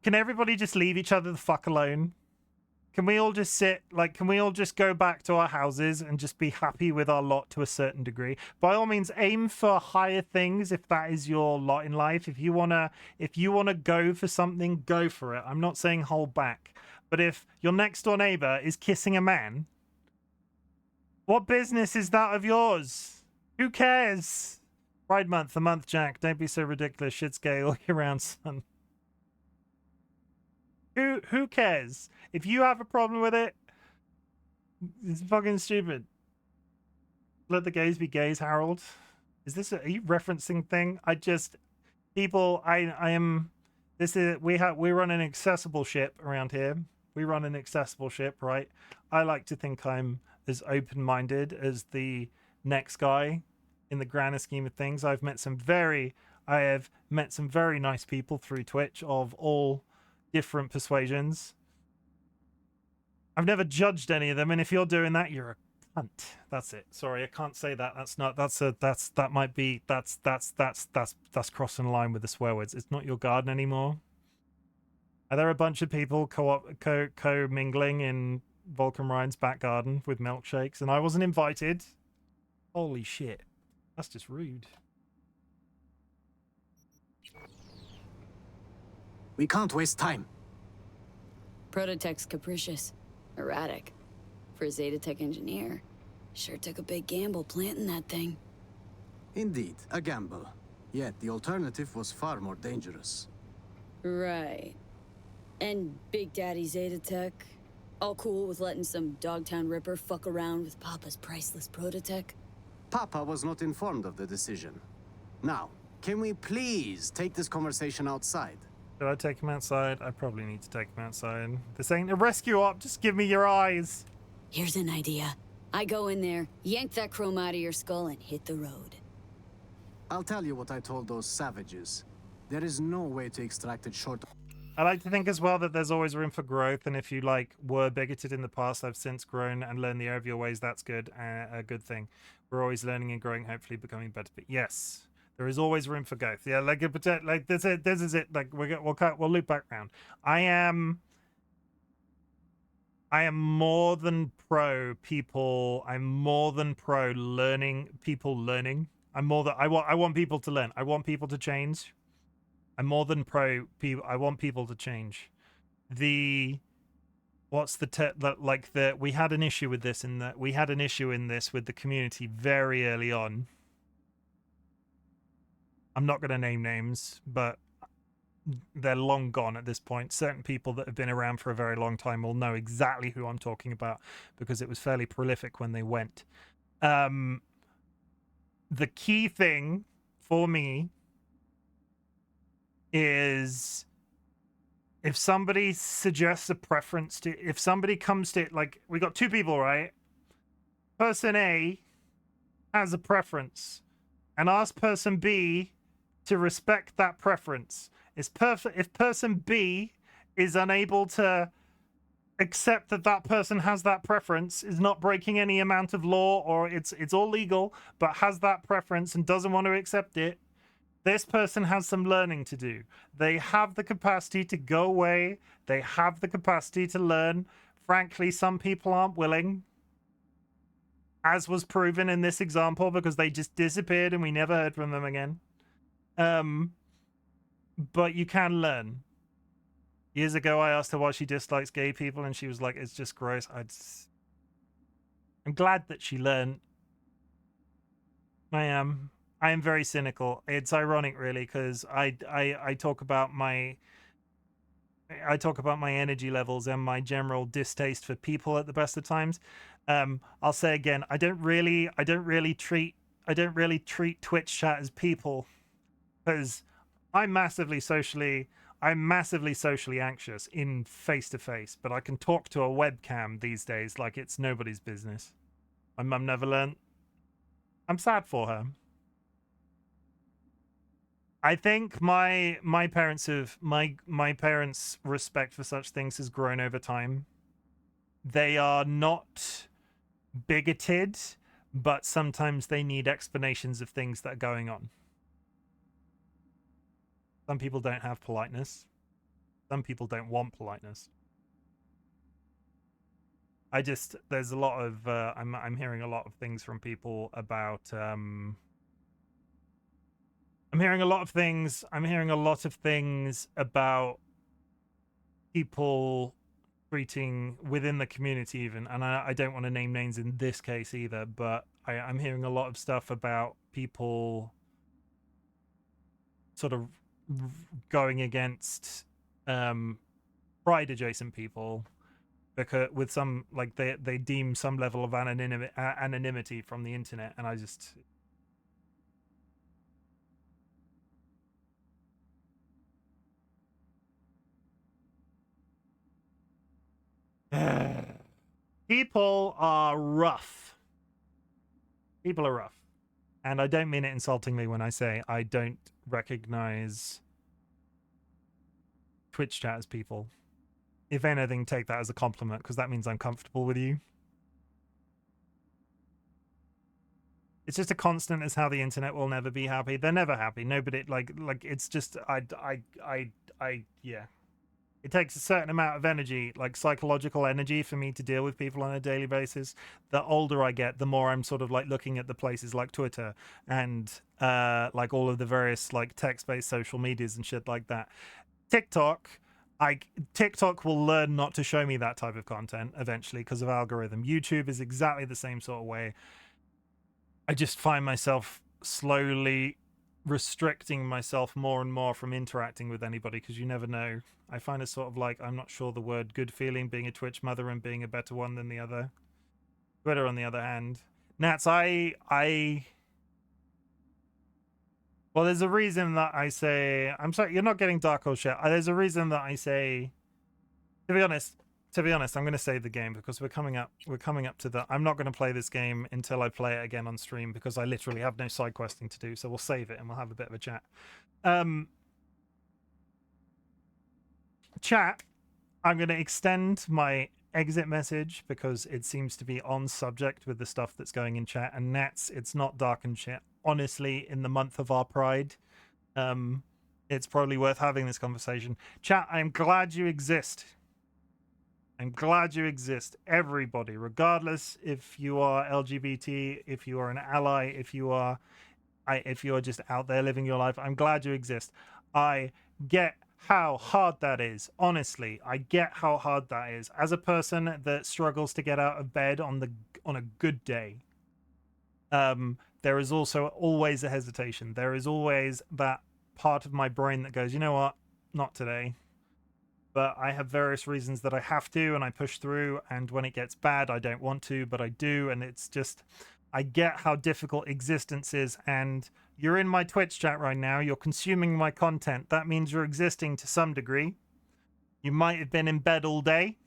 A: Can everybody just leave each other the fuck alone? Can we all just can we all just go back to our houses and just be happy with our lot to a certain degree? By all means, aim for higher things if that is your lot in life. If you wanna go for something, go for it. I'm not saying hold back. But if your next door neighbor is kissing a man, what business is that of yours? Who cares? Pride month, Jack. Don't be so ridiculous. Shit's gay all year round, son. Who cares? If you have a problem with it, it's fucking stupid. Let the gays be gays, Harold. Are you referencing thing? We run an accessible ship around here. We run an accessible ship, right? I like to think I'm as open-minded as the next guy in the grander scheme of things. I have met some very nice people through Twitch of all different persuasions. I've never judged any of them, and if you're doing that, you're a cunt. That's it. Sorry, I can't say that. That's crossing the line with the swear words. It's not your garden anymore. Are there a bunch of people co-mingling in Volcom Ryan's back garden with milkshakes, and I wasn't invited? Holy shit. That's just rude.
P: We can't waste time.
G: Prototech's capricious, erratic. For a Zetatech engineer, sure took a big gamble planting that thing.
J: Indeed, a gamble. Yet the alternative was far more dangerous.
G: Right. And Big Daddy Zetatech, all cool with letting some Dogtown Ripper fuck around with Papa's priceless Prototech?
J: Papa was not informed of the decision. Now, can we please take this conversation outside?
A: Should I take him outside? I probably need to take him outside. This ain't a rescue op. Just give me your eyes.
G: Here's an idea. I go in there, yank that chrome out of your skull, and hit the road.
J: I'll tell you what I told those savages. There is no way to extract it short.
A: I like to think as well that there's always room for growth, and if you were bigoted in the past, I've since grown and learned the error of your ways. That's good, a good thing. We're always learning and growing, hopefully becoming better. But yes, there is always room for growth. Yeah, this is it. We'll loop back round. I am more than pro people. I'm more than pro people learning. I want people to learn. I want people to change. I'm more than pro people. I want people to change. We had an issue with this with the community very early on. I'm not going to name names, but they're long gone at this point. Certain people that have been around for a very long time will know exactly who I'm talking about because it was fairly prolific when they went. the key thing for me is if somebody suggests a preference to, if somebody comes to, like, we got two people, right? Person A has a preference and ask person B to respect that preference. If person B is unable to accept that that person has that preference, is not breaking any amount of law, or it's all legal, but has that preference and doesn't want to accept it, this person has some learning to do. They have the capacity to go away. They have the capacity to learn. Frankly, some people aren't willing, as was proven in this example, because they just disappeared and we never heard from them again. But you can learn. Years ago, I asked her why she dislikes gay people, and she was like, it's just gross. I'm glad that she learned. I am very cynical. It's ironic, really, because I talk about my energy levels and my general distaste for people at the best of times. I'll say again, I don't really treat Twitch chat as people, because I'm massively socially anxious in face-to-face, but I can talk to a webcam these days like it's nobody's business. My mum never learned. I'm sad for her. I think my parents' respect for such things has grown over time. They are not bigoted, but sometimes they need explanations of things that are going on. Some people don't have politeness. Some people don't want politeness. There's a lot of I'm hearing a lot of things from people about I'm hearing a lot of things about people treating within the community even, and I don't want to name names in this case either, but I'm hearing a lot of stuff about people sort of going against pride adjacent people because with some, like, they deem some level of anonymity from the internet, and I just people are rough. People are rough. And I don't mean it insultingly when I say I don't recognize Twitch chat as people. If anything, take that as a compliment, because that means I'm comfortable with you. It's just a constant as how the internet will never be happy. They're never happy. Nobody, like it's just yeah. It takes a certain amount of energy, like psychological energy, for me to deal with people on a daily basis. The older I get, the more I'm sort of like looking at the places like Twitter and like all of the various like text-based social medias and shit like that. TikTok will learn not to show me that type of content eventually because of algorithm. YouTube is exactly the same sort of way. I just find myself slowly restricting myself more and more from interacting with anybody, because you never know. I find it sort of like, I'm not sure the word good feeling, being a Twitch mother and being a better one than the other. Twitter, on the other hand. Nats, well, there's a reason that I say, I'm sorry, you're not getting dark or shit. There's a reason that I say, to be honest, I'm going to save the game because we're coming up to the, I'm not going to play this game until I play it again on stream because I literally have no side questing to do. So we'll save it and we'll have a bit of a chat. Chat, I'm going to extend my exit message because it seems to be on subject with the stuff that's going in chat. And Nats, it's not dark and shit. Honestly, in the month of our pride, it's probably worth having this conversation. Chat, I'm glad you exist. I'm glad you exist, everybody, regardless if you are LGBT, if you are an ally, if you are just out there living your life. I'm glad you exist. I get how hard that is. Honestly, I get how hard that is. As a person that struggles to get out of bed on a good day, there is also always a hesitation. There is always that part of my brain that goes, you know what, not today. But I have various reasons that I have to, and I push through, and when it gets bad, I don't want to, but I do, and it's just, I get how difficult existence is, and you're in my Twitch chat right now. You're consuming my content. That means you're existing to some degree. You might have been in bed all day,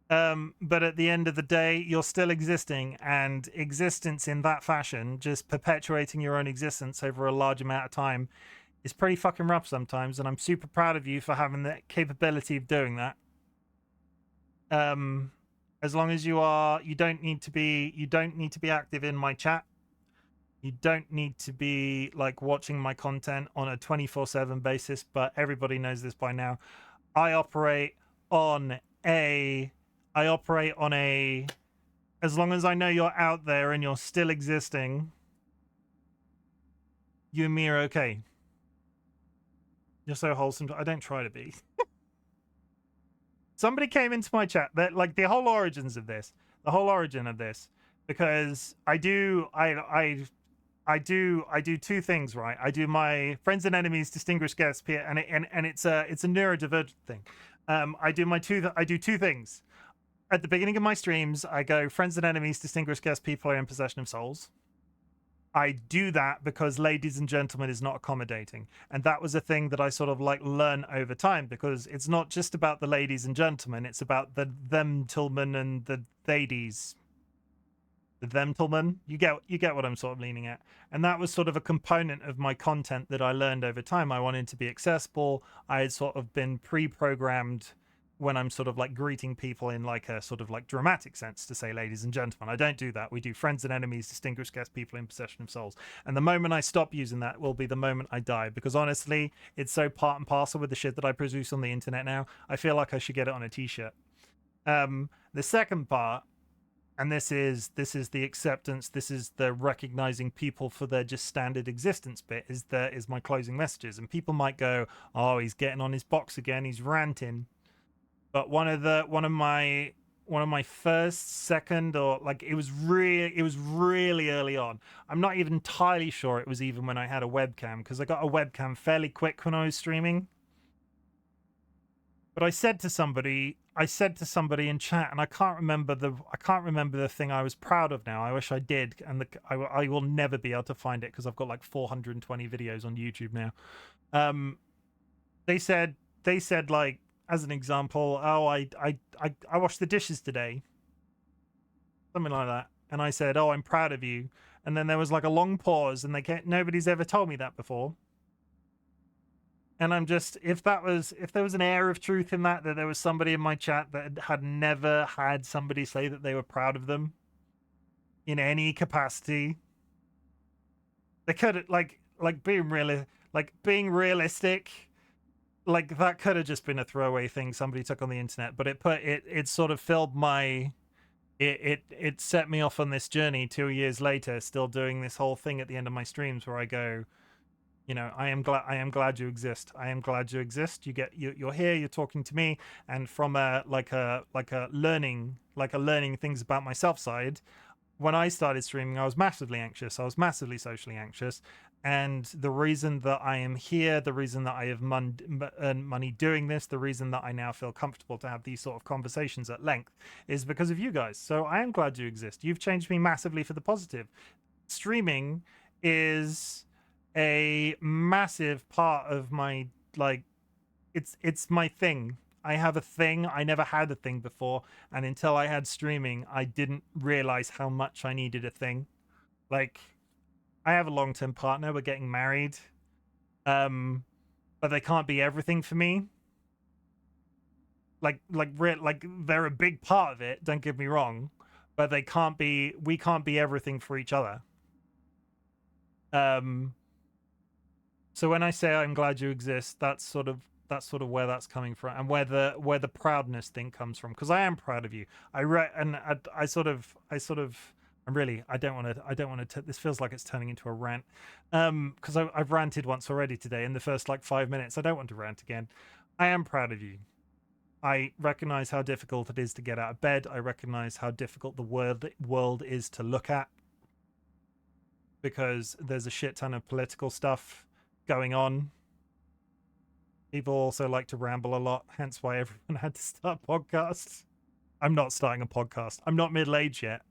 A: but at the end of the day, you're still existing, and existence in that fashion, just perpetuating your own existence over a large amount of time, is pretty fucking rough sometimes, and I'm super proud of you for having the capability of doing that. As long as you don't need to be active in my chat. You don't need to be like watching my content on a 24/7 basis, but everybody knows this by now. I operate on a as long as I know you're out there and you're still existing, you and me are okay. You're so wholesome. I don't try to be. Somebody came into my chat that like the whole origin of this, because I do two things, right? I do my friends and enemies, distinguished guests, and it's a neurodivergent thing. I do two things. At the beginning of my streams, I go friends and enemies, distinguished guests, people are in possession of souls. I do that because ladies and gentlemen is not accommodating. And that was a thing that I sort of like learn over time, because it's not just about the ladies and gentlemen, it's about the them-tillmen and the ladies. The them-tillmen, you get what I'm sort of leaning at. And that was sort of a component of my content that I learned over time. I wanted to be accessible. I had sort of been pre-programmed when I'm sort of like greeting people in like a sort of like dramatic sense to say ladies and gentlemen. I don't do that. We do friends and enemies, distinguished guests, people in possession of souls. And the moment I stop using that will be the moment I die, because honestly, it's so part and parcel with the shit that I produce on the internet now. I feel like I should get it on a t-shirt. The second part, and this is the acceptance, this is the recognizing people for their just standard existence bit, is my closing messages. And people might go, oh, he's getting on his box again, he's ranting. But one of my first, second, or like it was really early on. I'm not even entirely sure it was even when I had a webcam, because I got a webcam fairly quick when I was streaming. But I said to somebody in chat, and I can't remember the thing I was proud of now. I wish I did, and I will never be able to find it because I've got like 420 videos on YouTube now. They said like, as an example, oh, I washed the dishes today, something like that, and I said, oh, I'm proud of you, and then there was like a long pause, and nobody's ever told me that before. And I'm just, if there was an air of truth in that there was somebody in my chat that had never had somebody say that they were proud of them in any capacity, they could like being realistic, like that could have just been a throwaway thing somebody took on the internet, but it sort of filled my, it set me off on this journey 2 years later, still doing this whole thing at the end of my streams where I go, you know, I am glad you exist. I am glad you exist. You're here, you're talking to me, and from a learning things about myself side, when I started streaming, I was massively anxious. I was massively socially anxious. And the reason that I am here, the reason that I have earned money doing this, the reason that I now feel comfortable to have these sort of conversations at length is because of you guys. So I am glad you exist. You've changed me massively for the positive. Streaming is a massive part of my, like, it's my thing. I have a thing. I never had a thing before, and until I had streaming, I didn't realize how much I needed a thing. Like, I have a long-term partner. We're getting married, but they can't be everything for me. Like they're a big part of it. Don't get me wrong, but we can't be everything for each other. So when I say I'm glad you exist, that's sort of where that's coming from, and where the proudness thing comes from, because I am proud of you. I don't want to this feels like it's turning into a rant, because I've ranted once already today in the first like 5 minutes. I don't want to rant again. I am proud of you. I recognize how difficult it is to get out of bed. I recognize how difficult the world is to look at, because there's a shit ton of political stuff going on. People also like to ramble a lot, hence why everyone had to start podcasts. I'm not starting a podcast. I'm not middle-aged yet.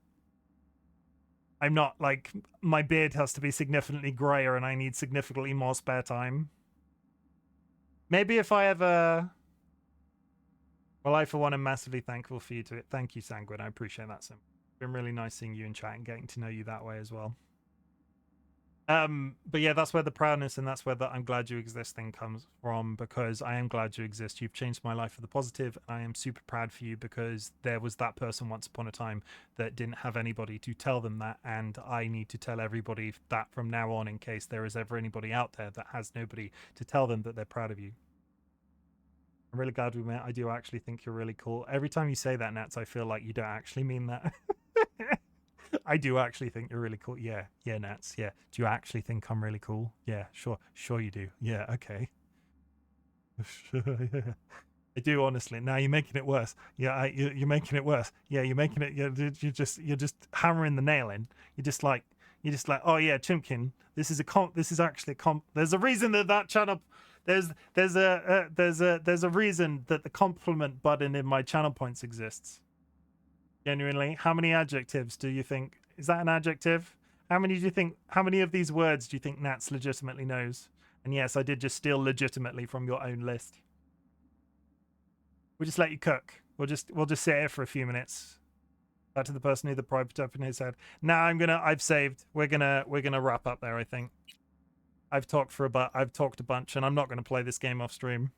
A: I'm not like, my beard has to be significantly grayer and I need significantly more spare time. Maybe if I ever... Well, I for one am massively thankful for you to... Thank you, Sanguine. I appreciate that. It's been really nice seeing you in chat and getting to know you that way as well. But yeah, that's where the proudness and that's where the I'm glad you exist thing comes from, because I am glad you exist. You've changed my life for the positive. I am super proud for you because there was that person once upon a time that didn't have anybody to tell them that, and I need to tell everybody that from now on in case there is ever anybody out there that has nobody to tell them that they're proud of you. I'm really glad we met. I do actually think you're really cool. Every time you say that, Nats, I feel like you don't actually mean that. I do actually think you're really cool. Yeah, Nats. Yeah. Do you actually think I'm really cool? Yeah, sure you do. Yeah, okay. Sure, yeah. I do honestly. Now you're making it worse. Yeah, you're making it worse. Yeah, you're making it. You're just hammering the nail in. You're just like, oh yeah, Chimken. This is actually a comp. There's a reason that channel. There's a reason that the compliment button in my channel points exists. Genuinely, how many adjectives do you think? Is that an adjective? How many of these words do you think Nats legitimately knows? And yes, I did just steal legitimately from your own list. We'll just let you cook. We'll just sit here for a few minutes. Back to the person who the pride up in his head. Now I've saved. We're gonna wrap up there, I think. I've talked a bunch, and I'm not gonna play this game off stream.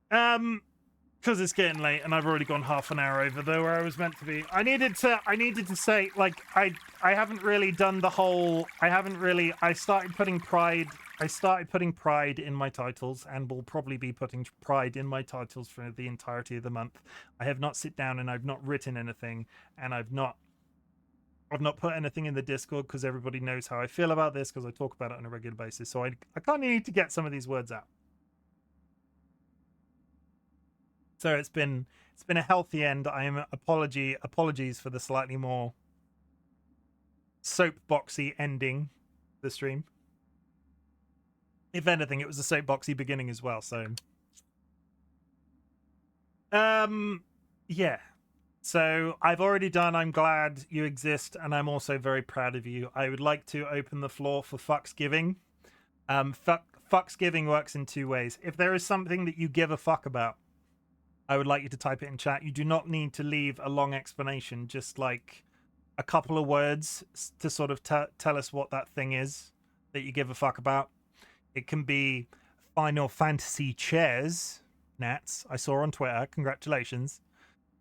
A: Because it's getting late and I've already gone half an hour over though where I was meant to be. I needed to say, like, I haven't really done the whole, I started putting pride in my titles and will probably be putting pride in my titles for the entirety of the month. I have not sit down and I've not written anything, and I've not put anything in the Discord because everybody knows how I feel about this because I talk about it on a regular basis. So I kind of need to get some of these words out. So it's been a healthy end. I am apologies for the slightly more soapboxy ending of the stream. If anything, it was a soapboxy beginning as well. So yeah. So I've already done I'm glad you exist, and I'm also very proud of you. I would like to open the floor for Fucksgiving. Fucksgiving works in two ways. If there is something that you give a fuck about, I would like you to type it in chat. You do not need to leave a long explanation, just like a couple of words to sort of tell us what that thing is that you give a fuck about. It can be Final Fantasy chairs, Nats. I saw on Twitter. Congratulations.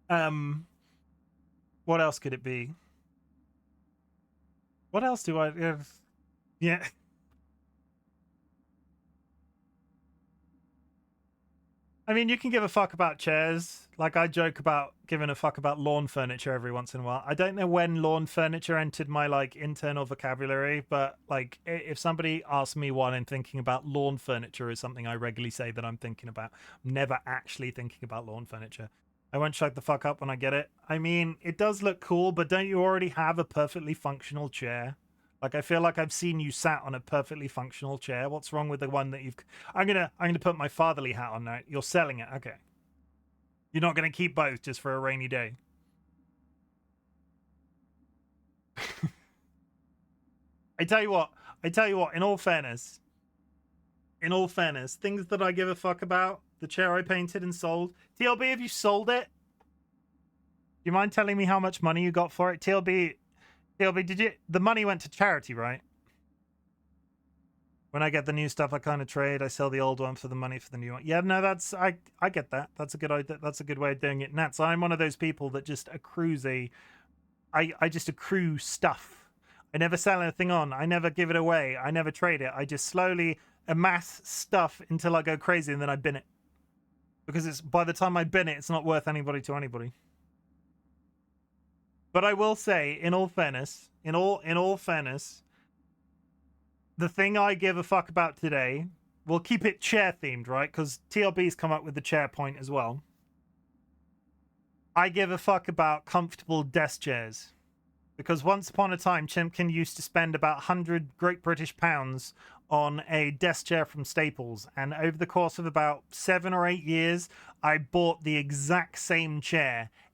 A: What else could it be? What else do I have? Yeah. I mean, you can give a fuck about chairs. Like, I joke about giving a fuck about lawn furniture every once in a while. I don't know when lawn furniture entered my, like, internal vocabulary, but, like, if somebody asks me what I'm thinking about, lawn furniture is something I regularly say that I'm thinking about. I'm never actually thinking about lawn furniture. I won't shut the fuck up when I get it. I mean, it does look cool, but don't you already have a perfectly functional chair? Like, I feel like I've seen you sat on a perfectly functional chair. What's wrong with the one that you've... I'm gonna put my fatherly hat on now. You're selling it. Okay. You're not gonna keep both just for a rainy day. I tell you what, in all fairness, things that I give a fuck about, the chair I painted and sold. TLB, have you sold it? Do you mind telling me how much money you got for it? TLB, the money went to charity, right? When I get the new stuff, I kind of trade. I sell the old one for the money for the new one. Yeah, no, I get that. That's a good idea. That's a good way of doing it. Nats, I'm one of those people that just accrues I just accrue stuff. I never sell anything on. I never give it away. I never trade it. I just slowly amass stuff until I go crazy and then I bin it. Because by the time I bin it, it's not worth anybody to anybody. But I will say, in all fairness, the thing I give a fuck about today, we'll keep it chair themed, right? Because TLB's come up with the chair point as well. I give a fuck about comfortable desk chairs. Because once upon a time, Chimken used to spend about 100 Great British pounds on a desk chair from Staples. And over the course of about 7 or 8 years, I bought the exact same chair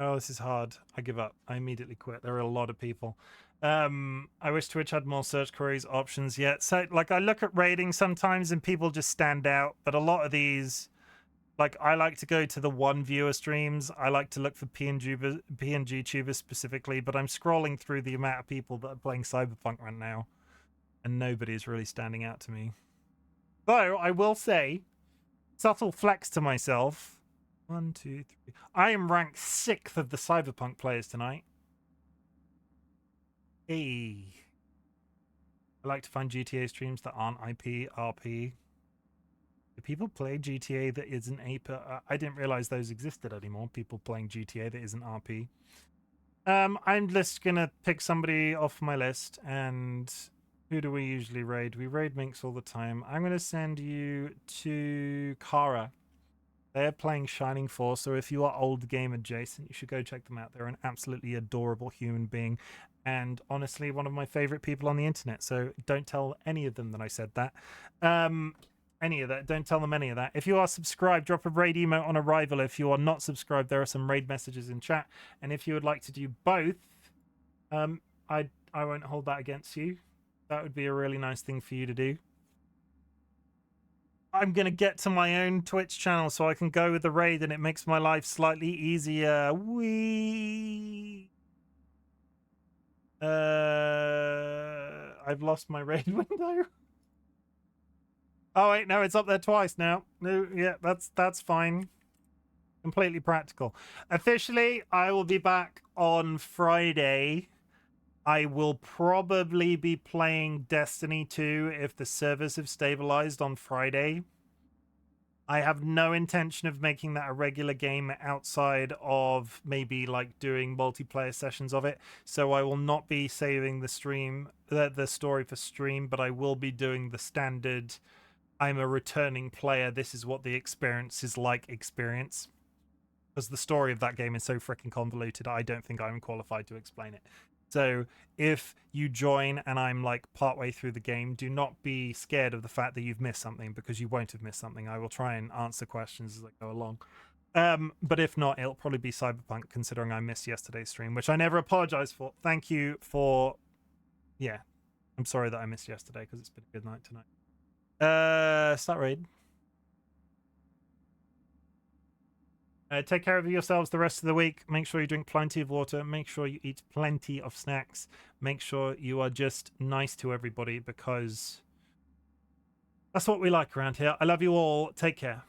A: Oh, this is hard. I give up. I immediately quit. There are a lot of people. I wish Twitch had more search queries options yet. So, like, I look at ratings sometimes and people just stand out, but a lot of these, like, I like to go to the one viewer streams. I like to look for PNG tubers specifically, but I'm scrolling through the amount of people that are playing Cyberpunk right now, and nobody's really standing out to me. Though, I will say, subtle flex to myself. 1, 2, 3. I am ranked 6th of the Cyberpunk players tonight. Hey. I like to find GTA streams that aren't IP, RP. Do people play GTA that isn't AP? I didn't realize those existed anymore. People playing GTA that isn't RP. I'm just gonna pick somebody off my list, and who do we usually raid? We raid Minx all the time. I'm gonna send you to Kara. They're playing Shining Force, so if you are old game adjacent, you should go check them out. They're an absolutely adorable human being, and honestly, one of my favorite people on the internet. So don't tell any of them that I said that. Any of that. Don't tell them any of that. If you are subscribed, drop a raid emote on arrival. If you are not subscribed, there are some raid messages in chat. And if you would like to do both, I won't hold that against you. That would be a really nice thing for you to do. I'm going to get to my own Twitch channel so I can go with the raid and it makes my life slightly easier. I've lost my raid window. Oh, wait, no, it's up there twice now. No, yeah, that's fine. Completely practical. Officially, I will be back on Friday. I will probably be playing Destiny 2 if the servers have stabilized on Friday. I have no intention of making that a regular game outside of maybe like doing multiplayer sessions of it. So I will not be saving the story for stream, but I will be doing the standard I'm a returning player, this is what the experience is like experience. Because the story of that game is so freaking convoluted, I don't think I'm qualified to explain it. So if you join and I'm like partway through the game, do not be scared of the fact that you've missed something, because you won't have missed something. I will try and answer questions as I go along. But if not, it'll probably be Cyberpunk, considering I missed yesterday's stream, which I never apologize for. Thank you for... Yeah, I'm sorry that I missed yesterday, because it's been a good night tonight. Start raid. Take care of yourselves the rest of the week. Make sure you drink plenty of water. Make sure you eat plenty of snacks. Make sure you are just nice to everybody, because that's what we like around here. I love you all. Take care.